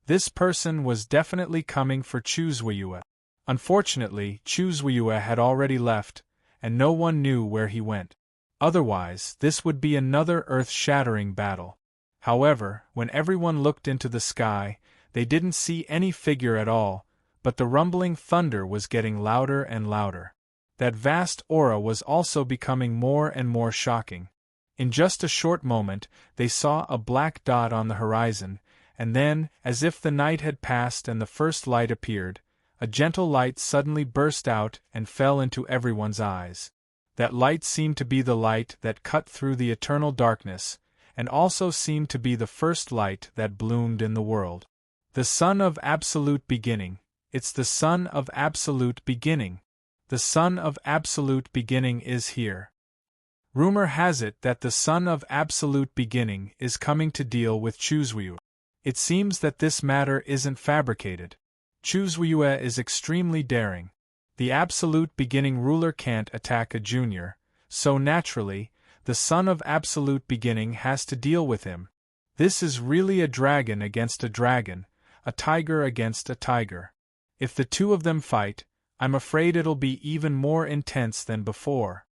This person was definitely coming for Chuzwiyue. Unfortunately, Chuzwiyue had already left, and no one knew where he went. Otherwise, this would be another earth-shattering battle. However, when everyone looked into the sky, they didn't see any figure at all, but the rumbling thunder was getting louder and louder. That vast aura was also becoming more and more shocking. In just a short moment, they saw a black dot on the horizon, and then, as if the night had passed and the first light appeared, a gentle light suddenly burst out and fell into everyone's eyes. That light seemed to be the light that cut through the eternal darkness, and also seemed to be the first light that bloomed in the world. The Son of Absolute Beginning. It's the Son of Absolute Beginning. The Son of Absolute Beginning is here. Rumor has it that the Son of Absolute Beginning is coming to deal with Chuzwiyue. It seems that this matter isn't fabricated. Chuzwiyue is extremely daring. The Absolute Beginning ruler can't attack a junior, so naturally, the Son of Absolute Beginning has to deal with him. This is really a dragon against a dragon, a tiger against a tiger. If the two of them fight, I'm afraid it'll be even more intense than before.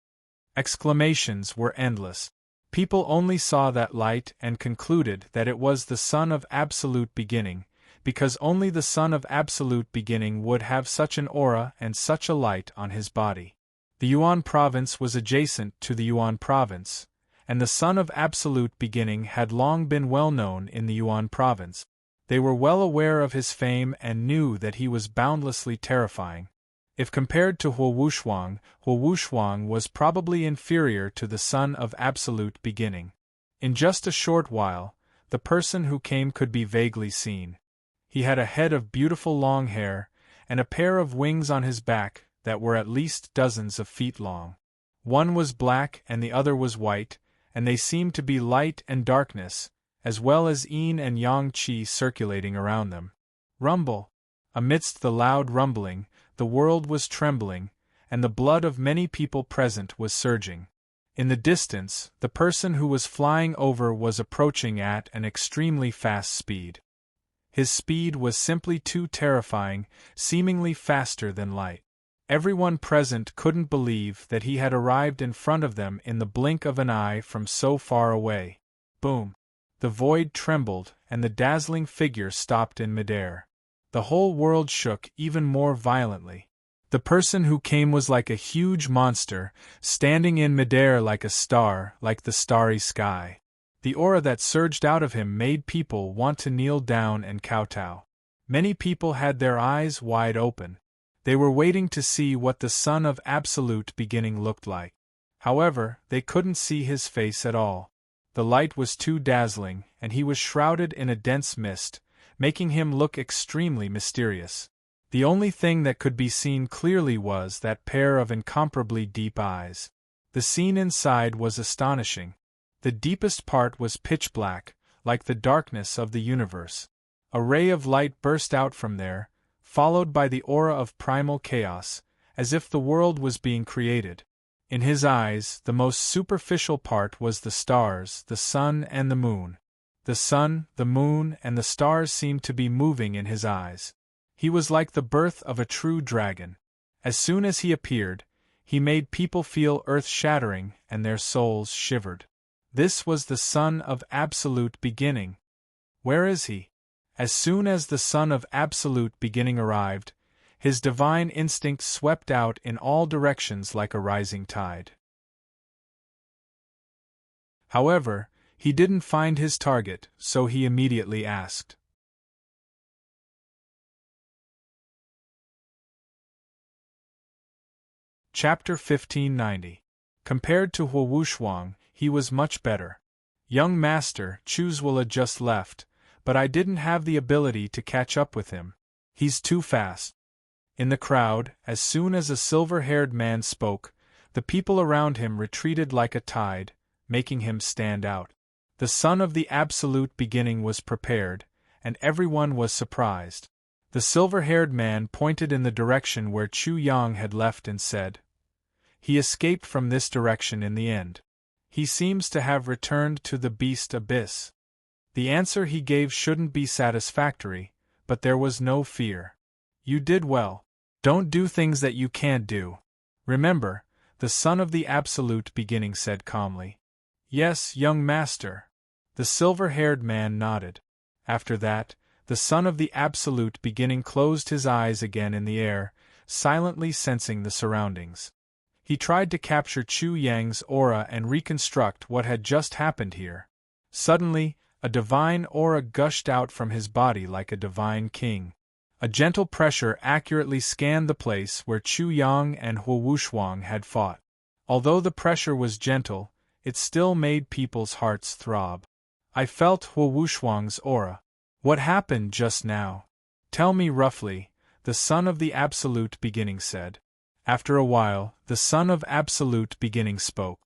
Exclamations were endless. People only saw that light and concluded that it was the Son of Absolute Beginning, because only the Son of Absolute Beginning would have such an aura and such a light on his body. The Yuan province was adjacent to the Yuan province, and the Son of Absolute Beginning had long been well known in the Yuan province. They were well aware of his fame and knew that he was boundlessly terrifying. If compared to Huo was probably inferior to the Son of Absolute Beginning. In just a short while, the person who came could be vaguely seen. He had a head of beautiful long hair, and a pair of wings on his back that were at least dozens of feet long. One was black and the other was white, and they seemed to be light and darkness, as well as yin and yang qi circulating around them. Rumble! Amidst the loud rumbling, the world was trembling, and the blood of many people present was surging. In the distance, the person who was flying over was approaching at an extremely fast speed. His speed was simply too terrifying, seemingly faster than light. Everyone present couldn't believe that he had arrived in front of them in the blink of an eye from so far away. Boom! The void trembled, and the dazzling figure stopped in midair. The whole world shook even more violently. The person who came was like a huge monster, standing in midair like a star, like the starry sky. The aura that surged out of him made people want to kneel down and kowtow. Many people had their eyes wide open. They were waiting to see what the Son of Absolute Beginning looked like. However, they couldn't see his face at all. The light was too dazzling, and he was shrouded in a dense mist, making him look extremely mysterious. The only thing that could be seen clearly was that pair of incomparably deep eyes. The scene inside was astonishing. The deepest part was pitch black, like the darkness of the universe. A ray of light burst out from there, followed by the aura of primal chaos, as if the world was being created. In his eyes, the most superficial part was the stars, the sun and the moon. The sun, the moon, and the stars seemed to be moving in his eyes. He was like the birth of a true dragon. As soon as he appeared, he made people feel earth-shattering and their souls shivered. This was the Son of Absolute Beginning. Where is he? As soon as the Son of Absolute Beginning arrived, his divine instinct swept out in all directions like a rising tide. However, he didn't find his target, so he immediately asked. Chapter 1590. Compared to Huo, he was much better. Young Master, Chuzwala just left, but I didn't have the ability to catch up with him. He's too fast. In the crowd, as soon as a silver-haired man spoke, the people around him retreated like a tide, making him stand out. The Son of the Absolute Beginning was prepared, and everyone was surprised. The silver-haired man pointed in the direction where Chu Yang had left and said, "He escaped from this direction in the end. He seems to have returned to the beast abyss." The answer he gave shouldn't be satisfactory, but there was no fear. "You did well. Don't do things that you can't do. Remember," the Son of the Absolute Beginning said calmly. "Yes, young master." The silver-haired man nodded. After that, the Son of the Absolute Beginning closed his eyes again in the air, silently sensing the surroundings. He tried to capture Chu Yang's aura and reconstruct what had just happened here. Suddenly, a divine aura gushed out from his body like a divine king. A gentle pressure accurately scanned the place where Chu Yang and Huo had fought. Although the pressure was gentle, it still made people's hearts throb. I felt Huo aura. "What happened just now? Tell me roughly," the Son of the Absolute Beginning said. After a while, the Son of Absolute Beginning spoke.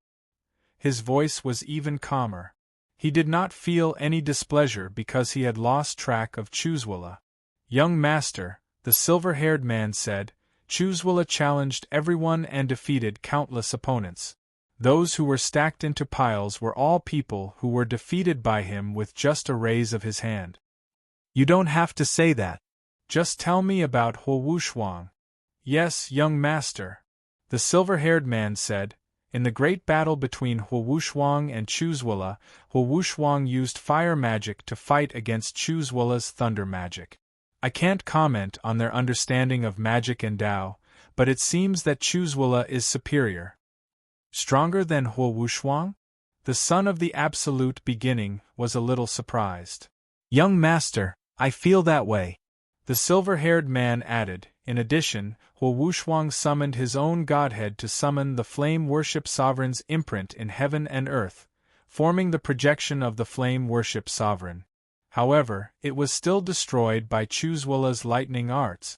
His voice was even calmer. He did not feel any displeasure because he had lost track of Chuzwala. "Young master," the silver-haired man said, "Chuzwala challenged everyone and defeated countless opponents. Those who were stacked into piles were all people who were defeated by him with just a raise of his hand." "You don't have to say that. Just tell me about Huo." "Yes, young master," the silver-haired man said. "In the great battle between Huo and Chuzwala, Huo used fire magic to fight against Chuzwala's thunder magic. I can't comment on their understanding of magic and Tao, but it seems that Chuzwala is superior." "Stronger than Huo?" The Son of the Absolute Beginning was a little surprised. "Young master, I feel that way. The silver-haired man added. In addition, Wuxuang summoned his own godhead to summon the flame worship sovereign's imprint in heaven and earth, forming the projection of the flame worship sovereign. However, it was still destroyed by Chuzwula's lightning arts.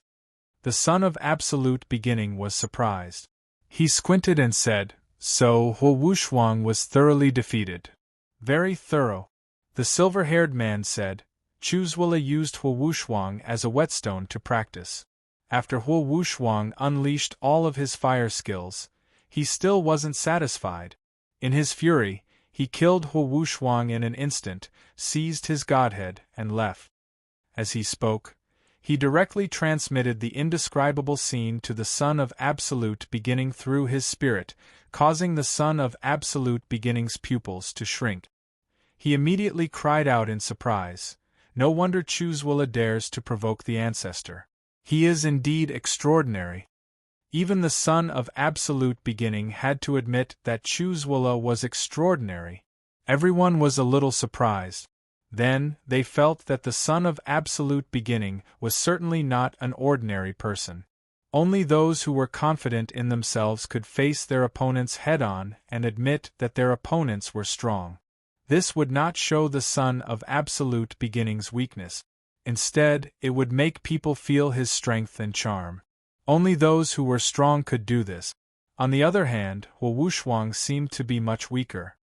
The son of absolute beginning was surprised. He squinted and said, "So, Wuxuang was thoroughly defeated." "Very thorough." The silver-haired man said. Chuzwula used Wuxuang as a whetstone to practice. After Wuxuang unleashed all of his fire skills, he still wasn't satisfied. In his fury, he killed Wuxuang in an instant, seized his godhead, and left. As he spoke, he directly transmitted the indescribable scene to the Son of Absolute Beginning through his spirit, causing the Son of Absolute Beginning's pupils to shrink. He immediately cried out in surprise, "No wonder Chuzwula dares to provoke the ancestor. He is indeed extraordinary." Even the Son of Absolute Beginning had to admit that Chuzwula was extraordinary. Everyone was a little surprised. Then, they felt that the Son of Absolute Beginning was certainly not an ordinary person. Only those who were confident in themselves could face their opponents head-on and admit that their opponents were strong. This would not show the Son of Absolute Beginning's weakness. Instead, it would make people feel his strength and charm. Only those who were strong could do this. On the other hand, Wuxuang seemed to be much weaker.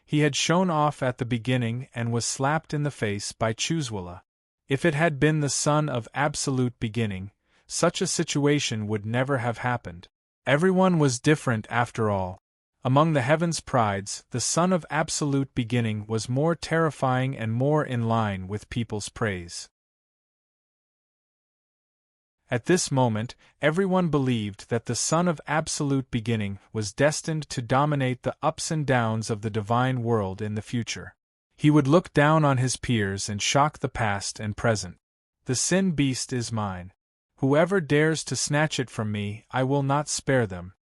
He had shown off at the beginning and was slapped in the face by Chuzwula. If it had been the Son of Absolute Beginning, such a situation would never have happened. Everyone was different after all. Among the heavens' prides, the Son of Absolute Beginning was more terrifying and more in line with people's praise. At this moment, everyone believed that the Son of Absolute Beginning was destined to dominate the ups and downs of the divine world in the future. He would look down on his peers and shock the past and present. "The sin beast is mine. Whoever dares to snatch it from me, I will not spare them."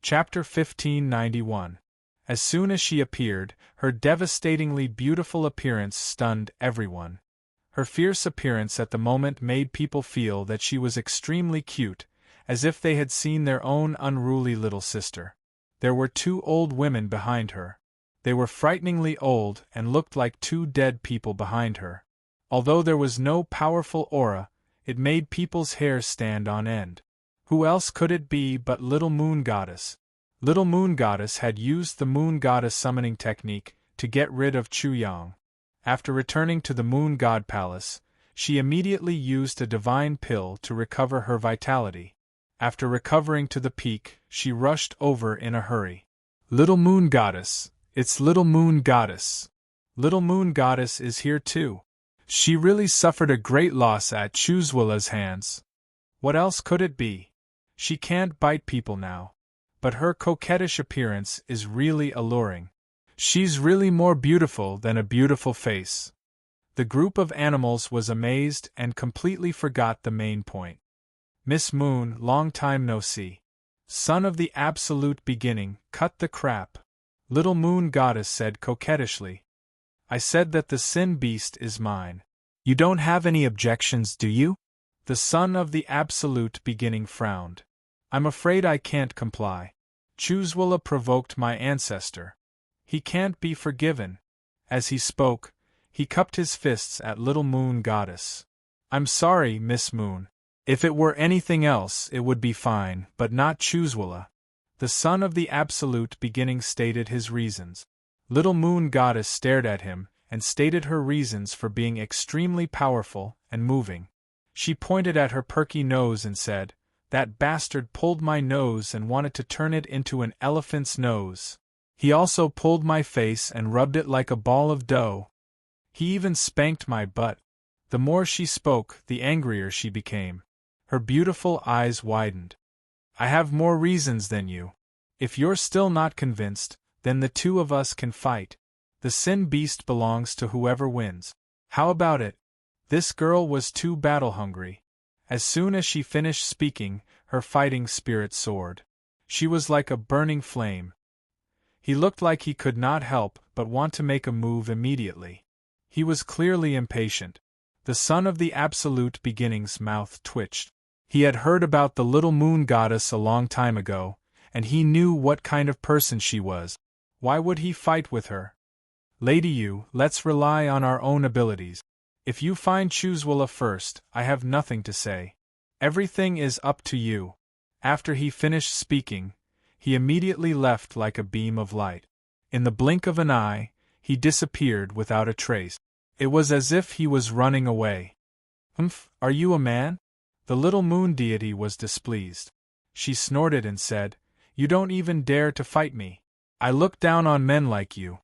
Chapter 1591. As soon as she appeared, her devastatingly beautiful appearance stunned everyone. Her fierce appearance at the moment made people feel that she was extremely cute, as if they had seen their own unruly little sister. There were two old women behind her. They were frighteningly old and looked like two dead people behind her. Although there was no powerful aura, it made people's hair stand on end. Who else could it be but Little Moon Goddess? Little Moon Goddess had used the Moon Goddess summoning technique to get rid of Chu Yang. After returning to the Moon God Palace, she immediately used a divine pill to recover her vitality. After recovering to the peak, she rushed over in a hurry. "Little Moon Goddess, it's Little Moon Goddess. Little Moon Goddess is here too. She really suffered a great loss at Chuzwula's hands. What else could it be? She can't bite people now. But her coquettish appearance is really alluring. She's really more beautiful than a beautiful face." The group of animals was amazed and completely forgot the main point. "Miss Moon, long time no see. Son of the Absolute Beginning, cut the crap," Little Moon Goddess said coquettishly. "I said that the sin beast is mine. You don't have any objections, do you?" The Son of the Absolute Beginning frowned. "I'm afraid I can't comply. Chuzwula provoked my ancestor. He can't be forgiven." As he spoke, he cupped his fists at Little Moon Goddess. "I'm sorry, Miss Moon. If it were anything else, it would be fine, but not Chuzwula." The Son of the Absolute Beginning stated his reasons. Little Moon Goddess stared at him and stated her reasons for being extremely powerful and moving. She pointed at her perky nose and said, "That bastard pulled my nose and wanted to turn it into an elephant's nose. He also pulled my face and rubbed it like a ball of dough. He even spanked my butt." The more she spoke, the angrier she became. Her beautiful eyes widened. "I have more reasons than you. If you're still not convinced, then the two of us can fight. The sin beast belongs to whoever wins. How about it?" This girl was too battle-hungry. As soon as she finished speaking, her fighting spirit soared. She was like a burning flame. He looked like he could not help but want to make a move immediately. He was clearly impatient. The son of the absolute beginning's mouth twitched. He had heard about the little moon goddess a long time ago, and he knew what kind of person she was. Why would he fight with her? Lady Yu, let's rely on our own abilities. If you find Chuzwala first, I have nothing to say. Everything is up to you. After he finished speaking, he immediately left like a beam of light. In the blink of an eye, he disappeared without a trace. It was as if he was running away. Are you a man? The little moon deity was displeased. She snorted and said, You don't even dare to fight me. I look down on men like you.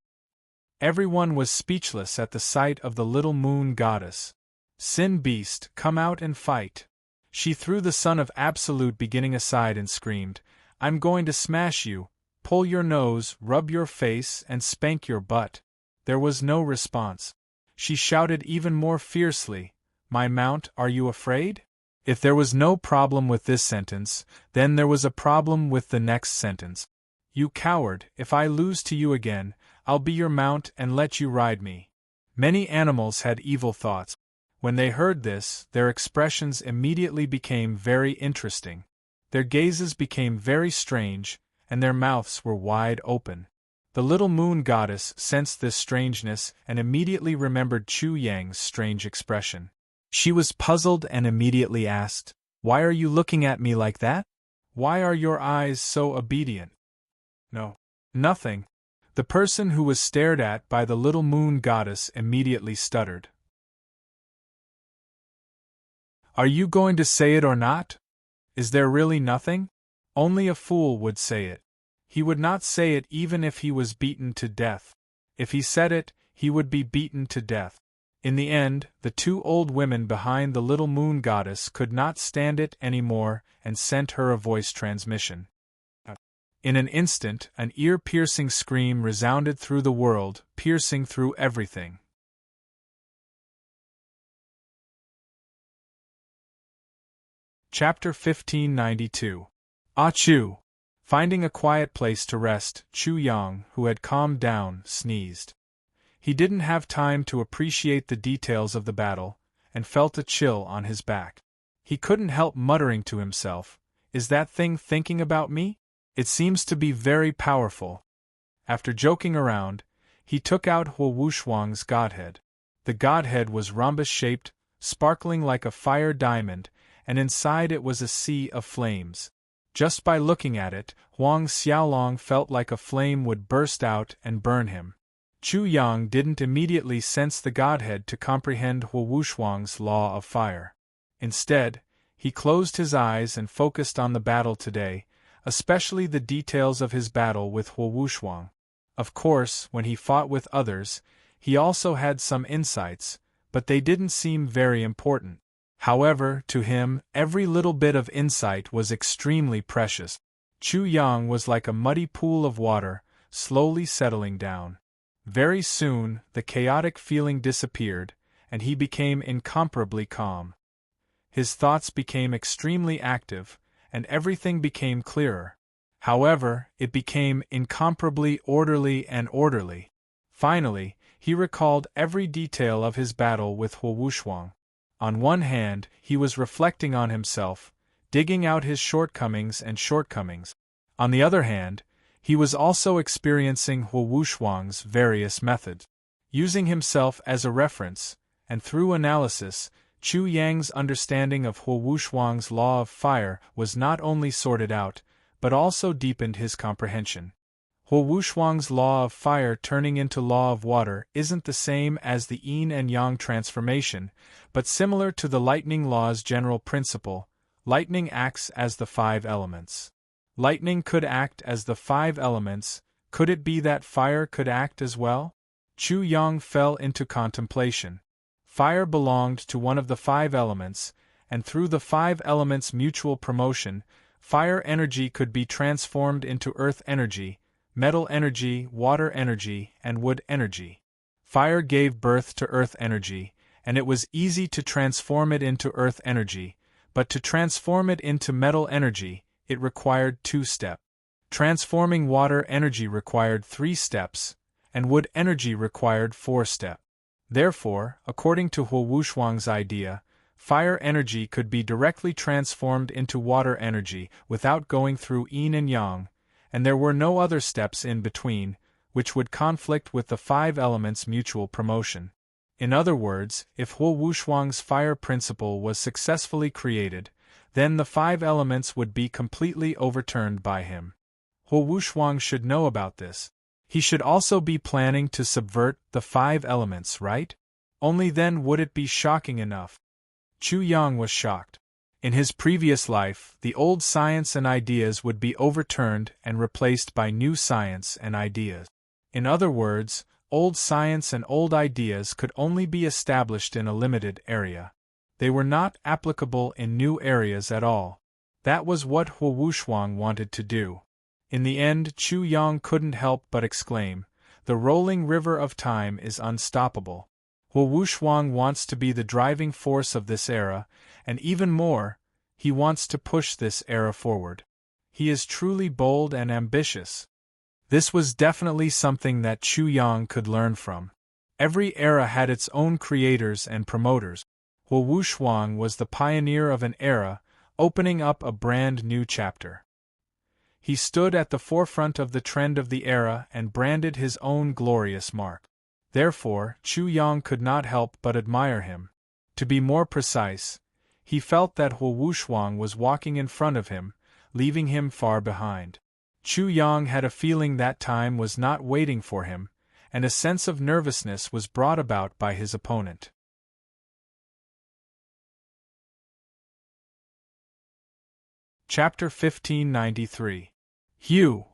Everyone was speechless at the sight of the little moon goddess. Sin beast, come out and fight. She threw the son of absolute beginning aside and screamed, I'm going to smash you, pull your nose, rub your face, and spank your butt. There was no response. She shouted even more fiercely, My mount, are you afraid? If there was no problem with this sentence, then there was a problem with the next sentence. You coward, if I lose to you again, I'll be your mount and let you ride me. Many animals had evil thoughts. When they heard this, their expressions immediately became very interesting. Their gazes became very strange, and their mouths were wide open. The little moon goddess sensed this strangeness and immediately remembered Chu Yang's strange expression. She was puzzled and immediately asked, Why are you looking at me like that? Why are your eyes so obedient? No. Nothing. The person who was stared at by the little moon goddess immediately stuttered. Are you going to say it or not? Is there really nothing? Only a fool would say it. He would not say it even if he was beaten to death. If he said it, he would be beaten to death. In the end, the two old women behind the little moon goddess could not stand it anymore and sent her a voice transmission. In an instant, an ear-piercing scream resounded through the world, piercing through everything. Chapter 1592. Ah Chu! Finding a quiet place to rest, Chu Yang, who had calmed down, sneezed. He didn't have time to appreciate the details of the battle, and felt a chill on his back. He couldn't help muttering to himself, Is that thing thinking about me? It seems to be very powerful. After joking around, he took out Huo Wushuang's godhead. The godhead was rhombus-shaped, sparkling like a fire diamond, and inside it was a sea of flames. Just by looking at it, Huang Xiaolong felt like a flame would burst out and burn him. Chu Yang didn't immediately sense the godhead to comprehend Huo Wushuang's law of fire. Instead, he closed his eyes and focused on the battle today, especially the details of his battle with Huo Wushuang. Of course, when he fought with others, he also had some insights, but they didn't seem very important. However, to him, every little bit of insight was extremely precious. Chu Yang was like a muddy pool of water, slowly settling down. Very soon, the chaotic feeling disappeared, and he became incomparably calm. His thoughts became extremely active, and everything became clearer. However, it became incomparably orderly and orderly. Finally, he recalled every detail of his battle with Huo Wushuang. On one hand, he was reflecting on himself, digging out his shortcomings. On the other hand, he was also experiencing Huo Wushuang's various methods. Using himself as a reference, and through analysis, Chu Yang's understanding of Huo Wushuang's law of fire was not only sorted out, but also deepened his comprehension. Huo Wushuang's law of fire turning into law of water isn't the same as the yin and yang transformation, but similar to the lightning law's general principle. Lightning acts as the 5 elements. Lightning could act as the 5 elements. Could it be that fire could act as well? Chu Yang fell into contemplation. Fire belonged to one of the 5 elements, and through the 5 elements' mutual promotion, fire energy could be transformed into earth energy, metal energy, water energy, and wood energy. Fire gave birth to earth energy, and it was easy to transform it into earth energy, but to transform it into metal energy, it required 2 steps. Transforming water energy required 3 steps, and wood energy required 4 steps. Therefore, according to Huo Wushuang's idea, fire energy could be directly transformed into water energy without going through yin and yang, and there were no other steps in between, which would conflict with the 5 elements' mutual promotion. In other words, if Huo Wushuang's fire principle was successfully created, then the 5 elements would be completely overturned by him. Huo Wushuang should know about this. He should also be planning to subvert the 5 elements, right? Only then would it be shocking enough. Chu Yang was shocked. In his previous life, the old science and ideas would be overturned and replaced by new science and ideas. In other words, old science and old ideas could only be established in a limited area. They were not applicable in new areas at all. That was what Huo Wushuang wanted to do. In the end, Chu Yang couldn't help but exclaim, "The rolling river of time is unstoppable." Huo Wushuang wants to be the driving force of this era, and even more, he wants to push this era forward. He is truly bold and ambitious. This was definitely something that Chu Yang could learn from. Every era had its own creators and promoters. Huo Wushuang was the pioneer of an era, opening up a brand new chapter. He stood at the forefront of the trend of the era and branded his own glorious mark. Therefore, Chu Yang could not help but admire him. To be more precise, he felt that Huo Wushuang was walking in front of him, leaving him far behind. Chu Yang had a feeling that time was not waiting for him, and a sense of nervousness was brought about by his opponent. Chapter 1593. Hugh.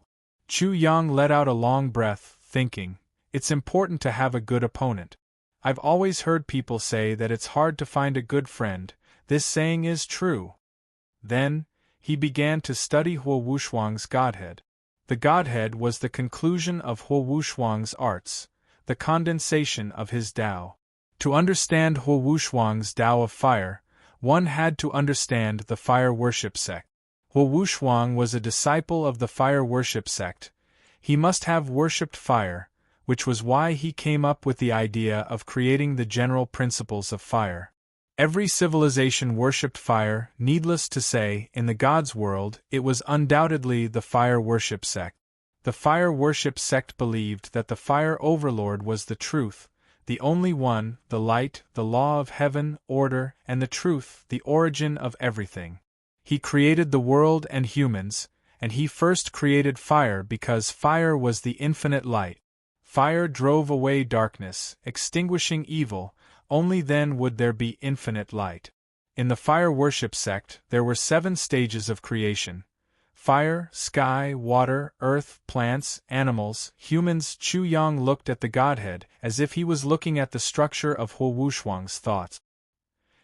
Chu Yang let out a long breath, thinking, "It's important to have a good opponent. I've always heard people say that it's hard to find a good friend. This saying is true." Then, he began to study Huo Wushuang's Godhead. The Godhead was the conclusion of Huo Wushuang's arts, the condensation of his Tao. To understand Huo Wushuang's Tao of fire, one had to understand the fire worship sect. Huo Wushuang was a disciple of the fire worship sect. He must have worshipped fire, which was why he came up with the idea of creating the general principles of fire. Every civilization worshipped fire. Needless to say, in the gods' world, it was undoubtedly the fire worship sect. The fire worship sect believed that the fire overlord was the truth, the only one, the light, the law of heaven, order, and the truth, the origin of everything. He created the world and humans, and he first created fire because fire was the infinite light. Fire drove away darkness, extinguishing evil. Only then would there be infinite light. In the fire worship sect, there were 7 stages of creation: fire, sky, water, earth, plants, animals, humans. Chu Yang looked at the Godhead as if he was looking at the structure of Huo Wushuang's thoughts.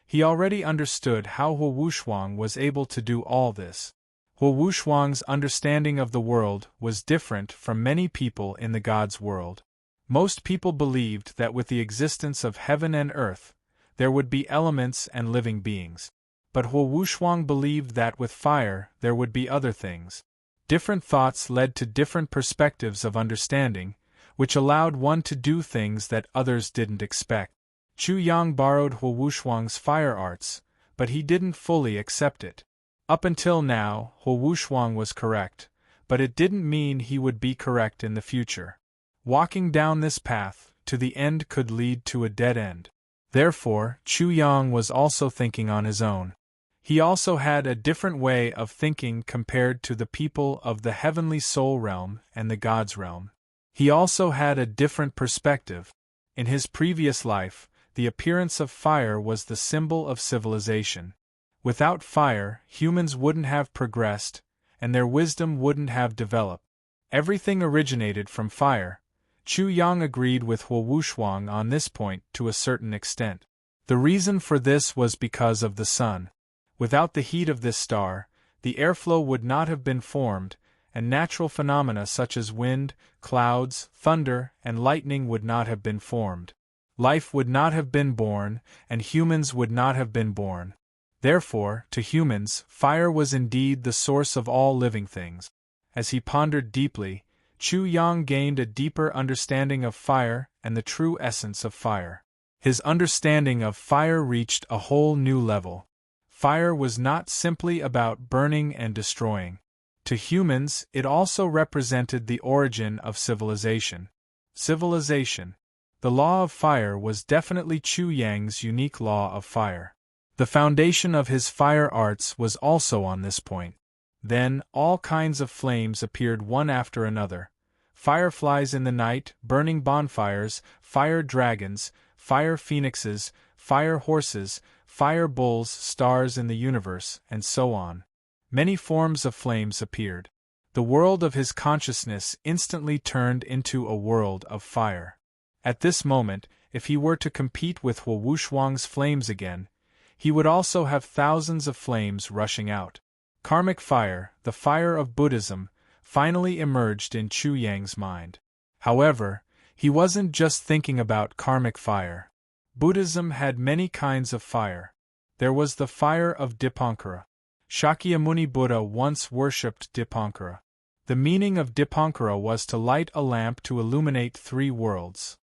He already understood how Huo Wushuang was able to do all this. Huo Wushuang's understanding of the world was different from many people in the gods' world. Most people believed that with the existence of heaven and earth, there would be elements and living beings. But Huo Wushuang believed that with fire, there would be other things. Different thoughts led to different perspectives of understanding, which allowed one to do things that others didn't expect. Chu Yang borrowed Huo Wushuang's fire arts, but he didn't fully accept it. Up until now, Huo Wushuang was correct, but it didn't mean he would be correct in the future. Walking down this path, to the end could lead to a dead end. Therefore, Chu Yang was also thinking on his own. He also had a different way of thinking compared to the people of the heavenly soul realm and the gods realm. He also had a different perspective. In his previous life, the appearance of fire was the symbol of civilization. Without fire, humans wouldn't have progressed, and their wisdom wouldn't have developed. Everything originated from fire. Chu Yang agreed with Huo Wushuang on this point to a certain extent. The reason for this was because of the sun. Without the heat of this star, the airflow would not have been formed, and natural phenomena such as wind, clouds, thunder, and lightning would not have been formed. Life would not have been born, and humans would not have been born. Therefore, to humans, fire was indeed the source of all living things. As he pondered deeply, Chu Yang gained a deeper understanding of fire and the true essence of fire. His understanding of fire reached a whole new level. Fire was not simply about burning and destroying. To humans, it also represented the origin of civilization. Civilization. The law of fire was definitely Chu Yang's unique law of fire. The foundation of his fire arts was also on this point. Then, all kinds of flames appeared one after another. Fireflies in the night, burning bonfires, fire dragons, fire phoenixes, fire horses, fire bulls, stars in the universe, and so on. Many forms of flames appeared. The world of his consciousness instantly turned into a world of fire. At this moment, if he were to compete with Hu Wushuang's flames again, he would also have thousands of flames rushing out. Karmic fire, the fire of Buddhism, finally emerged in Chu Yang's mind. However, he wasn't just thinking about karmic fire. Buddhism had many kinds of fire. There was the fire of Dipankara. Shakyamuni Buddha once worshipped Dipankara. The meaning of Dipankara was to light a lamp to illuminate 3 worlds.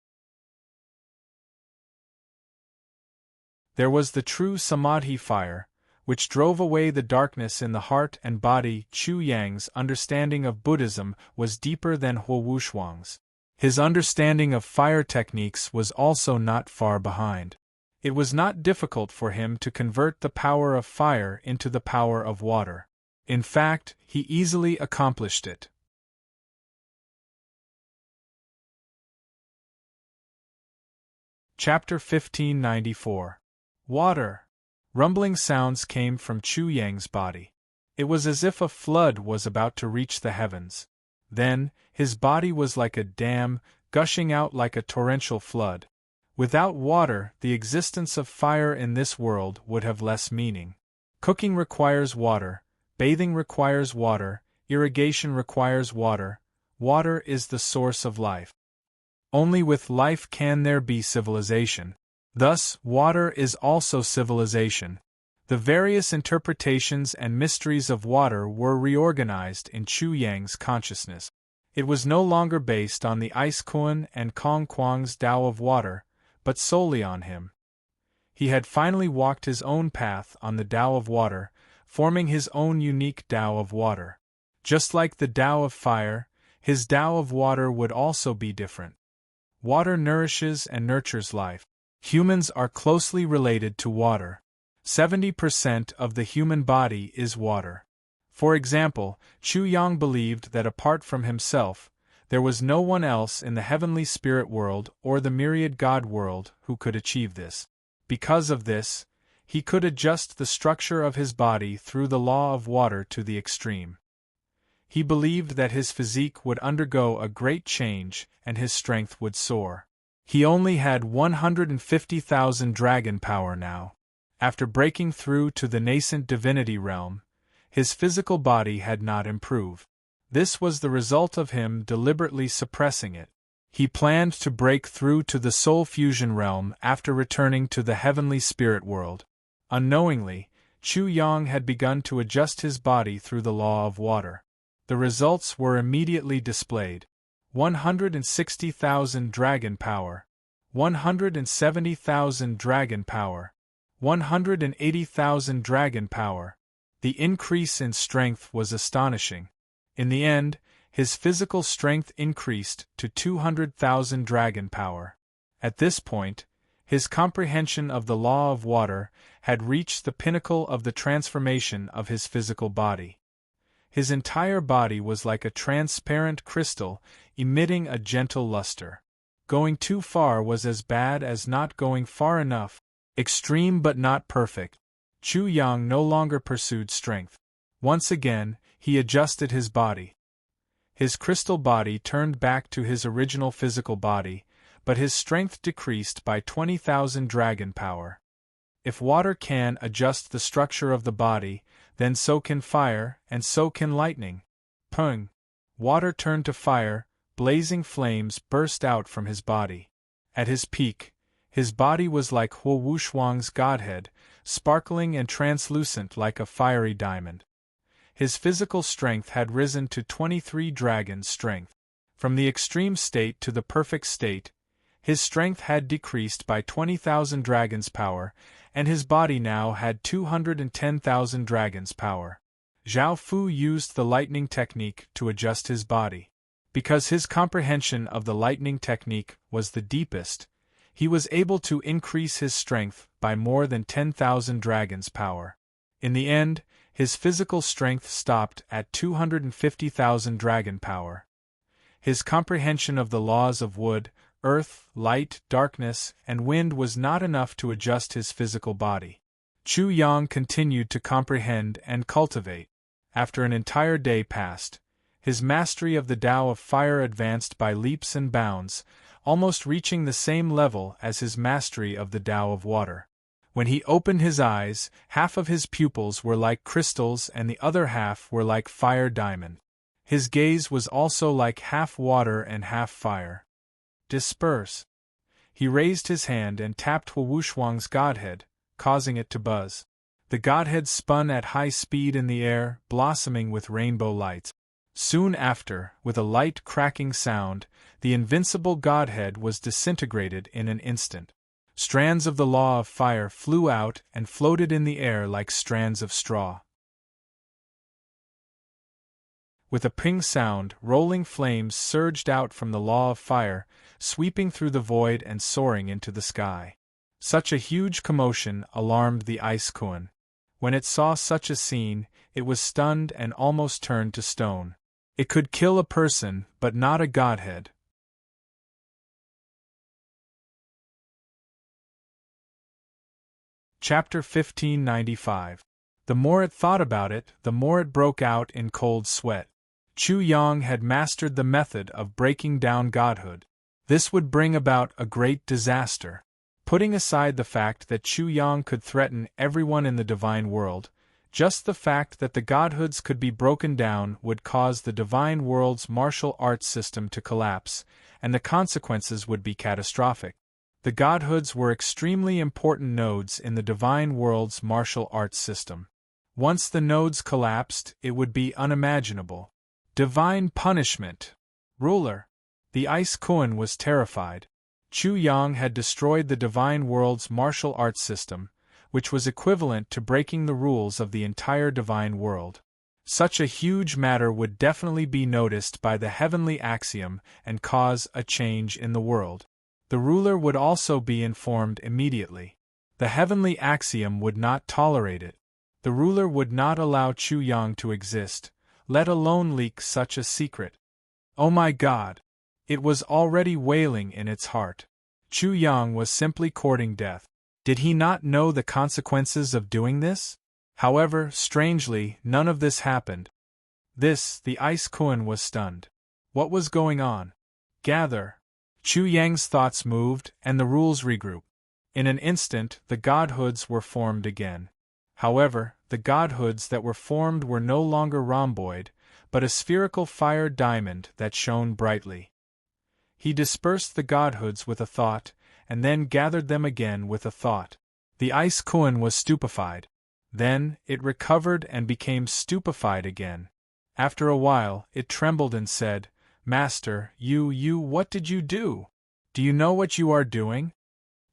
There was the true Samadhi fire, which drove away the darkness in the heart and body. Chu Yang's understanding of Buddhism was deeper than Hu Wushuang's. His understanding of fire techniques was also not far behind. It was not difficult for him to convert the power of fire into the power of water. In fact, he easily accomplished it. Chapter 1594. Water. Rumbling sounds came from Chu Yang's body. It was as if a flood was about to reach the heavens. Then, his body was like a dam, gushing out like a torrential flood. Without water, the existence of fire in this world would have less meaning. Cooking requires water, bathing requires water, irrigation requires water. Water is the source of life. Only with life can there be civilization. Thus, water is also civilization. The various interpretations and mysteries of water were reorganized in Chu Yang's consciousness. It was no longer based on the Ice Kuan and Kong Kuang's Tao of water, but solely on him. He had finally walked his own path on the Tao of water, forming his own unique Tao of water. Just like the Tao of fire, his Tao of water would also be different. Water nourishes and nurtures life. Humans are closely related to water. 70% of the human body is water. For example, Chu Yang believed that apart from himself, there was no one else in the heavenly spirit world or the myriad God world who could achieve this. Because of this, he could adjust the structure of his body through the law of water to the extreme. He believed that his physique would undergo a great change and his strength would soar. He only had 150,000 dragon power now. After breaking through to the nascent divinity realm, his physical body had not improved. This was the result of him deliberately suppressing it. He planned to break through to the soul fusion realm after returning to the heavenly spirit world. Unknowingly, Chu Yang had begun to adjust his body through the law of water. The results were immediately displayed. 160,000 dragon power, 170,000 dragon power, 180,000 dragon power. The increase in strength was astonishing. In the end, his physical strength increased to 200,000 dragon power. At this point, his comprehension of the law of water had reached the pinnacle of the transformation of his physical body. His entire body was like a transparent crystal, emitting a gentle luster. Going too far was as bad as not going far enough, extreme but not perfect. Chu Yang no longer pursued strength. Once again, he adjusted his body. His crystal body turned back to his original physical body, but his strength decreased by 20,000 dragon power. If water can adjust the structure of the body, then so can fire, and so can lightning. Pung! Water turned to fire, blazing flames burst out from his body. At his peak, his body was like Hu Wushuang's godhead, sparkling and translucent like a fiery diamond. His physical strength had risen to 23 dragon's strength. From the extreme state to the perfect state, his strength had decreased by 20,000 dragon's power, and his body now had 210,000 dragon's power. Zhao Fu used the lightning technique to adjust his body. Because his comprehension of the lightning technique was the deepest, he was able to increase his strength by more than 10,000 dragon's power. In the end, his physical strength stopped at 250,000 dragon power. His comprehension of the laws of wood, earth, light, darkness, and wind was not enough to adjust his physical body. Chu Yang continued to comprehend and cultivate. After an entire day passed, his mastery of the Tao of Fire advanced by leaps and bounds, almost reaching the same level as his mastery of the Tao of Water. When he opened his eyes, half of his pupils were like crystals and the other half were like fire diamond. His gaze was also like half water and half fire. Disperse. He raised his hand and tapped Huoshuang's godhead, causing it to buzz. The godhead spun at high speed in the air, blossoming with rainbow lights. Soon after, with a light cracking sound, the invincible godhead was disintegrated in an instant. Strands of the law of fire flew out and floated in the air like strands of straw. With a ping sound, rolling flames surged out from the law of fire, sweeping through the void and soaring into the sky. Such a huge commotion alarmed the Ice Kuan. When it saw such a scene, it was stunned and almost turned to stone. It could kill a person, but not a godhead. Chapter 1595. The more it thought about it, the more it broke out in cold sweat. Chu Yang had mastered the method of breaking down godhood. This would bring about a great disaster. Putting aside the fact that Chu Yang could threaten everyone in the divine world, just the fact that the godhoods could be broken down would cause the divine world's martial arts system to collapse, and the consequences would be catastrophic. The godhoods were extremely important nodes in the divine world's martial arts system. Once the nodes collapsed, it would be unimaginable. Divine punishment! Ruler! The Ice Kuan was terrified. Chu Yang had destroyed the divine world's martial arts system, which was equivalent to breaking the rules of the entire divine world. Such a huge matter would definitely be noticed by the heavenly axiom and cause a change in the world. The ruler would also be informed immediately. The heavenly axiom would not tolerate it. The ruler would not allow Chu Yang to exist, let alone leak such a secret. Oh my God! It was already wailing in its heart. Chu Yang was simply courting death. Did he not know the consequences of doing this? However, strangely, none of this happened. The Ice Kuan was stunned. What was going on? Gather. Chu Yang's thoughts moved, and the rules regrouped. In an instant, the godhoods were formed again. However, the godhoods that were formed were no longer rhomboid, but a spherical fire diamond that shone brightly. He dispersed the godhoods with a thought, and then gathered them again with a thought. The Ice Kuan was stupefied. Then, it recovered and became stupefied again. After a while, it trembled and said, Master, what did you do? Do you know what you are doing?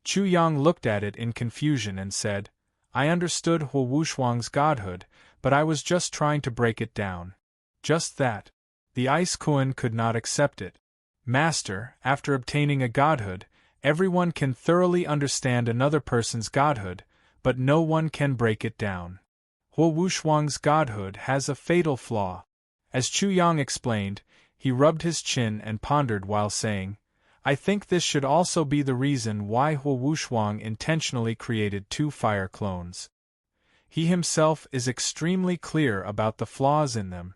Chu Yang looked at it in confusion and said, I understood Huoshuang's godhood, but I was just trying to break it down. Just that. The Ice Kuan could not accept it. Master, after obtaining a godhood, everyone can thoroughly understand another person's godhood, but no one can break it down. Huoshuang's godhood has a fatal flaw. As Chu Yang explained, he rubbed his chin and pondered while saying, I think this should also be the reason why Huoshuang intentionally created 2 fire clones. He himself is extremely clear about the flaws in them.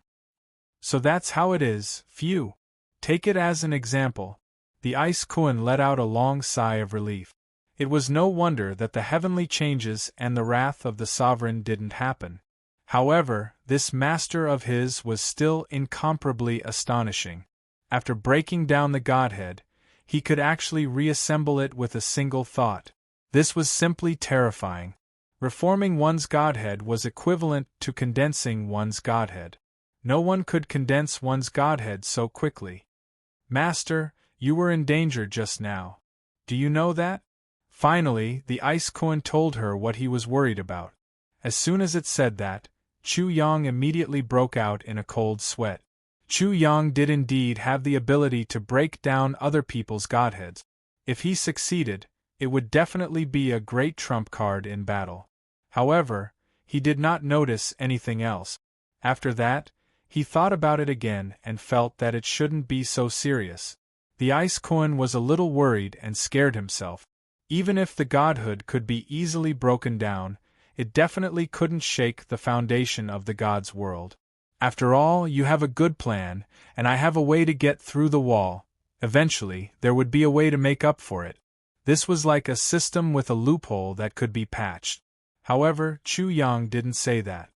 So that's how it is, phew. Take it as an example. The Ice Kuan let out a long sigh of relief. It was no wonder that the heavenly changes and the wrath of the sovereign didn't happen. However, this master of his was still incomparably astonishing. After breaking down the godhead, he could actually reassemble it with a single thought. This was simply terrifying. Reforming one's godhead was equivalent to condensing one's godhead. No one could condense one's godhead so quickly. Master, you were in danger just now. Do you know that? Finally, the ice koan told her what he was worried about. As soon as it said that, Chu Yang immediately broke out in a cold sweat. Chu Yang did indeed have the ability to break down other people's godheads. If he succeeded, it would definitely be a great trump card in battle. However, he did not notice anything else. After that, he thought about it again and felt that it shouldn't be so serious. The ice koan was a little worried and scared himself. Even if the godhood could be easily broken down, it definitely couldn't shake the foundation of the god's world. After all, you have a good plan, and I have a way to get through the wall. Eventually, there would be a way to make up for it. This was like a system with a loophole that could be patched. However, Chu Yang didn't say that.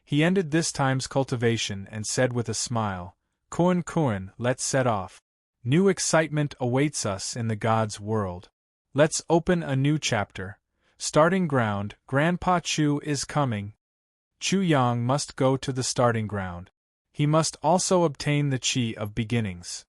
He ended this time's cultivation and said with a smile, "Koan Koan, let's set off. New excitement awaits us in the god's world. Let's open a new chapter. Starting ground, Grandpa Chu is coming." Chu Yang must go to the starting ground. He must also obtain the chi of beginnings.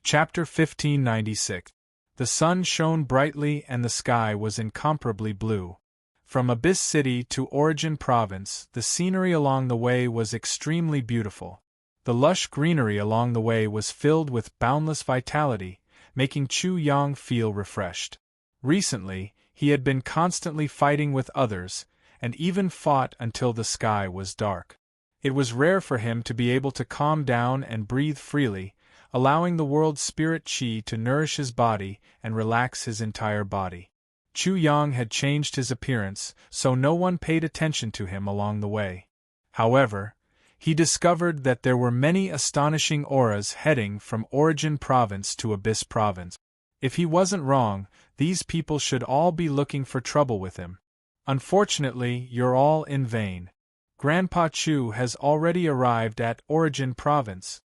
Chapter 1596. The sun shone brightly and the sky was incomparably blue. From Abyss City to Origin Province, the scenery along the way was extremely beautiful. The lush greenery along the way was filled with boundless vitality, making Chu Yang feel refreshed. Recently, he had been constantly fighting with others, and even fought until the sky was dark. It was rare for him to be able to calm down and breathe freely, allowing the world's spirit chi to nourish his body and relax his entire body. Chu Yang had changed his appearance, so no one paid attention to him along the way. However, he discovered that there were many astonishing auras heading from Origin Province to Abyss Province. If he wasn't wrong, these people should all be looking for trouble with him. Unfortunately, you're all in vain. Grandpa Chu has already arrived at Origin Province.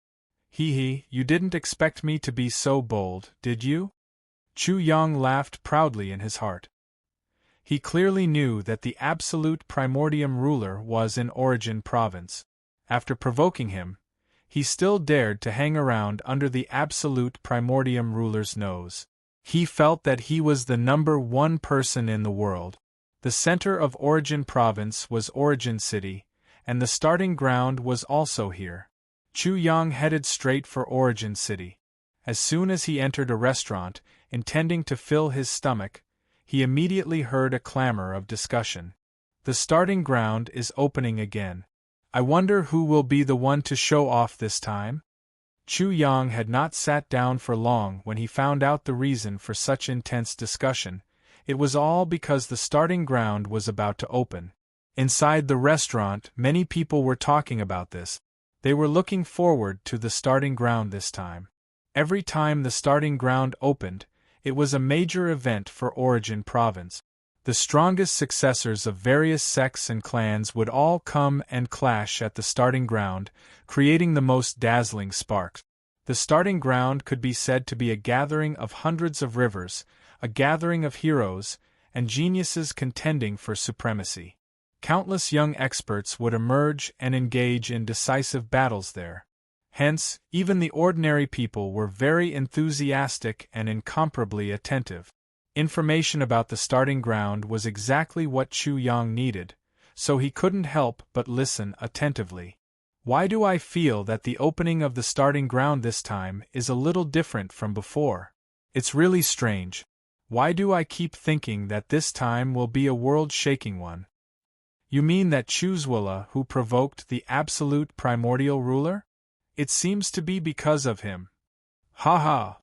You didn't expect me to be so bold, did you? Chu Yang laughed proudly in his heart. He clearly knew that the absolute primordium ruler was in Origin Province. After provoking him, he still dared to hang around under the absolute primordium ruler's nose. He felt that he was the number one person in the world. The center of Origin Province was Origin City, and the starting ground was also here. Chu Yang headed straight for Origin City. As soon as he entered a restaurant, intending to fill his stomach, he immediately heard a clamor of discussion. The starting ground is opening again. I wonder who will be the one to show off this time? Chu Yang had not sat down for long when he found out the reason for such intense discussion. It was all because the starting ground was about to open. Inside the restaurant, many people were talking about this. They were looking forward to the starting ground this time. Every time the starting ground opened, it was a major event for Origin Province. The strongest successors of various sects and clans would all come and clash at the starting ground, creating the most dazzling sparks. The starting ground could be said to be a gathering of hundreds of rivers, a gathering of heroes, and geniuses contending for supremacy. Countless young experts would emerge and engage in decisive battles there. Hence, even the ordinary people were very enthusiastic and incomparably attentive. Information about the starting ground was exactly what Chu Yang needed, so he couldn't help but listen attentively. Why do I feel that the opening of the starting ground this time is a little different from before? It's really strange. Why do I keep thinking that this time will be a world-shaking one? You mean that Chuzwala who provoked the absolute primordial ruler? It seems to be because of him. Ha ha!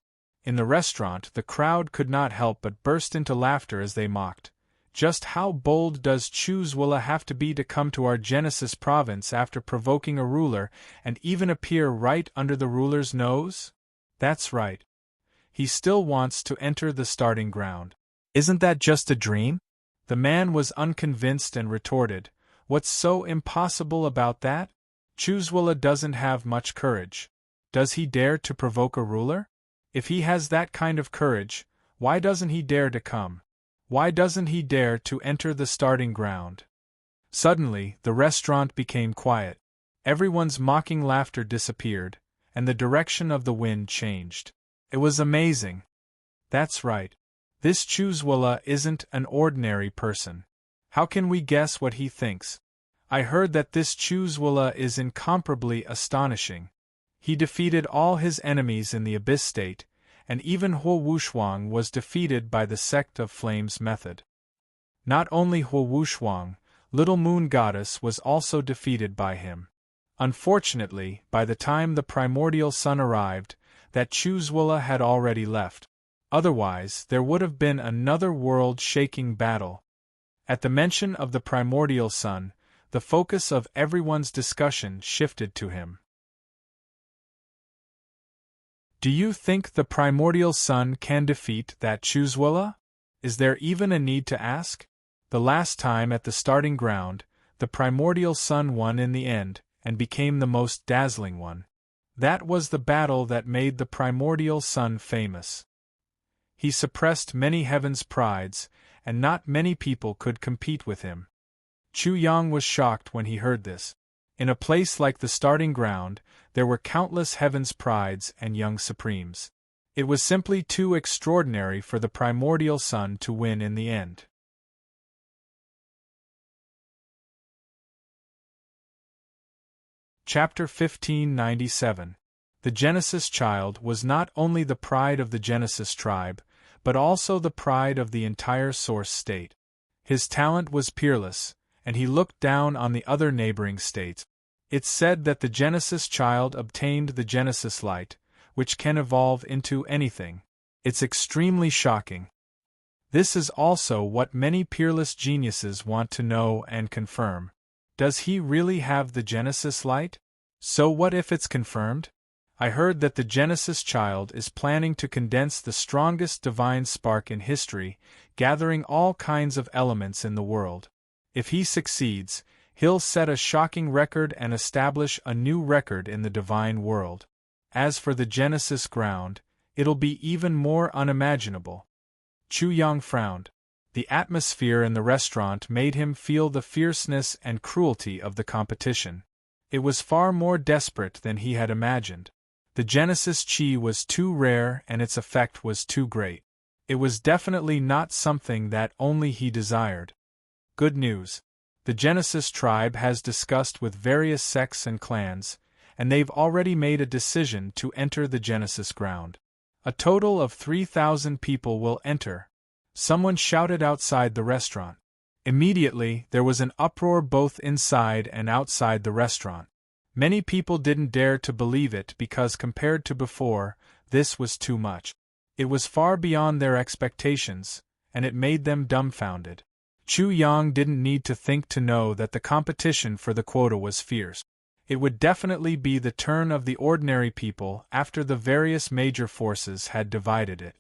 In the restaurant, the crowd could not help but burst into laughter as they mocked. Just how bold does Chuzwala have to be to come to our Genesis province after provoking a ruler and even appear right under the ruler's nose? That's right. He still wants to enter the starting ground. Isn't that just a dream? The man was unconvinced and retorted, "What's so impossible about that? Chuzwala doesn't have much courage. Does he dare to provoke a ruler? If he has that kind of courage, why doesn't he dare to come? Why doesn't he dare to enter the starting ground? Suddenly, the restaurant became quiet. Everyone's mocking laughter disappeared, and the direction of the wind changed. It was amazing. That's right. This Chuzwala isn't an ordinary person. How can we guess what he thinks? I heard that this Chuzwala is incomparably astonishing. He defeated all his enemies in the Abyss State, and even Huo Wushuang was defeated by the Sect of Flames method. Not only Huo Wushuang, Little Moon Goddess was also defeated by him. Unfortunately, by the time the primordial sun arrived, that Chuzwala had already left. Otherwise, there would have been another world-shaking battle. At the mention of the primordial sun, the focus of everyone's discussion shifted to him. Do you think the primordial sun can defeat that Chuzwala? Is there even a need to ask? The last time at the starting ground, the primordial sun won in the end, and became the most dazzling one. That was the battle that made the primordial sun famous. He suppressed many heaven's prides, and not many people could compete with him. Chu Yang was shocked when he heard this. In a place like the starting ground, there were countless heaven's prides and young supremes. It was simply too extraordinary for the primordial sun to win in the end. Chapter 1597. The Genesis child was not only the pride of the Genesis tribe, but also the pride of the entire Source state. His talent was peerless, and he looked down on the other neighboring states. It's said that the Genesis child obtained the Genesis light, which can evolve into anything. It's extremely shocking. This is also what many peerless geniuses want to know and confirm. Does he really have the Genesis light? So what if it's confirmed? I heard that the Genesis child is planning to condense the strongest divine spark in history, gathering all kinds of elements in the world. If he succeeds, he'll set a shocking record and establish a new record in the divine world. As for the Genesis ground, it'll be even more unimaginable. Chu Yang frowned. The atmosphere in the restaurant made him feel the fierceness and cruelty of the competition. It was far more desperate than he had imagined. The Genesis chi was too rare and its effect was too great. It was definitely not something that only he desired. Good news. The Genesis tribe has discussed with various sects and clans, and they've already made a decision to enter the Genesis ground. A total of 3,000 people will enter. Someone shouted outside the restaurant. Immediately, there was an uproar both inside and outside the restaurant. Many people didn't dare to believe it because compared to before, this was too much. It was far beyond their expectations, and it made them dumbfounded. Chu Yang didn't need to think to know that the competition for the quota was fierce. It would definitely be the turn of the ordinary people after the various major forces had divided it.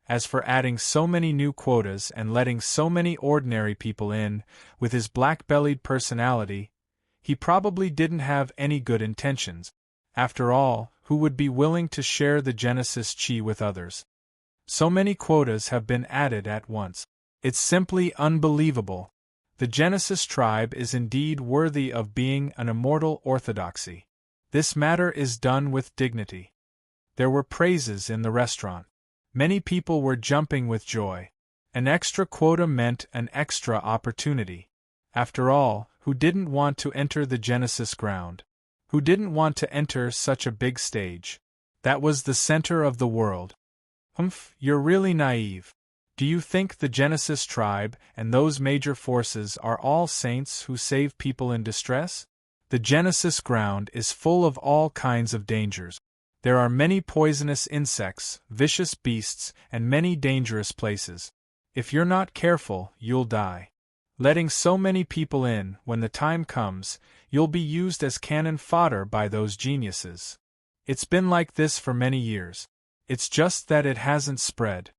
As for adding so many new quotas and letting so many ordinary people in, with his black-bellied personality, he probably didn't have any good intentions. After all, who would be willing to share the Genesis chi with others? So many quotas have been added at once. It's simply unbelievable. The Genesis tribe is indeed worthy of being an immortal orthodoxy. This matter is done with dignity. There were praises in the restaurant. Many people were jumping with joy. An extra quota meant an extra opportunity. After all, who didn't want to enter the Genesis ground? Who didn't want to enter such a big stage? That was the center of the world. You're really naive. Do you think the Genesis tribe and those major forces are all saints who save people in distress? The Genesis ground is full of all kinds of dangers. There are many poisonous insects, vicious beasts, and many dangerous places. If you're not careful, you'll die. Letting so many people in, when the time comes, you'll be used as cannon fodder by those geniuses. It's been like this for many years. It's just that it hasn't spread.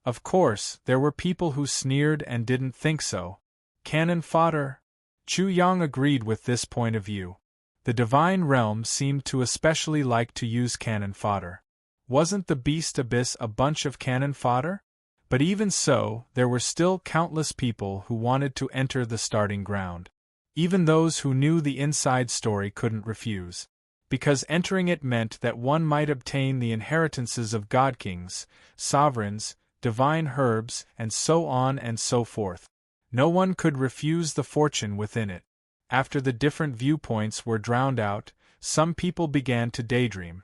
Of course, there were people who sneered and didn't think so. Cannon fodder? Chu Yang agreed with this point of view. The divine realm seemed to especially like to use cannon fodder. Wasn't the beast abyss a bunch of cannon fodder? But even so, there were still countless people who wanted to enter the starting ground. Even those who knew the inside story couldn't refuse. Because entering it meant that one might obtain the inheritances of god-kings, sovereigns, divine herbs, and so on and so forth. No one could refuse the fortune within it. After the different viewpoints were drowned out, some people began to daydream.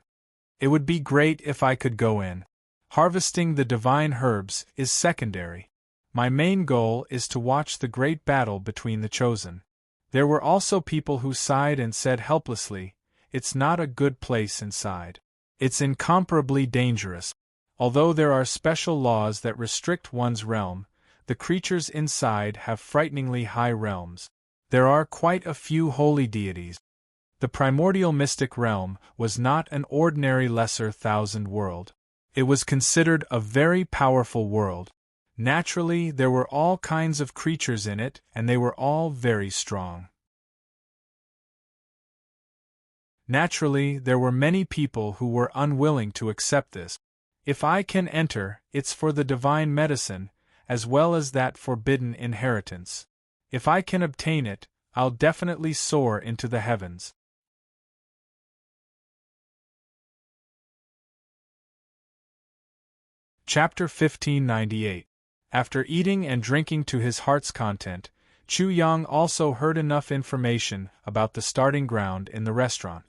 It would be great if I could go in. Harvesting the divine herbs is secondary. My main goal is to watch the great battle between the chosen. There were also people who sighed and said helplessly, "It's not a good place inside. It's incomparably dangerous." Although there are special laws that restrict one's realm, the creatures inside have frighteningly high realms. There are quite a few holy deities. The primordial mystic realm was not an ordinary lesser thousand world. It was considered a very powerful world. Naturally, there were all kinds of creatures in it, and they were all very strong. Naturally, there were many people who were unwilling to accept this. If I can enter, it's for the divine medicine, as well as that forbidden inheritance. If I can obtain it, I'll definitely soar into the heavens. Chapter 1598. After eating and drinking to his heart's content, Chu Yang also heard enough information about the starting ground in the restaurant.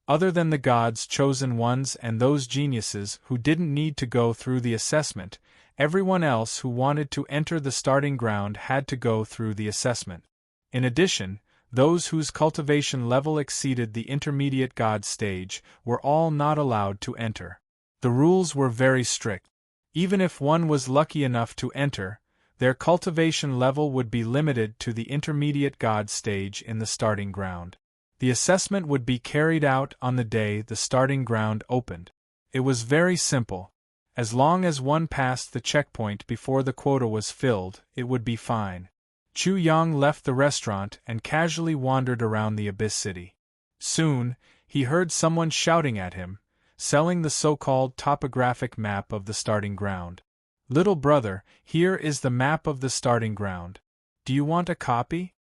Other than the gods' chosen ones and those geniuses who didn't need to go through the assessment, everyone else who wanted to enter the starting ground had to go through the assessment. In addition, those whose cultivation level exceeded the intermediate god stage were all not allowed to enter. The rules were very strict. Even if one was lucky enough to enter, their cultivation level would be limited to the intermediate god stage in the starting ground. The assessment would be carried out on the day the starting ground opened. It was very simple. As long as one passed the checkpoint before the quota was filled, it would be fine. Chu Yang left the restaurant and casually wandered around the Abyss City. Soon, he heard someone shouting at him, selling the so-called topographic map of the starting ground. "Little brother, here is the map of the starting ground. Do you want a copy?"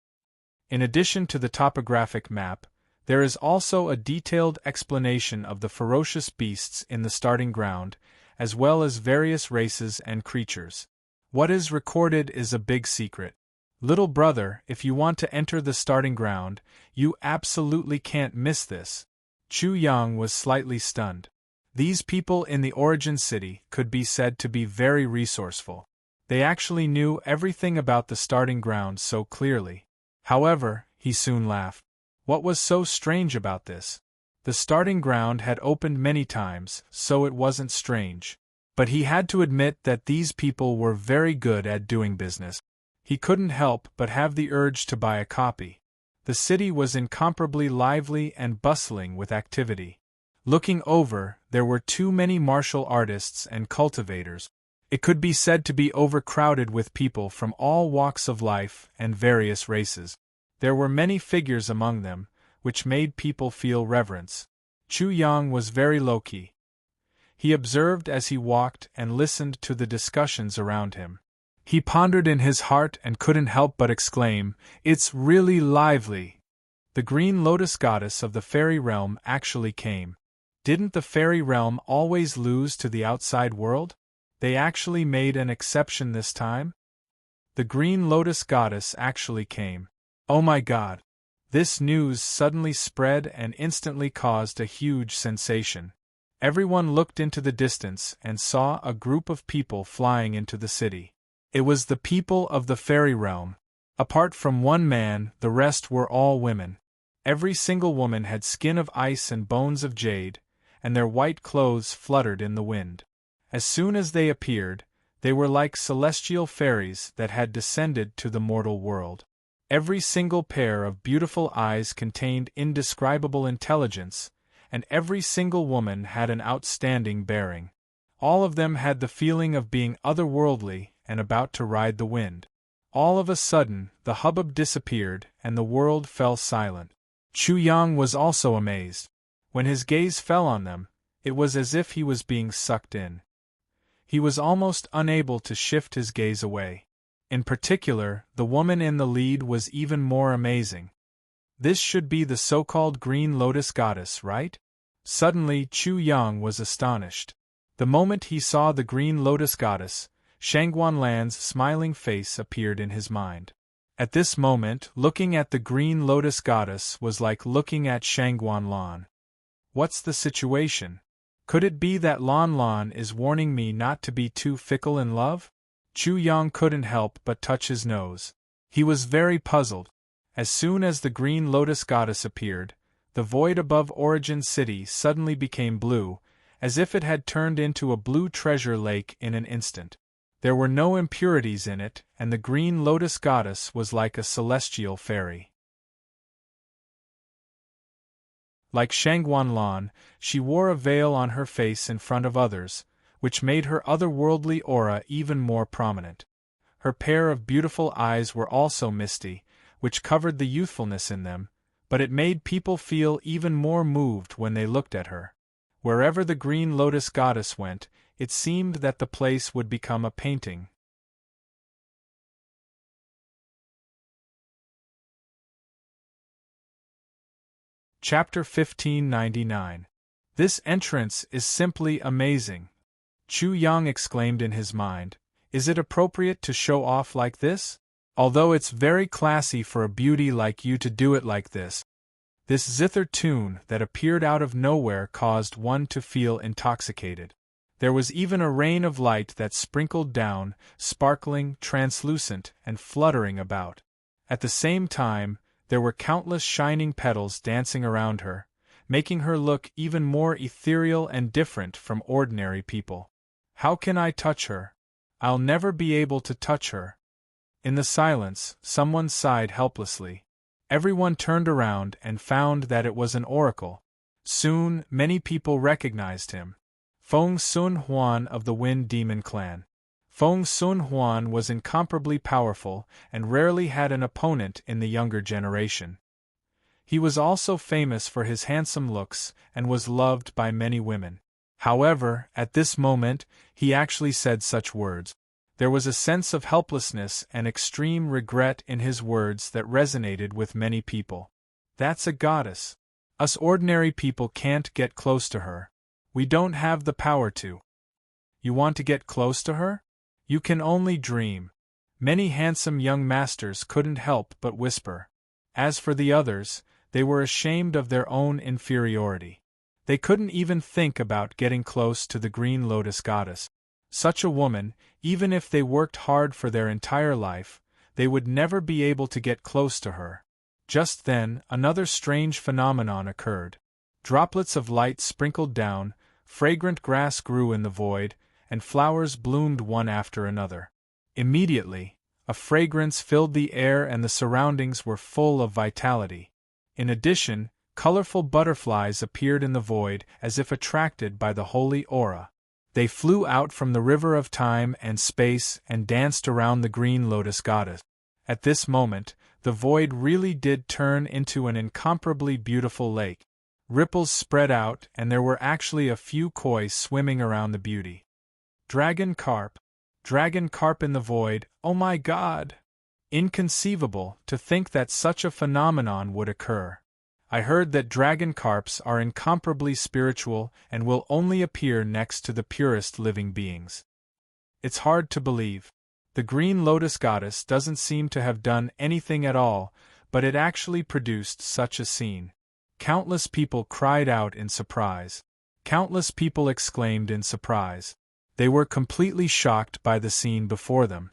In addition to the topographic map, there is also a detailed explanation of the ferocious beasts in the starting ground, as well as various races and creatures. What is recorded is a big secret. Little brother, if you want to enter the starting ground, you absolutely can't miss this. Chu Yang was slightly stunned. These people in the origin city could be said to be very resourceful. They actually knew everything about the starting ground so clearly. However, he soon laughed. What was so strange about this? The starting ground had opened many times, so it wasn't strange. But he had to admit that these people were very good at doing business. He couldn't help but have the urge to buy a copy. The city was incomparably lively and bustling with activity. Looking over, there were too many martial artists and cultivators. It could be said to be overcrowded with people from all walks of life and various races. There were many figures among them, which made people feel reverence. Chu Yang was very low-key. He observed as he walked and listened to the discussions around him. He pondered in his heart and couldn't help but exclaim, "It's really lively!" The green lotus goddess of the fairy realm actually came. Didn't the fairy realm always lose to the outside world? They actually made an exception this time? The green lotus goddess actually came. Oh my God! This news suddenly spread and instantly caused a huge sensation. Everyone looked into the distance and saw a group of people flying into the city. It was the people of the fairy realm. Apart from one man, the rest were all women. Every single woman had skin of ice and bones of jade, and their white clothes fluttered in the wind. As soon as they appeared, they were like celestial fairies that had descended to the mortal world. Every single pair of beautiful eyes contained indescribable intelligence, and every single woman had an outstanding bearing. All of them had the feeling of being otherworldly and about to ride the wind. All of a sudden, the hubbub disappeared and the world fell silent. Chu Yang was also amazed. When his gaze fell on them, It was as if he was being sucked in. He was almost unable to shift his gaze away. In particular, the woman in the lead was even more amazing. This should be the so-called Green Lotus Goddess, right? Suddenly, Chu Yang was astonished. The moment he saw the Green Lotus Goddess, Shangguanlan's smiling face appeared in his mind. At this moment, looking at the Green Lotus Goddess was like looking at Shangguanlan. What's the situation? Could it be that Lan Lan is warning me not to be too fickle in love? Chu Yang couldn't help but touch his nose. He was very puzzled. As soon as the Green Lotus Goddess appeared, the void above Origin City suddenly became blue, as if it had turned into a blue treasure lake in an instant. There were no impurities in it, and the Green Lotus Goddess was like a celestial fairy. Like Shangguanlan, she wore a veil on her face in front of others, which made her otherworldly aura even more prominent. Her pair of beautiful eyes were also misty, which covered the youthfulness in them, but it made people feel even more moved when they looked at her. Wherever the Green Lotus Goddess went, it seemed that the place would become a painting. Chapter 1599. This entrance is simply amazing. Chu Yang exclaimed in his mind. Is it appropriate to show off like this? Although it's very classy for a beauty like you to do it like this. This zither tune that appeared out of nowhere caused one to feel intoxicated. There was even a rain of light that sprinkled down, sparkling, translucent, and fluttering about. At the same time, there were countless shining petals dancing around her, making her look even more ethereal and different from ordinary people. How can I touch her? I'll never be able to touch her. In the silence, someone sighed helplessly. Everyone turned around and found that it was an oracle. Soon, many people recognized him. Feng Sun Huan of the Wind Demon Clan. Feng Sun Huan was incomparably powerful and rarely had an opponent in the younger generation. He was also famous for his handsome looks and was loved by many women. However, at this moment, he actually said such words. There was a sense of helplessness and extreme regret in his words that resonated with many people. That's a goddess. Us ordinary people can't get close to her. We don't have the power to. You want to get close to her? You can only dream. Many handsome young masters couldn't help but whisper. As for the others, they were ashamed of their own inferiority. They couldn't even think about getting close to the Green Lotus Goddess. Such a woman, even if they worked hard for their entire life, they would never be able to get close to her. Just then, another strange phenomenon occurred. Droplets of light sprinkled down, fragrant grass grew in the void, and flowers bloomed one after another. Immediately, a fragrance filled the air and the surroundings were full of vitality. In addition, colorful butterflies appeared in the void as if attracted by the holy aura. They flew out from the river of time and space and danced around the Green Lotus Goddess. At this moment, the void really did turn into an incomparably beautiful lake. Ripples spread out and there were actually a few koi swimming around the beauty. Dragon carp in the void, oh my god! Inconceivable to think that such a phenomenon would occur. I heard that dragon carps are incomparably spiritual and will only appear next to the purest living beings. It's hard to believe. The Green Lotus Goddess doesn't seem to have done anything at all, but it actually produced such a scene. Countless people cried out in surprise. Countless people exclaimed in surprise. They were completely shocked by the scene before them.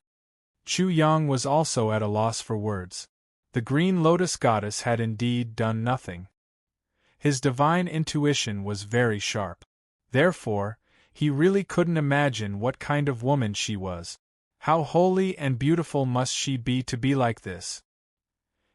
Chu Yang was also at a loss for words. The Green Lotus Goddess had indeed done nothing. His divine intuition was very sharp. Therefore, he really couldn't imagine what kind of woman she was. How holy and beautiful must she be to be like this?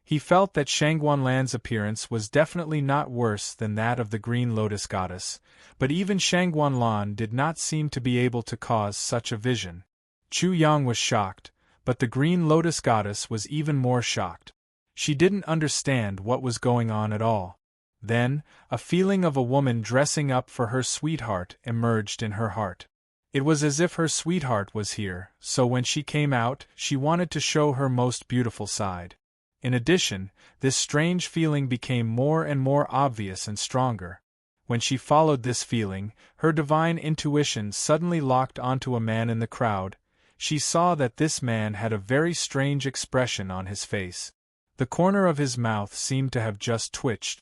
He felt that Shangguanlan's appearance was definitely not worse than that of the Green Lotus Goddess, but even Shangguanlan did not seem to be able to cause such a vision. Chu Yang was shocked, but the Green Lotus Goddess was even more shocked. She didn't understand what was going on at all. Then, a feeling of a woman dressing up for her sweetheart emerged in her heart. It was as if her sweetheart was here, so when she came out, she wanted to show her most beautiful side. In addition, this strange feeling became more and more obvious and stronger. When she followed this feeling, her divine intuition suddenly locked onto a man in the crowd. She saw that this man had a very strange expression on his face. The corner of his mouth seemed to have just twitched.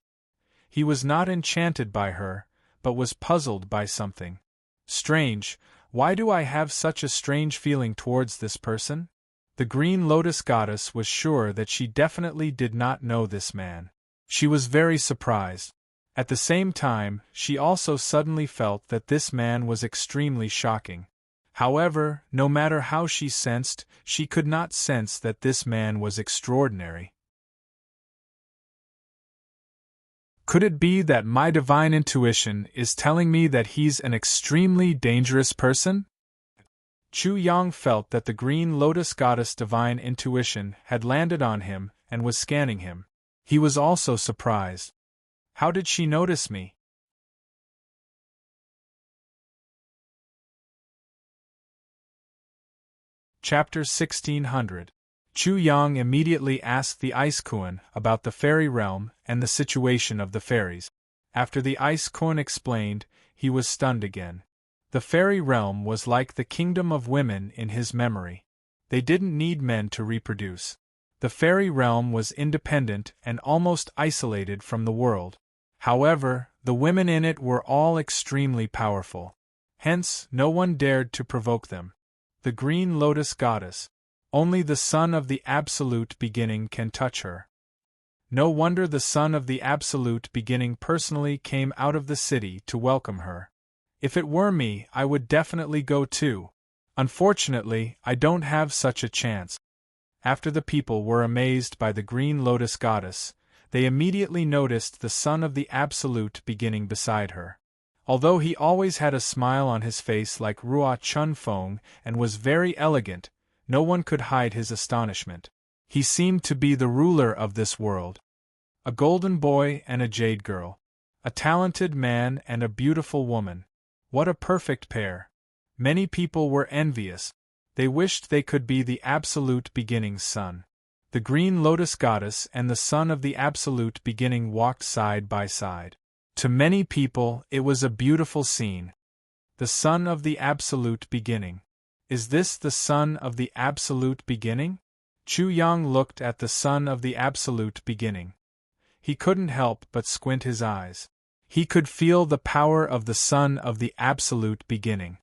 He was not enchanted by her, but was puzzled by something. Strange, why do I have such a strange feeling towards this person? The Green Lotus Goddess was sure that she definitely did not know this man. She was very surprised. At the same time, she also suddenly felt that this man was extremely shocking. However, no matter how she sensed, she could not sense that this man was extraordinary. Could it be that my divine intuition is telling me that he's an extremely dangerous person? Chu Yang felt that the Green Lotus Goddess' divine intuition had landed on him and was scanning him. He was also surprised. How did she notice me? Chapter 1600. Chu Yang immediately asked the Ice Queen about the fairy realm and the situation of the fairies. After the Ice Queen explained, he was stunned again. The fairy realm was like the kingdom of women in his memory. They didn't need men to reproduce. The fairy realm was independent and almost isolated from the world. However, the women in it were all extremely powerful. Hence, no one dared to provoke them. The Green Lotus Goddess. Only the Son of the Absolute Beginning can touch her. No wonder the Son of the Absolute Beginning personally came out of the city to welcome her. If it were me, I would definitely go too. Unfortunately, I don't have such a chance. After the people were amazed by the Green Lotus Goddess, they immediately noticed the Son of the Absolute Beginning beside her. Although he always had a smile on his face like Ruo Chun Fong and was very elegant, no one could hide his astonishment. He seemed to be the ruler of this world. A golden boy and a jade girl. A talented man and a beautiful woman. What a perfect pair. Many people were envious. They wished they could be the Absolute Beginning's son. The Green Lotus Goddess and the Son of the Absolute Beginning walked side by side. To many people, it was a beautiful scene. The Son of the Absolute Beginning. Is this the Son of the Absolute Beginning? Chu Yang looked at the Son of the Absolute Beginning. He couldn't help but squint his eyes. He could feel the power of the Son of the Absolute Beginning.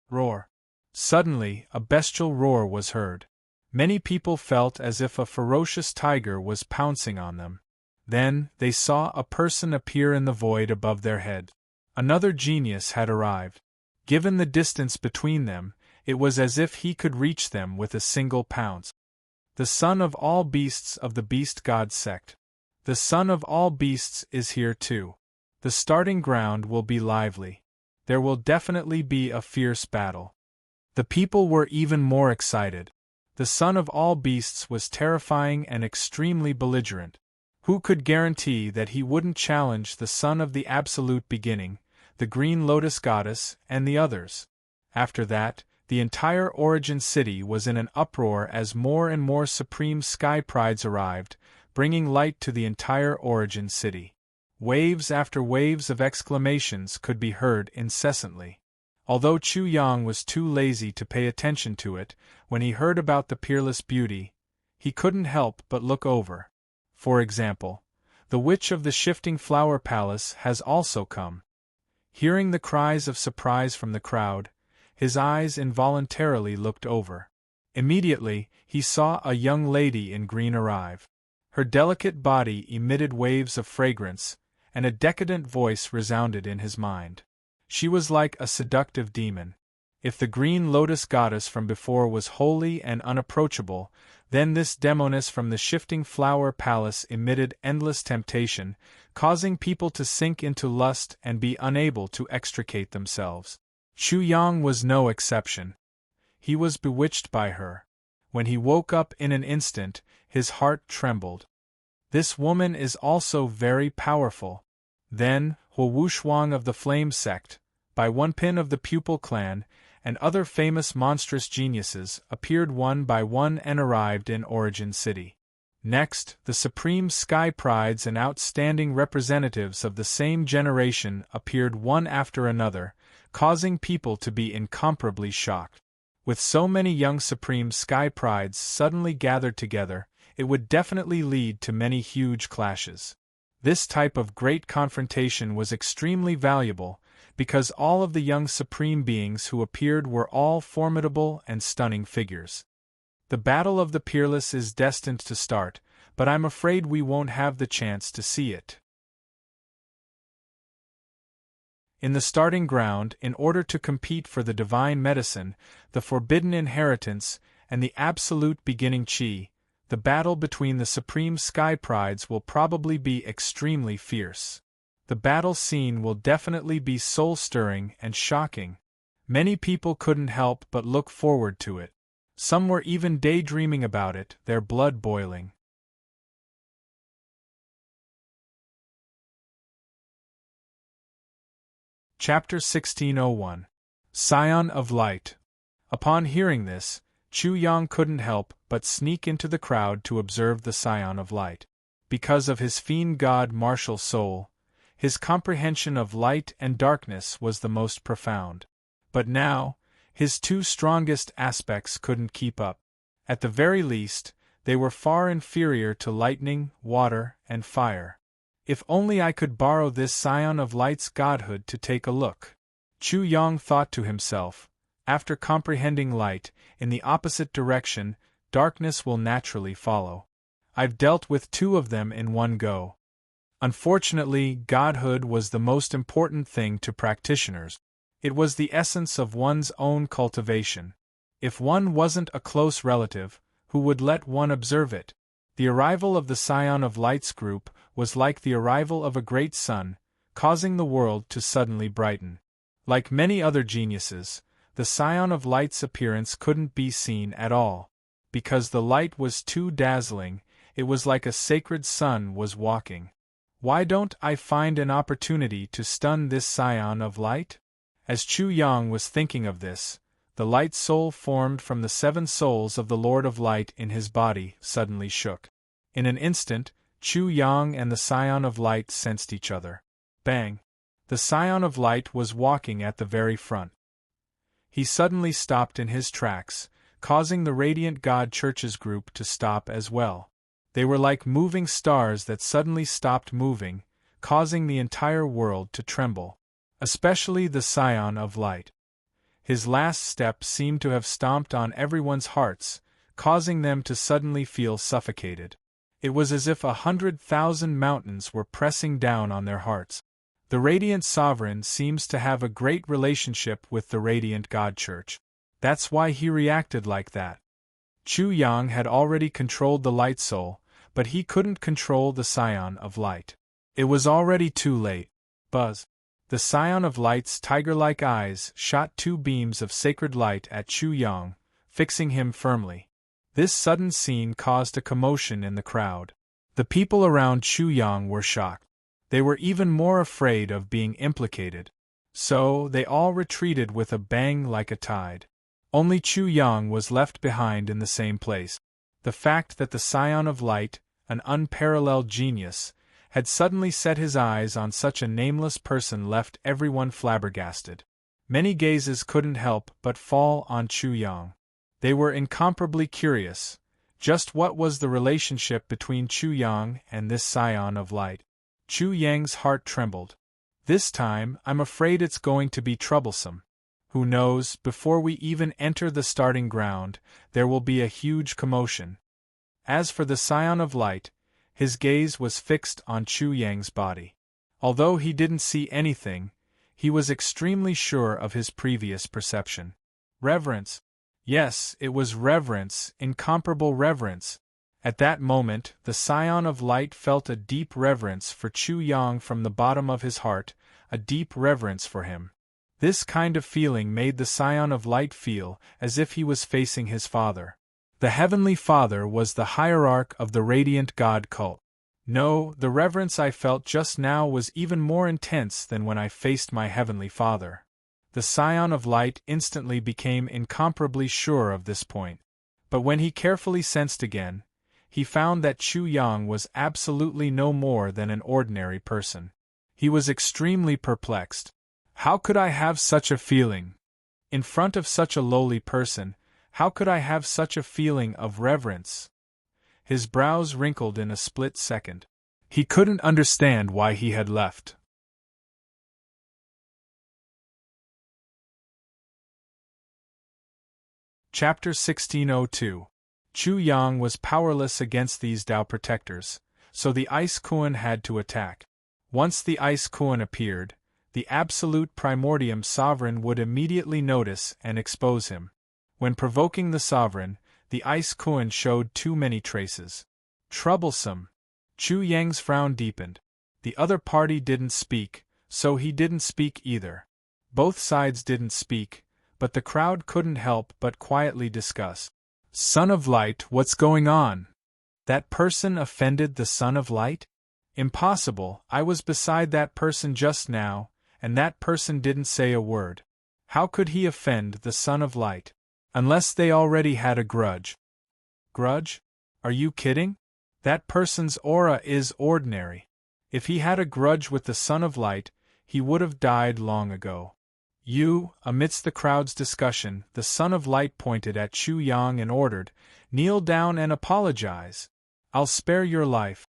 Roar. Suddenly, a bestial roar was heard. Many people felt as if a ferocious tiger was pouncing on them. Then, they saw a person appear in the void above their head. Another genius had arrived. Given the distance between them, it was as if he could reach them with a single pounce. The son of all beasts of the beast god sect. The son of all beasts is here too. The starting ground will be lively. There will definitely be a fierce battle. The people were even more excited. The son of all beasts was terrifying and extremely belligerent. Who could guarantee that he wouldn't challenge the Son of the Absolute Beginning, the Green Lotus Goddess, and the others? After that, the entire Origin City was in an uproar as more and more Supreme Sky Prides arrived, bringing light to the entire Origin City. Waves after waves of exclamations could be heard incessantly. Although Chu Yang was too lazy to pay attention to it, when he heard about the peerless beauty, he couldn't help but look over. For example, the Witch of the Shifting Flower Palace has also come. Hearing the cries of surprise from the crowd, his eyes involuntarily looked over. Immediately, he saw a young lady in green arrive. Her delicate body emitted waves of fragrance, and a decadent voice resounded in his mind. She was like a seductive demon. If the Green Lotus Goddess from before was holy and unapproachable, then this demoness from the Shifting Flower Palace emitted endless temptation, causing people to sink into lust and be unable to extricate themselves. Chu Yang was no exception. He was bewitched by her. When he woke up in an instant, his heart trembled. This woman is also very powerful. Then, Huo of the Flame Sect, by one pin of the Pupil Clan, and other famous monstrous geniuses appeared one by one and arrived in Origin City. Next, the supreme sky prides and outstanding representatives of the same generation appeared one after another, causing people to be incomparably shocked. With so many young supreme sky prides suddenly gathered together, it would definitely lead to many huge clashes. This type of great confrontation was extremely valuable, because all of the young supreme beings who appeared were all formidable and stunning figures. The Battle of the Peerless is destined to start, but I'm afraid we won't have the chance to see it. In the starting ground, in order to compete for the divine medicine, the forbidden inheritance, and the absolute beginning chi, the battle between the supreme sky prides will probably be extremely fierce. The battle scene will definitely be soul-stirring and shocking. Many people couldn't help but look forward to it. Some were even daydreaming about it, their blood boiling. Chapter 1601. Scion of Light. Upon hearing this, Chu Yang couldn't help but sneak into the crowd to observe the Scion of Light. Because of his fiend god martial soul, his comprehension of light and darkness was the most profound. But now, his two strongest aspects couldn't keep up. At the very least, they were far inferior to lightning, water, and fire. If only I could borrow this Scion of Light's godhood to take a look. Chu Yang thought to himself, after comprehending light, in the opposite direction, darkness will naturally follow. I've dealt with two of them in one go. Unfortunately, godhood was the most important thing to practitioners. It was the essence of one's own cultivation. If one wasn't a close relative, who would let one observe it? The arrival of the Scion of Light's group was like the arrival of a great sun, causing the world to suddenly brighten. Like many other geniuses, the Scion of Light's appearance couldn't be seen at all. Because the light was too dazzling, it was like a sacred sun was walking. Why don't I find an opportunity to stun this Scion of Light? As Chu Yang was thinking of this, the light soul formed from the 7 souls of the Lord of Light in his body suddenly shook. In an instant, Chu Yang and the Scion of Light sensed each other. Bang! The Scion of Light was walking at the very front. He suddenly stopped in his tracks, causing the Radiant God Church's group to stop as well. They were like moving stars that suddenly stopped moving, causing the entire world to tremble. Especially the Scion of Light. His last step seemed to have stomped on everyone's hearts, causing them to suddenly feel suffocated. It was as if 100,000 mountains were pressing down on their hearts. The Radiant Sovereign seems to have a great relationship with the Radiant God Church. That's why he reacted like that. Chu Yang had already controlled the Light Soul, but he couldn't control the Scion of Light. It was already too late. Buzz. The Scion of Light's tiger-like eyes shot 2 beams of sacred light at Chu Yang, fixing him firmly. This sudden scene caused a commotion in the crowd. The people around Chu Yang were shocked. They were even more afraid of being implicated. So, they all retreated with a bang like a tide. Only Chu Yang was left behind in the same place. The fact that the Scion of Light, an unparalleled genius, had suddenly set his eyes on such a nameless person left everyone flabbergasted. Many gazes couldn't help but fall on Chu Yang. They were incomparably curious. Just what was the relationship between Chu Yang and this Scion of Light? Chu Yang's heart trembled. This time, I'm afraid it's going to be troublesome. Who knows, before we even enter the starting ground, there will be a huge commotion. As for the Scion of Light, his gaze was fixed on Chu Yang's body. Although he didn't see anything, he was extremely sure of his previous perception. Reverence. Yes, it was reverence, incomparable reverence. At that moment, the Scion of Light felt a deep reverence for Chu Yang from the bottom of his heart, a deep reverence for him. This kind of feeling made the Scion of Light feel as if he was facing his father. The Heavenly Father was the hierarch of the Radiant God cult. No, the reverence I felt just now was even more intense than when I faced my Heavenly Father. The Scion of Light instantly became incomparably sure of this point. But when he carefully sensed again, he found that Chu Yang was absolutely no more than an ordinary person. He was extremely perplexed. How could I have such a feeling? In front of such a lowly person, how could I have such a feeling of reverence? His brows wrinkled in a split second. He couldn't understand why he had left. Chapter 1602. Chu Yang was powerless against these Tao protectors, so the Ice Kuan had to attack. Once the Ice Kuan appeared, the absolute primordium sovereign would immediately notice and expose him. When provoking the sovereign, the Ice Kuan showed too many traces. Troublesome. Chu Yang's frown deepened. The other party didn't speak, so he didn't speak either. Both sides didn't speak, but the crowd couldn't help but quietly discuss. Son of Light, what's going on? That person offended the Son of Light? Impossible, I was beside that person just now, and that person didn't say a word. How could he offend the Son of Light? Unless they already had a grudge. Grudge? Are you kidding? That person's aura is ordinary. If he had a grudge with the Son of Light, he would have died long ago. Amidst the crowd's discussion, the Son of Light pointed at Chu Yang and ordered, "Kneel down and apologize. I'll spare your life."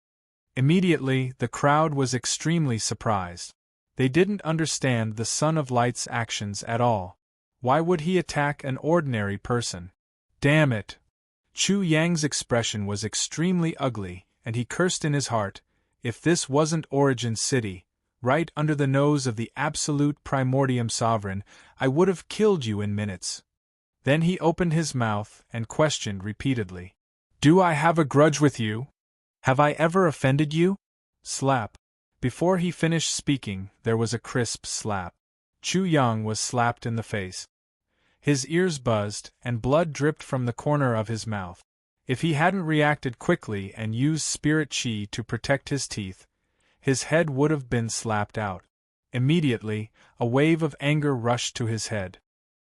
Immediately, the crowd was extremely surprised. They didn't understand the Son of Light's actions at all. Why would he attack an ordinary person? Damn it! Chu Yang's expression was extremely ugly, and he cursed in his heart, if this wasn't Origin City, right under the nose of the absolute primordium sovereign, I would have killed you in minutes. Then he opened his mouth and questioned repeatedly. Do I have a grudge with you? Have I ever offended you? Slap. Before he finished speaking, there was a crisp slap. Chu Yang was slapped in the face. His ears buzzed, and blood dripped from the corner of his mouth. If he hadn't reacted quickly and used spirit chi to protect his teeth, his head would have been slapped out. Immediately, a wave of anger rushed to his head.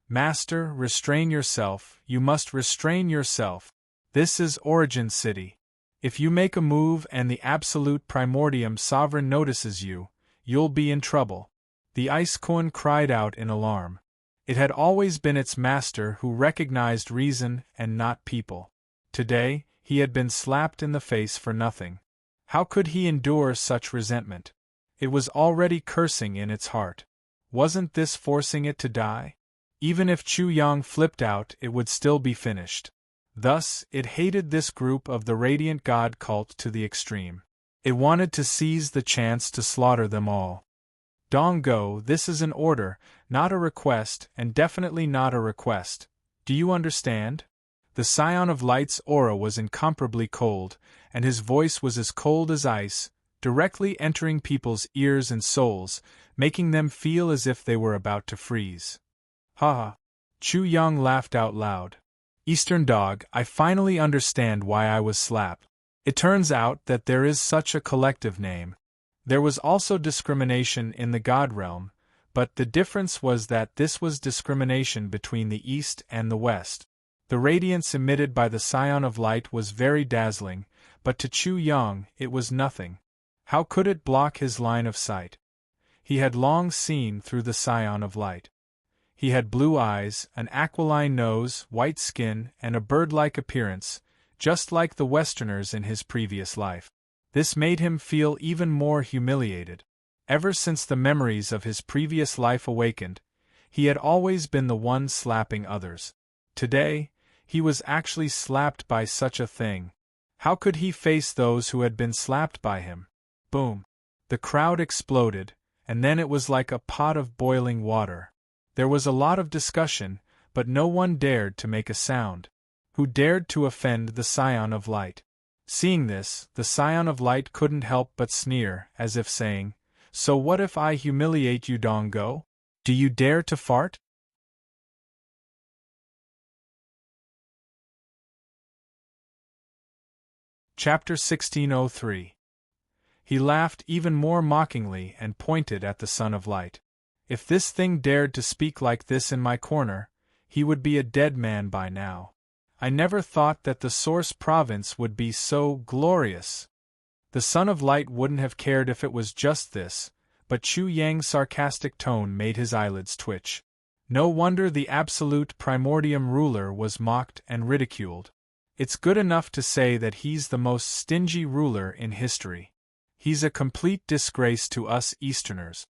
Master, restrain yourself, you must restrain yourself. This is Origin City. If you make a move and the absolute primordium sovereign notices you, you'll be in trouble. The Ice Kuan cried out in alarm. It had always been its master who recognized reason and not people. Today, he had been slapped in the face for nothing. How could he endure such resentment? It was already cursing in its heart. Wasn't this forcing it to die? Even if Chu Yang flipped out, it would still be finished. Thus, it hated this group of the Radiant God cult to the extreme. It wanted to seize the chance to slaughter them all. Donggo, this is an order, not a request, and definitely not a request. Do you understand? The Scion of Light's aura was incomparably cold, and his voice was as cold as ice, directly entering people's ears and souls, making them feel as if they were about to freeze. Ha ha! Chu Yang laughed out loud. Eastern Dog, I finally understand why I was slapped. It turns out that there is such a collective name. There was also discrimination in the God realm, but the difference was that this was discrimination between the East and the West. The radiance emitted by the Scion of Light was very dazzling, but to Chu Yang it was nothing. How could it block his line of sight? He had long seen through the Scion of Light. He had blue eyes, an aquiline nose, white skin, and a bird-like appearance, just like the Westerners in his previous life. This made him feel even more humiliated. Ever since the memories of his previous life awakened, he had always been the one slapping others. Today, he was actually slapped by such a thing. How could he face those who had been slapped by him? Boom! The crowd exploded, and then it was like a pot of boiling water. There was a lot of discussion, but no one dared to make a sound. Who dared to offend the Scion of Light? Seeing this, the Scion of Light couldn't help but sneer, as if saying, So what if I humiliate you, Donggo? Do you dare to fart? Chapter 1603. He laughed even more mockingly and pointed at the Son of Light. If this thing dared to speak like this in my corner, he would be a dead man by now. I never thought that the Source Province would be so glorious. The Son of Light wouldn't have cared if it was just this, but Chu Yang's sarcastic tone made his eyelids twitch. No wonder the absolute primordium ruler was mocked and ridiculed. It's good enough to say that he's the most stingy ruler in history. He's a complete disgrace to us Easterners.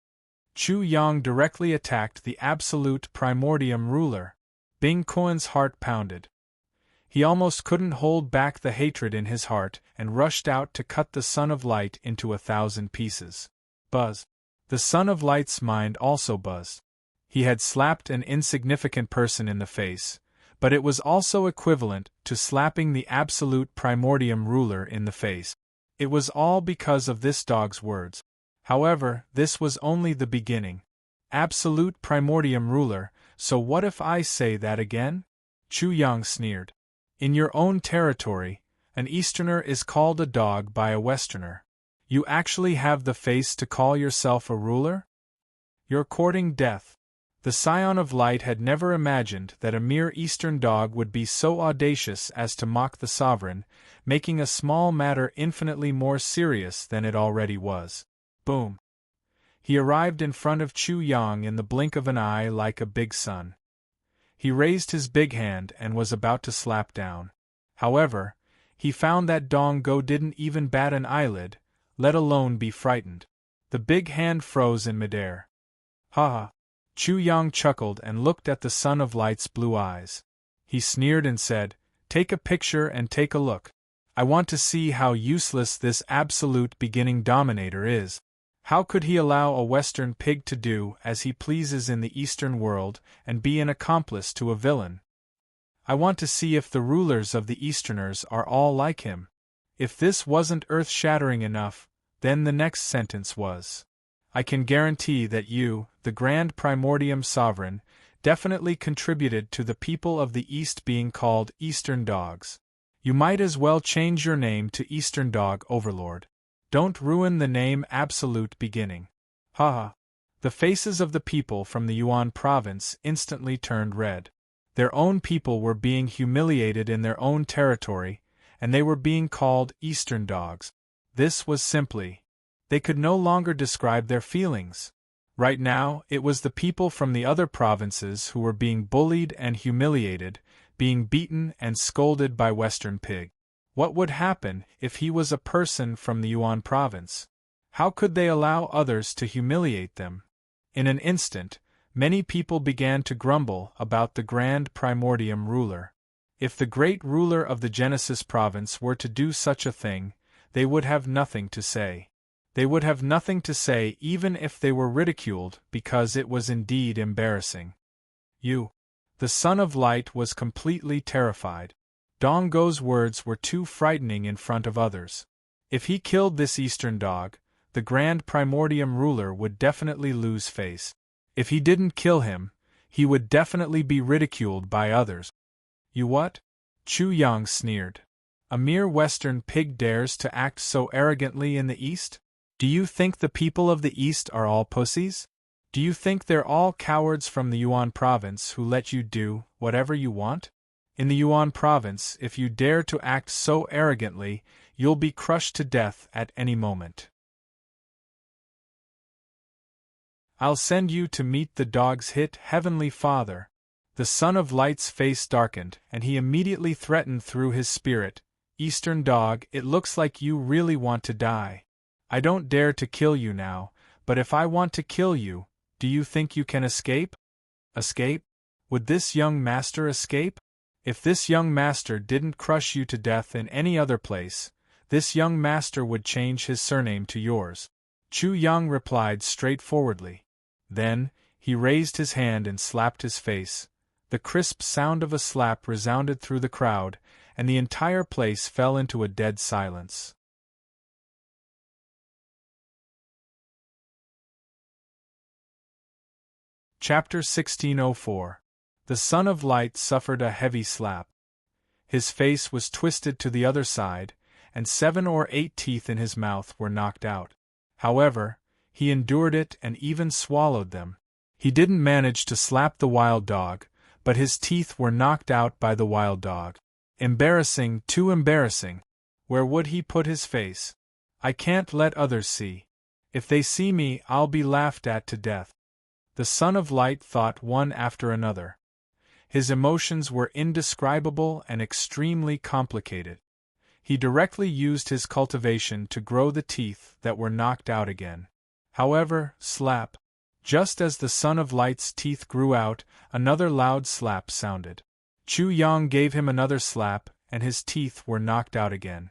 Chu Yang directly attacked the absolute primordium ruler. Bing Kuan's heart pounded. He almost couldn't hold back the hatred in his heart and rushed out to cut the Son of Light into 1,000 pieces. Buzz. The Son of Light's mind also buzzed. He had slapped an insignificant person in the face, but it was also equivalent to slapping the absolute primordium ruler in the face. It was all because of this dog's words. However, this was only the beginning. Absolute primordium ruler, so what if I say that again? Chu Yang sneered. In your own territory, an Easterner is called a dog by a Westerner. You actually have the face to call yourself a ruler? You're courting death. The Scion of Light had never imagined that a mere Eastern dog would be so audacious as to mock the sovereign, making a small matter infinitely more serious than it already was. Boom. He arrived in front of Chu Yang in the blink of an eye like a big sun. He raised his big hand and was about to slap down. However, he found that Dong Go didn't even bat an eyelid, let alone be frightened. The big hand froze in midair. Ha ha. Chu Yang chuckled and looked at the Son of Light's blue eyes. He sneered and said, "Take a picture and take a look. I want to see how useless this absolute beginning dominator is. How could he allow a Western pig to do as he pleases in the Eastern world and be an accomplice to a villain? I want to see if the rulers of the Easterners are all like him." If this wasn't earth-shattering enough, then the next sentence was. I can guarantee that you, the Grand Primordium Sovereign, definitely contributed to the people of the East being called Eastern Dogs. You might as well change your name to Eastern Dog Overlord. Don't ruin the name Absolute Beginning. Ha ha. The faces of the people from the Yuan province instantly turned red. Their own people were being humiliated in their own territory, and they were being called Eastern Dogs. This was simply. They could no longer describe their feelings. Right now, it was the people from the other provinces who were being bullied and humiliated, being beaten and scolded by Western Pig. What would happen if he was a person from the Yuan province? How could they allow others to humiliate them? In an instant, many people began to grumble about the Grand Primordium ruler. If the great ruler of the Genesis province were to do such a thing, they would have nothing to say. They would have nothing to say even if they were ridiculed, because it was indeed embarrassing. You. The Son of Light was completely terrified. Dong Go's words were too frightening in front of others. If he killed this Eastern dog, the Grand Primordium ruler would definitely lose face. If he didn't kill him, he would definitely be ridiculed by others. You what? Chu Yang sneered. A mere Western pig dares to act so arrogantly in the East? Do you think the people of the East are all pussies? Do you think they're all cowards from the Yuan province who let you do whatever you want? In the Yuan province, if you dare to act so arrogantly, you'll be crushed to death at any moment. I'll send you to meet the dog's hit Heavenly Father. The Son of Light's face darkened, and he immediately threatened through his spirit, Eastern Dog, it looks like you really want to die. I don't dare to kill you now, but if I want to kill you, do you think you can escape? Escape? Would this young master escape? If this young master didn't crush you to death in any other place, this young master would change his surname to yours. Chu Yang replied straightforwardly. Then, he raised his hand and slapped his face. The crisp sound of a slap resounded through the crowd, and the entire place fell into a dead silence. Chapter 1604. The Son of Light suffered a heavy slap. His face was twisted to the other side, and 7 or 8 teeth in his mouth were knocked out. However, he endured it and even swallowed them. He didn't manage to slap the wild dog, but his teeth were knocked out by the wild dog. Embarrassing, too embarrassing. Where would he put his face? I can't let others see. If they see me, I'll be laughed at to death. The Son of Light thought one after another. His emotions were indescribable and extremely complicated. He directly used his cultivation to grow the teeth that were knocked out again. However, slap. Just as the Son of Light's teeth grew out, another loud slap sounded. Chu Yang gave him another slap, and his teeth were knocked out again.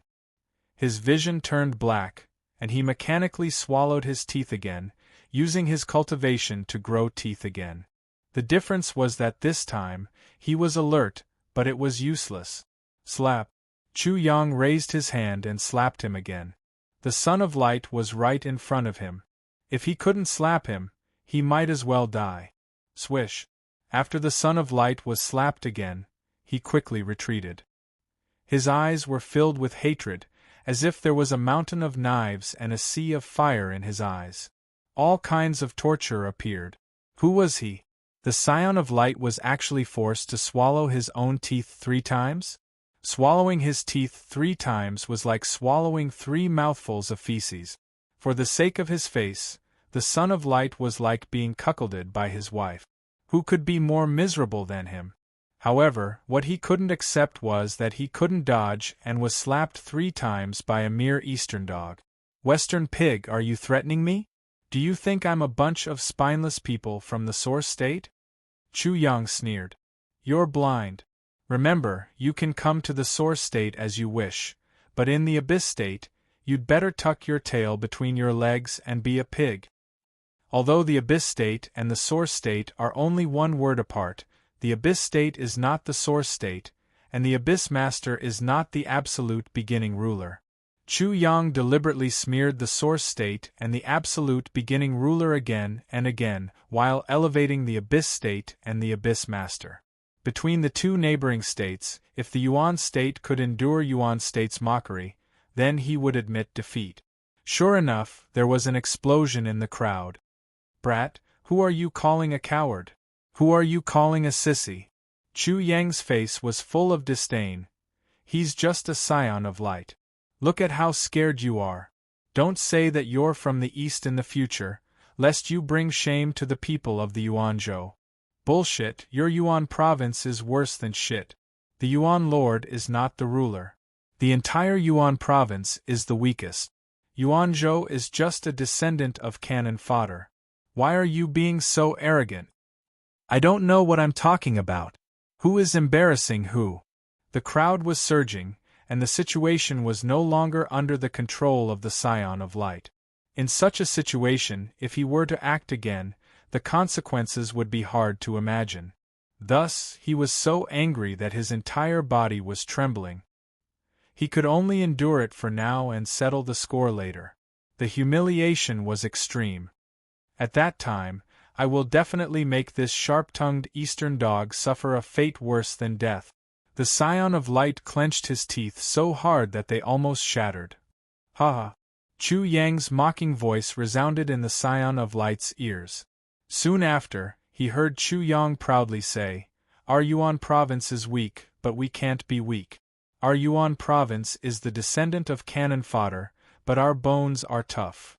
His vision turned black, and he mechanically swallowed his teeth again, using his cultivation to grow teeth again. The difference was that this time, he was alert, but it was useless. Slap. Chu Yang raised his hand and slapped him again. The Son of Light was right in front of him. If he couldn't slap him, he might as well die. Swish. After the Son of Light was slapped again, he quickly retreated. His eyes were filled with hatred, as if there was a mountain of knives and a sea of fire in his eyes. All kinds of torture appeared. Who was he? The Scion of Light was actually forced to swallow his own teeth 3 times? Swallowing his teeth 3 times was like swallowing 3 mouthfuls of feces. For the sake of his face, the Son of Light was like being cuckolded by his wife. Who could be more miserable than him? However, what he couldn't accept was that he couldn't dodge and was slapped 3 times by a mere Eastern dog. Western pig, are you threatening me? Do you think I'm a bunch of spineless people from the source state? Chu Yang sneered. You're blind. Remember, you can come to the source state as you wish, but in the abyss state, you'd better tuck your tail between your legs and be a pig. Although the abyss state and the source state are only one word apart, the abyss state is not the source state, and the abyss master is not the absolute beginning ruler. Chu Yang deliberately smeared the source state and the absolute beginning ruler again and again, while elevating the abyss state and the abyss master. Between the 2 neighboring states, if the Yuan state could endure Yuan state's mockery, then he would admit defeat. Sure enough, there was an explosion in the crowd. Brat, who are you calling a coward? Who are you calling a sissy? Chu Yang's face was full of disdain. He's just a Scion of Light. Look at how scared you are. Don't say that you're from the East in the future, lest you bring shame to the people of the Yuanzhou. Bullshit, your Yuan province is worse than shit. The Yuan Lord is not the ruler. The entire Yuan province is the weakest. Yuanzhou is just a descendant of cannon fodder. Why are you being so arrogant? I don't know what I'm talking about. Who is embarrassing who? The crowd was surging, and the situation was no longer under the control of the Scion of Light. In such a situation, if he were to act again, the consequences would be hard to imagine. Thus, he was so angry that his entire body was trembling. He could only endure it for now and settle the score later. The humiliation was extreme. At that time, I will definitely make this sharp-tongued Eastern dog suffer a fate worse than death. The Scion of Light clenched his teeth so hard that they almost shattered. Ha ha! Chu Yang's mocking voice resounded in the Scion of Light's ears. Soon after, he heard Chu Yang proudly say, Our Yuan province is weak, but we can't be weak. Our Yuan province is the descendant of cannon fodder, but our bones are tough.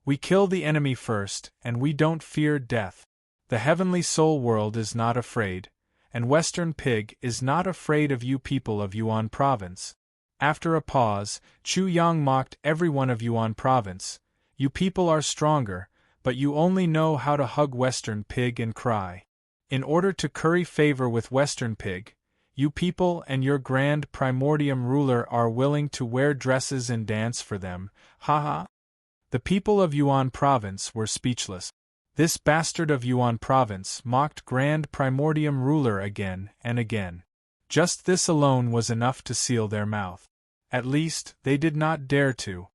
We kill the enemy first, and we don't fear death. The heavenly soul world is not afraid, and Western Pig is not afraid of you people of Yuan province. After a pause, Chu Yang mocked everyone of Yuan province. You people are stronger, but you only know how to hug Western Pig and cry. In order to curry favor with Western Pig, you people and your grand primordium ruler are willing to wear dresses and dance for them, haha. The people of Yuan province were speechless. This bastard of Yuan province mocked grand primordium ruler again and again. Just this alone was enough to seal their mouth. At least, they did not dare to.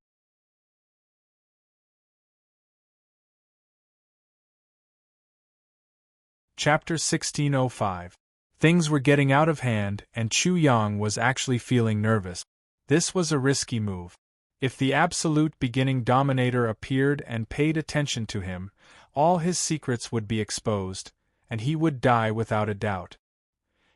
Chapter 1605. Things were getting out of hand, and Chu Yang was actually feeling nervous. This was a risky move. If the absolute beginning dominator appeared and paid attention to him, all his secrets would be exposed, and he would die without a doubt.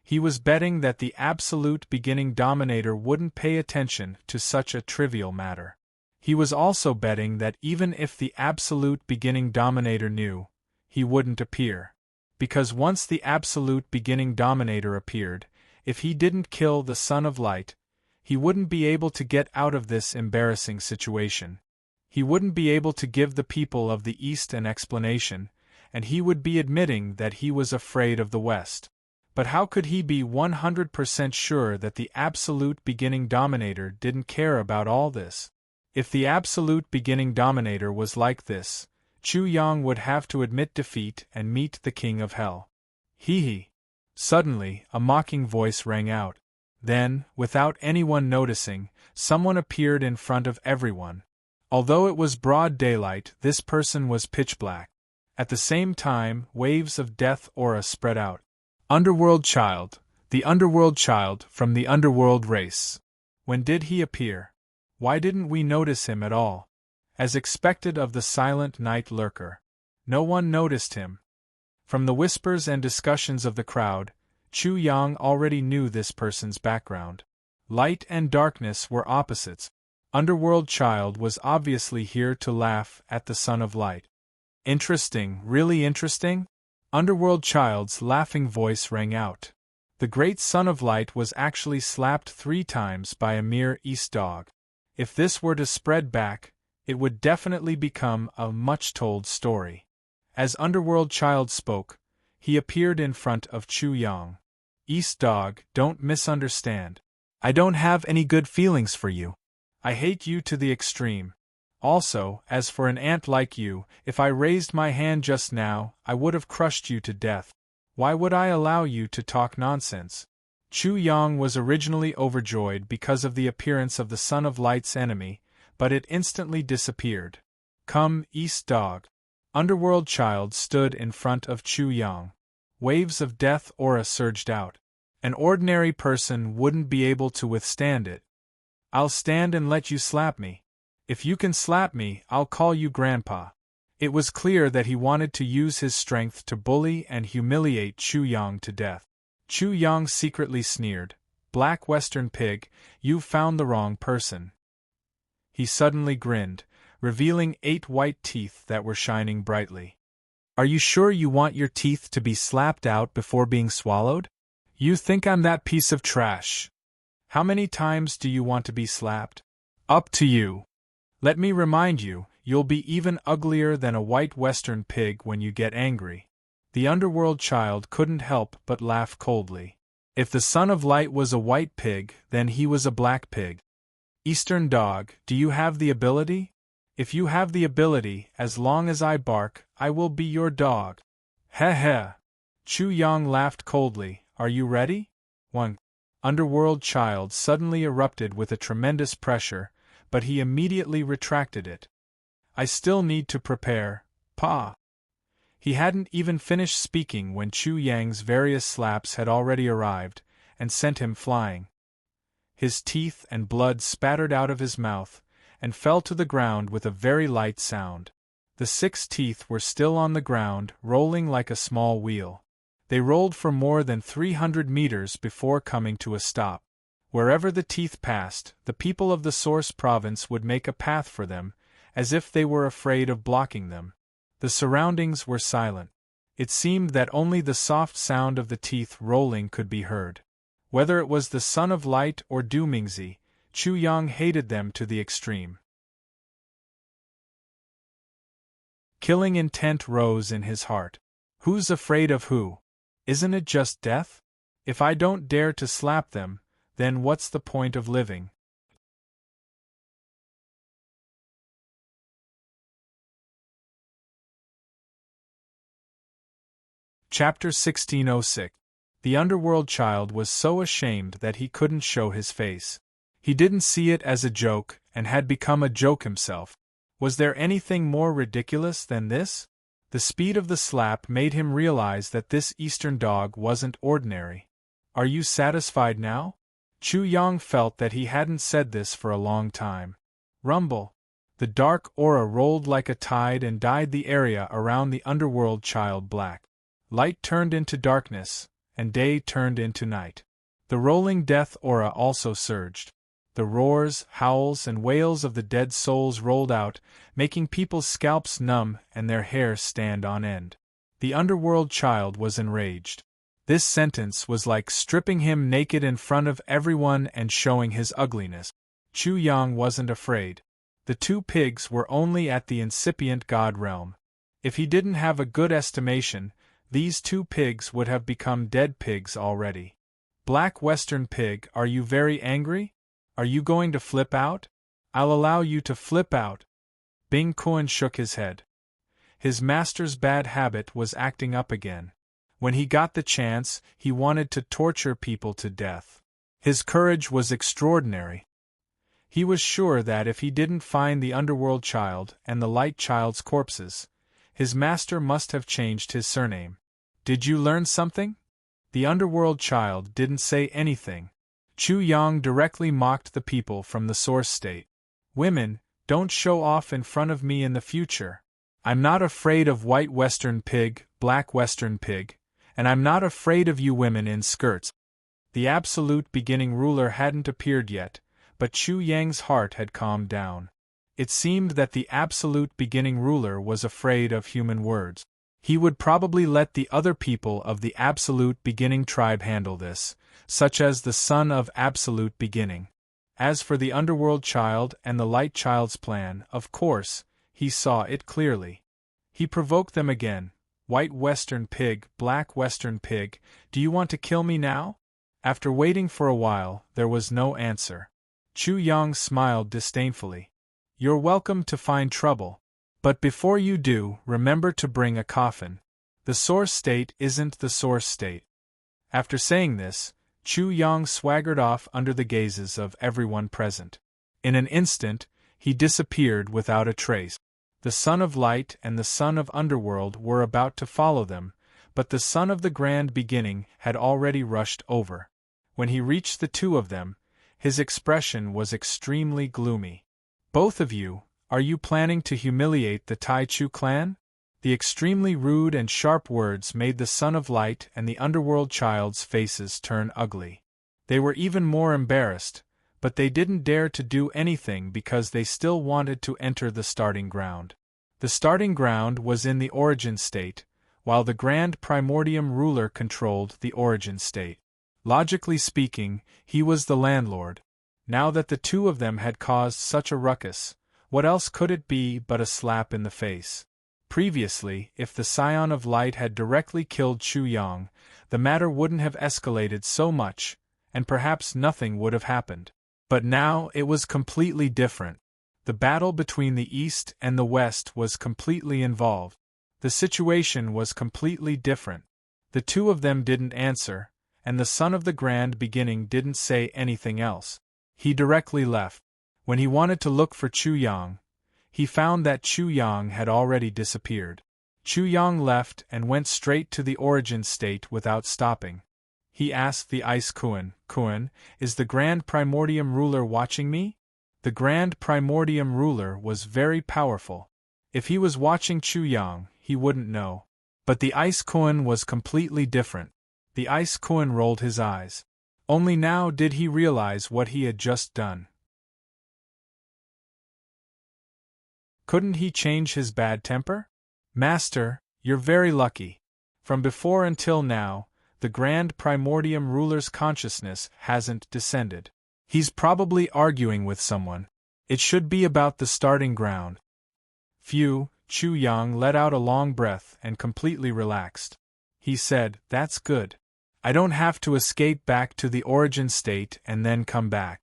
He was betting that the absolute beginning dominator wouldn't pay attention to such a trivial matter. He was also betting that even if the absolute beginning dominator knew, he wouldn't appear. Because once the absolute beginning dominator appeared, if he didn't kill the Son of Light, he wouldn't be able to get out of this embarrassing situation. He wouldn't be able to give the people of the East an explanation, and he would be admitting that he was afraid of the West. But how could he be 100% sure that the absolute beginning dominator didn't care about all this? If the absolute beginning dominator was like this, Chu Yang would have to admit defeat and meet the King of Hell. Hee. Suddenly, a mocking voice rang out. Then, without anyone noticing, someone appeared in front of everyone. Although it was broad daylight, this person was pitch black. At the same time, waves of death aura spread out. Underworld Child, the Underworld Child from the Underworld race. When did he appear? Why didn't we notice him at all? As expected of the silent night lurker, no one noticed him. From the whispers and discussions of the crowd, Chu Yang already knew this person's background. Light and darkness were opposites. Underworld Child was obviously here to laugh at the Son of Light. Interesting, really interesting? Underworld Child's laughing voice rang out. The great Son of Light was actually slapped 3 times by a mere East dog. If this were to spread back, it would definitely become a much-told story. As Underworld Child spoke, he appeared in front of Chu Yang. East dog, don't misunderstand. I don't have any good feelings for you. I hate you to the extreme. Also, as for an ant like you, if I raised my hand just now, I would have crushed you to death. Why would I allow you to talk nonsense? Chu Yang was originally overjoyed because of the appearance of the Son of Light's enemy, but it instantly disappeared. Come, East Dog. Underworld Child stood in front of Chu Yang. Waves of death aura surged out. An ordinary person wouldn't be able to withstand it. I'll stand and let you slap me. If you can slap me, I'll call you Grandpa. It was clear that he wanted to use his strength to bully and humiliate Chu Yang to death. Chu Yang secretly sneered, "Black Western pig, you've found the wrong person." He suddenly grinned, revealing 8 white teeth that were shining brightly. "Are you sure you want your teeth to be slapped out before being swallowed? You think I'm that piece of trash? How many times do you want to be slapped? Up to you. Let me remind you, you'll be even uglier than a white Western pig when you get angry." The Underworld Child couldn't help but laugh coldly. If the Son of Light was a white pig, then he was a black pig. "Eastern Dog, do you have the ability? If you have the ability, as long as I bark, I will be your dog." "Heh heh." Chu Yang laughed coldly. "Are you ready?" 1. Underworld Child suddenly erupted with a tremendous pressure, but he immediately retracted it. "I still need to prepare, Pa." He hadn't even finished speaking when Chu Yang's various slaps had already arrived, and sent him flying. His teeth and blood spattered out of his mouth, and fell to the ground with a very light sound. The 6 teeth were still on the ground, rolling like a small wheel. They rolled for more than 300 meters before coming to a stop. Wherever the teeth passed, the people of the Source Province would make a path for them, as if they were afraid of blocking them. The surroundings were silent. It seemed that only the soft sound of the teeth rolling could be heard. Whether it was the Son of Light or Du Mingzi, Chu Yang hated them to the extreme. Killing intent rose in his heart. Who's afraid of who? Isn't it just death? If I don't dare to slap them, then what's the point of living? Chapter 1606. The Underworld Child was so ashamed that he couldn't show his face. He didn't see it as a joke, and had become a joke himself. Was there anything more ridiculous than this? The speed of the slap made him realize that this Eastern Dog wasn't ordinary. Are you satisfied now? Chu Yang felt that he hadn't said this for a long time. Rumble. The dark aura rolled like a tide and dyed the area around the underworld child black. Light turned into darkness, and day turned into night. The rolling death aura also surged. The roars, howls, and wails of the dead souls rolled out, making people's scalps numb and their hair stand on end. The underworld child was enraged. This sentence was like stripping him naked in front of everyone and showing his ugliness. Chu Yang wasn't afraid. The two pigs were only at the incipient god realm. If he didn't have a good estimation, these two pigs would have become dead pigs already. Black Western Pig, are you very angry? Are you going to flip out? I'll allow you to flip out. Bing Kuan shook his head. His master's bad habit was acting up again. When he got the chance, he wanted to torture people to death. His courage was extraordinary. He was sure that if he didn't find the underworld child and the light child's corpses, his master must have changed his surname. Did you learn something? The underworld child didn't say anything. Chu Yang directly mocked the people from the source state. Women, don't show off in front of me in the future. I'm not afraid of white Western Pig, black Western Pig, and I'm not afraid of you women in skirts. The absolute beginning ruler hadn't appeared yet, but Chu Yang's heart had calmed down. It seemed that the absolute beginning ruler was afraid of human words. He would probably let the other people of the absolute beginning tribe handle this, such as the son of absolute beginning. As for the underworld child and the light child's plan, of course, he saw it clearly. He provoked them again. White Western Pig, black Western Pig, do you want to kill me now? After waiting for a while, there was no answer. Chu Yang smiled disdainfully. You're welcome to find trouble. But before you do, remember to bring a coffin. The source state isn't the source state. After saying this, Chu Yang swaggered off under the gazes of everyone present. In an instant, he disappeared without a trace. The Son of Light and the Son of Underworld were about to follow them, but the Son of the Grand Beginning had already rushed over. When he reached the two of them, his expression was extremely gloomy. Both of you, are you planning to humiliate the Tai Chu clan? The extremely rude and sharp words made the Son of Light and the Underworld child's faces turn ugly. They were even more embarrassed, but they didn't dare to do anything because they still wanted to enter the starting ground. The starting ground was in the origin state, while the Grand Primordium ruler controlled the origin state. Logically speaking, he was the landlord. Now that the two of them had caused such a ruckus, what else could it be but a slap in the face? Previously, if the Scion of Light had directly killed Chu Yang, the matter wouldn't have escalated so much, and perhaps nothing would have happened. But now it was completely different. The battle between the East and the West was completely involved. The situation was completely different. The two of them didn't answer, and the Son of the Grand Beginning didn't say anything else. He directly left. When he wanted to look for Chu Yang, he found that Chu Yang had already disappeared. Chu Yang left and went straight to the origin state without stopping. He asked the Ice Kuan, Kuan, is the Grand Primordium ruler watching me? The Grand Primordium ruler was very powerful. If he was watching Chu Yang, he wouldn't know. But the Ice Kuan was completely different. The Ice Kuan rolled his eyes. Only now did he realize what he had just done. Couldn't he change his bad temper? Master, you're very lucky. From before until now, the Grand Primordium ruler's consciousness hasn't descended. He's probably arguing with someone. It should be about the starting ground. Phew, Chu Yang let out a long breath and completely relaxed. He said, that's good. I don't have to escape back to the origin state and then come back.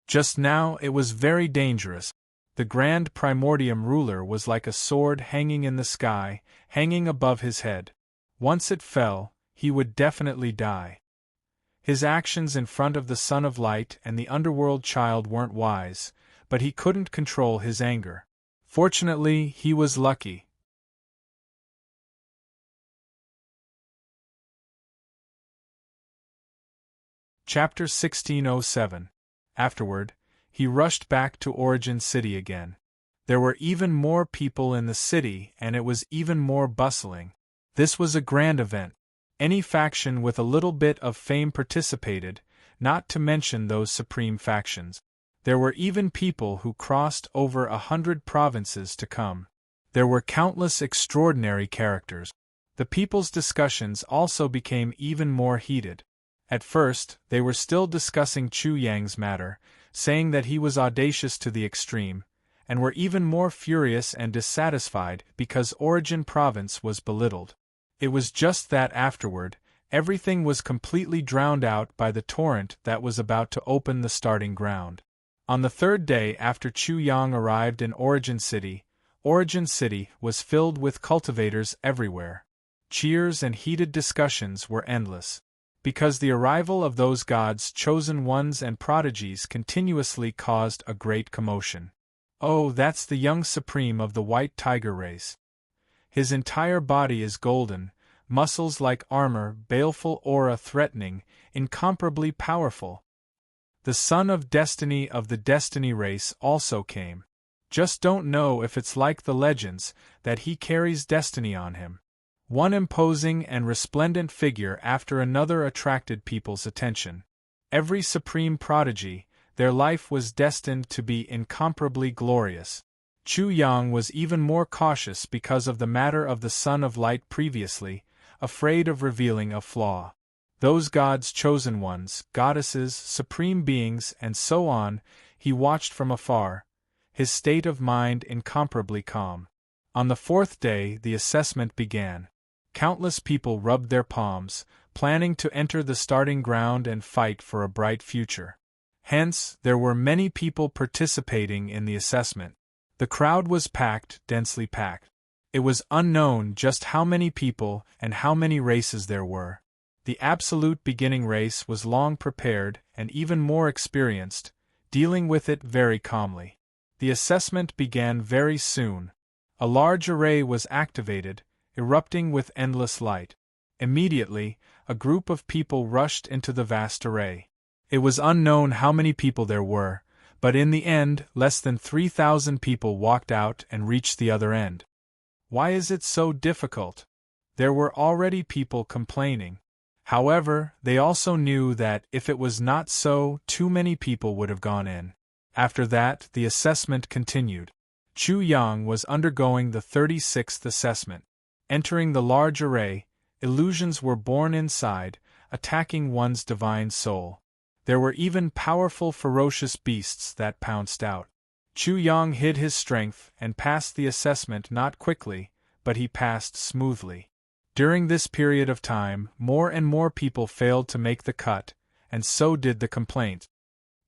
Just now it was very dangerous. The Grand Primordium ruler was like a sword hanging in the sky, hanging above his head. Once it fell, he would definitely die. His actions in front of the Son of Light and the Underworld child weren't wise, but he couldn't control his anger. Fortunately, he was lucky. Chapter 1607. Afterward, he rushed back to Origin City again. There were even more people in the city and it was even more bustling. This was a grand event. Any faction with a little bit of fame participated, not to mention those supreme factions. There were even people who crossed over 100 provinces to come. There were countless extraordinary characters. The people's discussions also became even more heated. At first, they were still discussing Chu Yang's matter, saying that he was audacious to the extreme, and were even more furious and dissatisfied because Origin Province was belittled. It was just that afterward, everything was completely drowned out by the torrent that was about to open the starting ground. On the third day after Chu Yang arrived in Origin City was filled with cultivators everywhere. Cheers and heated discussions were endless. Because the arrival of those gods' chosen ones and prodigies continuously caused a great commotion. Oh, that's the young supreme of the white tiger race. His entire body is golden, muscles like armor, baleful aura threatening, incomparably powerful. The son of destiny of the destiny race also came. Just don't know if it's like the legends, that he carries destiny on him. One imposing and resplendent figure after another attracted people's attention. Every supreme prodigy, their life was destined to be incomparably glorious. Chu Yang was even more cautious because of the matter of the Son of Light previously, afraid of revealing a flaw. Those gods' chosen ones, goddesses, supreme beings, and so on, he watched from afar, his state of mind incomparably calm. On the fourth day the assessment began. Countless people rubbed their palms, planning to enter the starting ground and fight for a bright future. Hence, there were many people participating in the assessment. The crowd was packed, densely packed. It was unknown just how many people and how many races there were. The absolute beginning race was long prepared and even more experienced, dealing with it very calmly. The assessment began very soon. A large array was activated, erupting with endless light. Immediately, a group of people rushed into the vast array. It was unknown how many people there were, but in the end, less than 3,000 people walked out and reached the other end. Why is it so difficult? There were already people complaining. However, they also knew that if it was not so, too many people would have gone in. After that, the assessment continued. Chu Yang was undergoing the 36th assessment. Entering the large array, illusions were born inside, attacking one's divine soul. There were even powerful ferocious beasts that pounced out. Chu Yang hid his strength and passed the assessment not quickly, but he passed smoothly. During this period of time, more and more people failed to make the cut, and so did the complaint.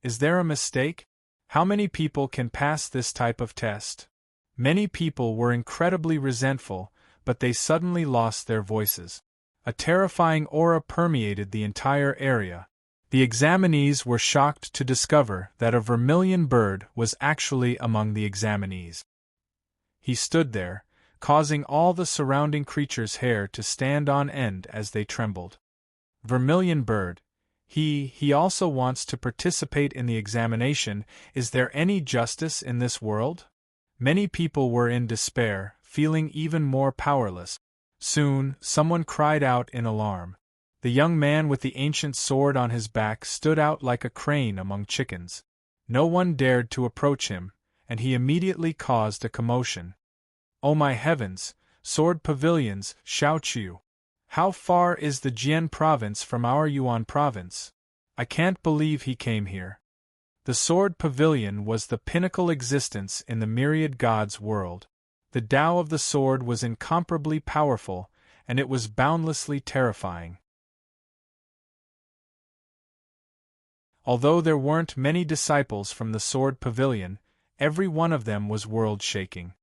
Is there a mistake? How many people can pass this type of test? Many people were incredibly resentful, but they suddenly lost their voices. A terrifying aura permeated the entire area. The examinees were shocked to discover that a vermilion bird was actually among the examinees. He stood there, causing all the surrounding creatures' hair to stand on end as they trembled. Vermilion bird. He also wants to participate in the examination. Is there any justice in this world? Many people were in despair, feeling even more powerless. Soon, someone cried out in alarm. The young man with the ancient sword on his back stood out like a crane among chickens. No one dared to approach him, and he immediately caused a commotion. Oh my heavens, sword pavilions, Xiaoqiu! How far is the Jian province from our Yuan province? I can't believe he came here. The sword pavilion was the pinnacle existence in the myriad gods' world. The Tao of the sword was incomparably powerful, and it was boundlessly terrifying. Although there weren't many disciples from the sword pavilion, every one of them was world-shaking.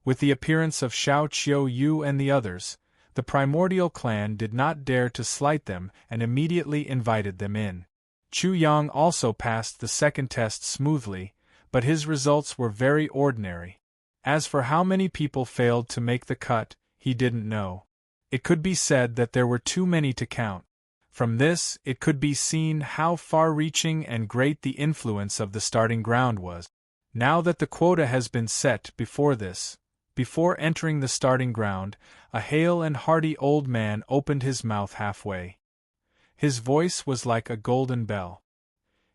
With the appearance of Xiao Qiu Yu and the others, the primordial clan did not dare to slight them and immediately invited them in. Chu Yang also passed the second test smoothly, but his results were very ordinary. As for how many people failed to make the cut, he didn't know. It could be said that there were too many to count. From this, it could be seen how far-reaching and great the influence of the starting ground was. Now that the quota has been set before entering the starting ground, a hale and hearty old man opened his mouth halfway. His voice was like a golden bell.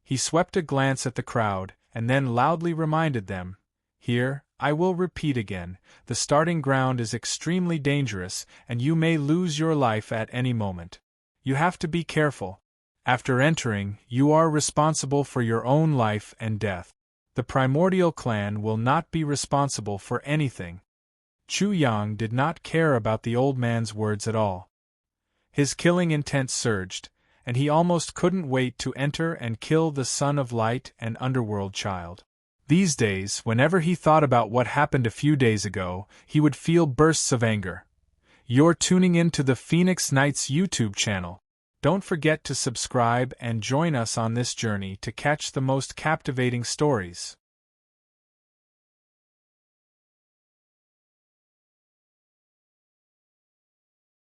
He swept a glance at the crowd, and then loudly reminded them, "Here, I will repeat again, the starting ground is extremely dangerous, and you may lose your life at any moment. You have to be careful. After entering, you are responsible for your own life and death. The primordial clan will not be responsible for anything." Chu Yang did not care about the old man's words at all. His killing intent surged, and he almost couldn't wait to enter and kill the son of light and underworld child. These days, whenever he thought about what happened a few days ago, he would feel bursts of anger. You're tuning in to the Phoenix Knights YouTube channel. Don't forget to subscribe and join us on this journey to catch the most captivating stories.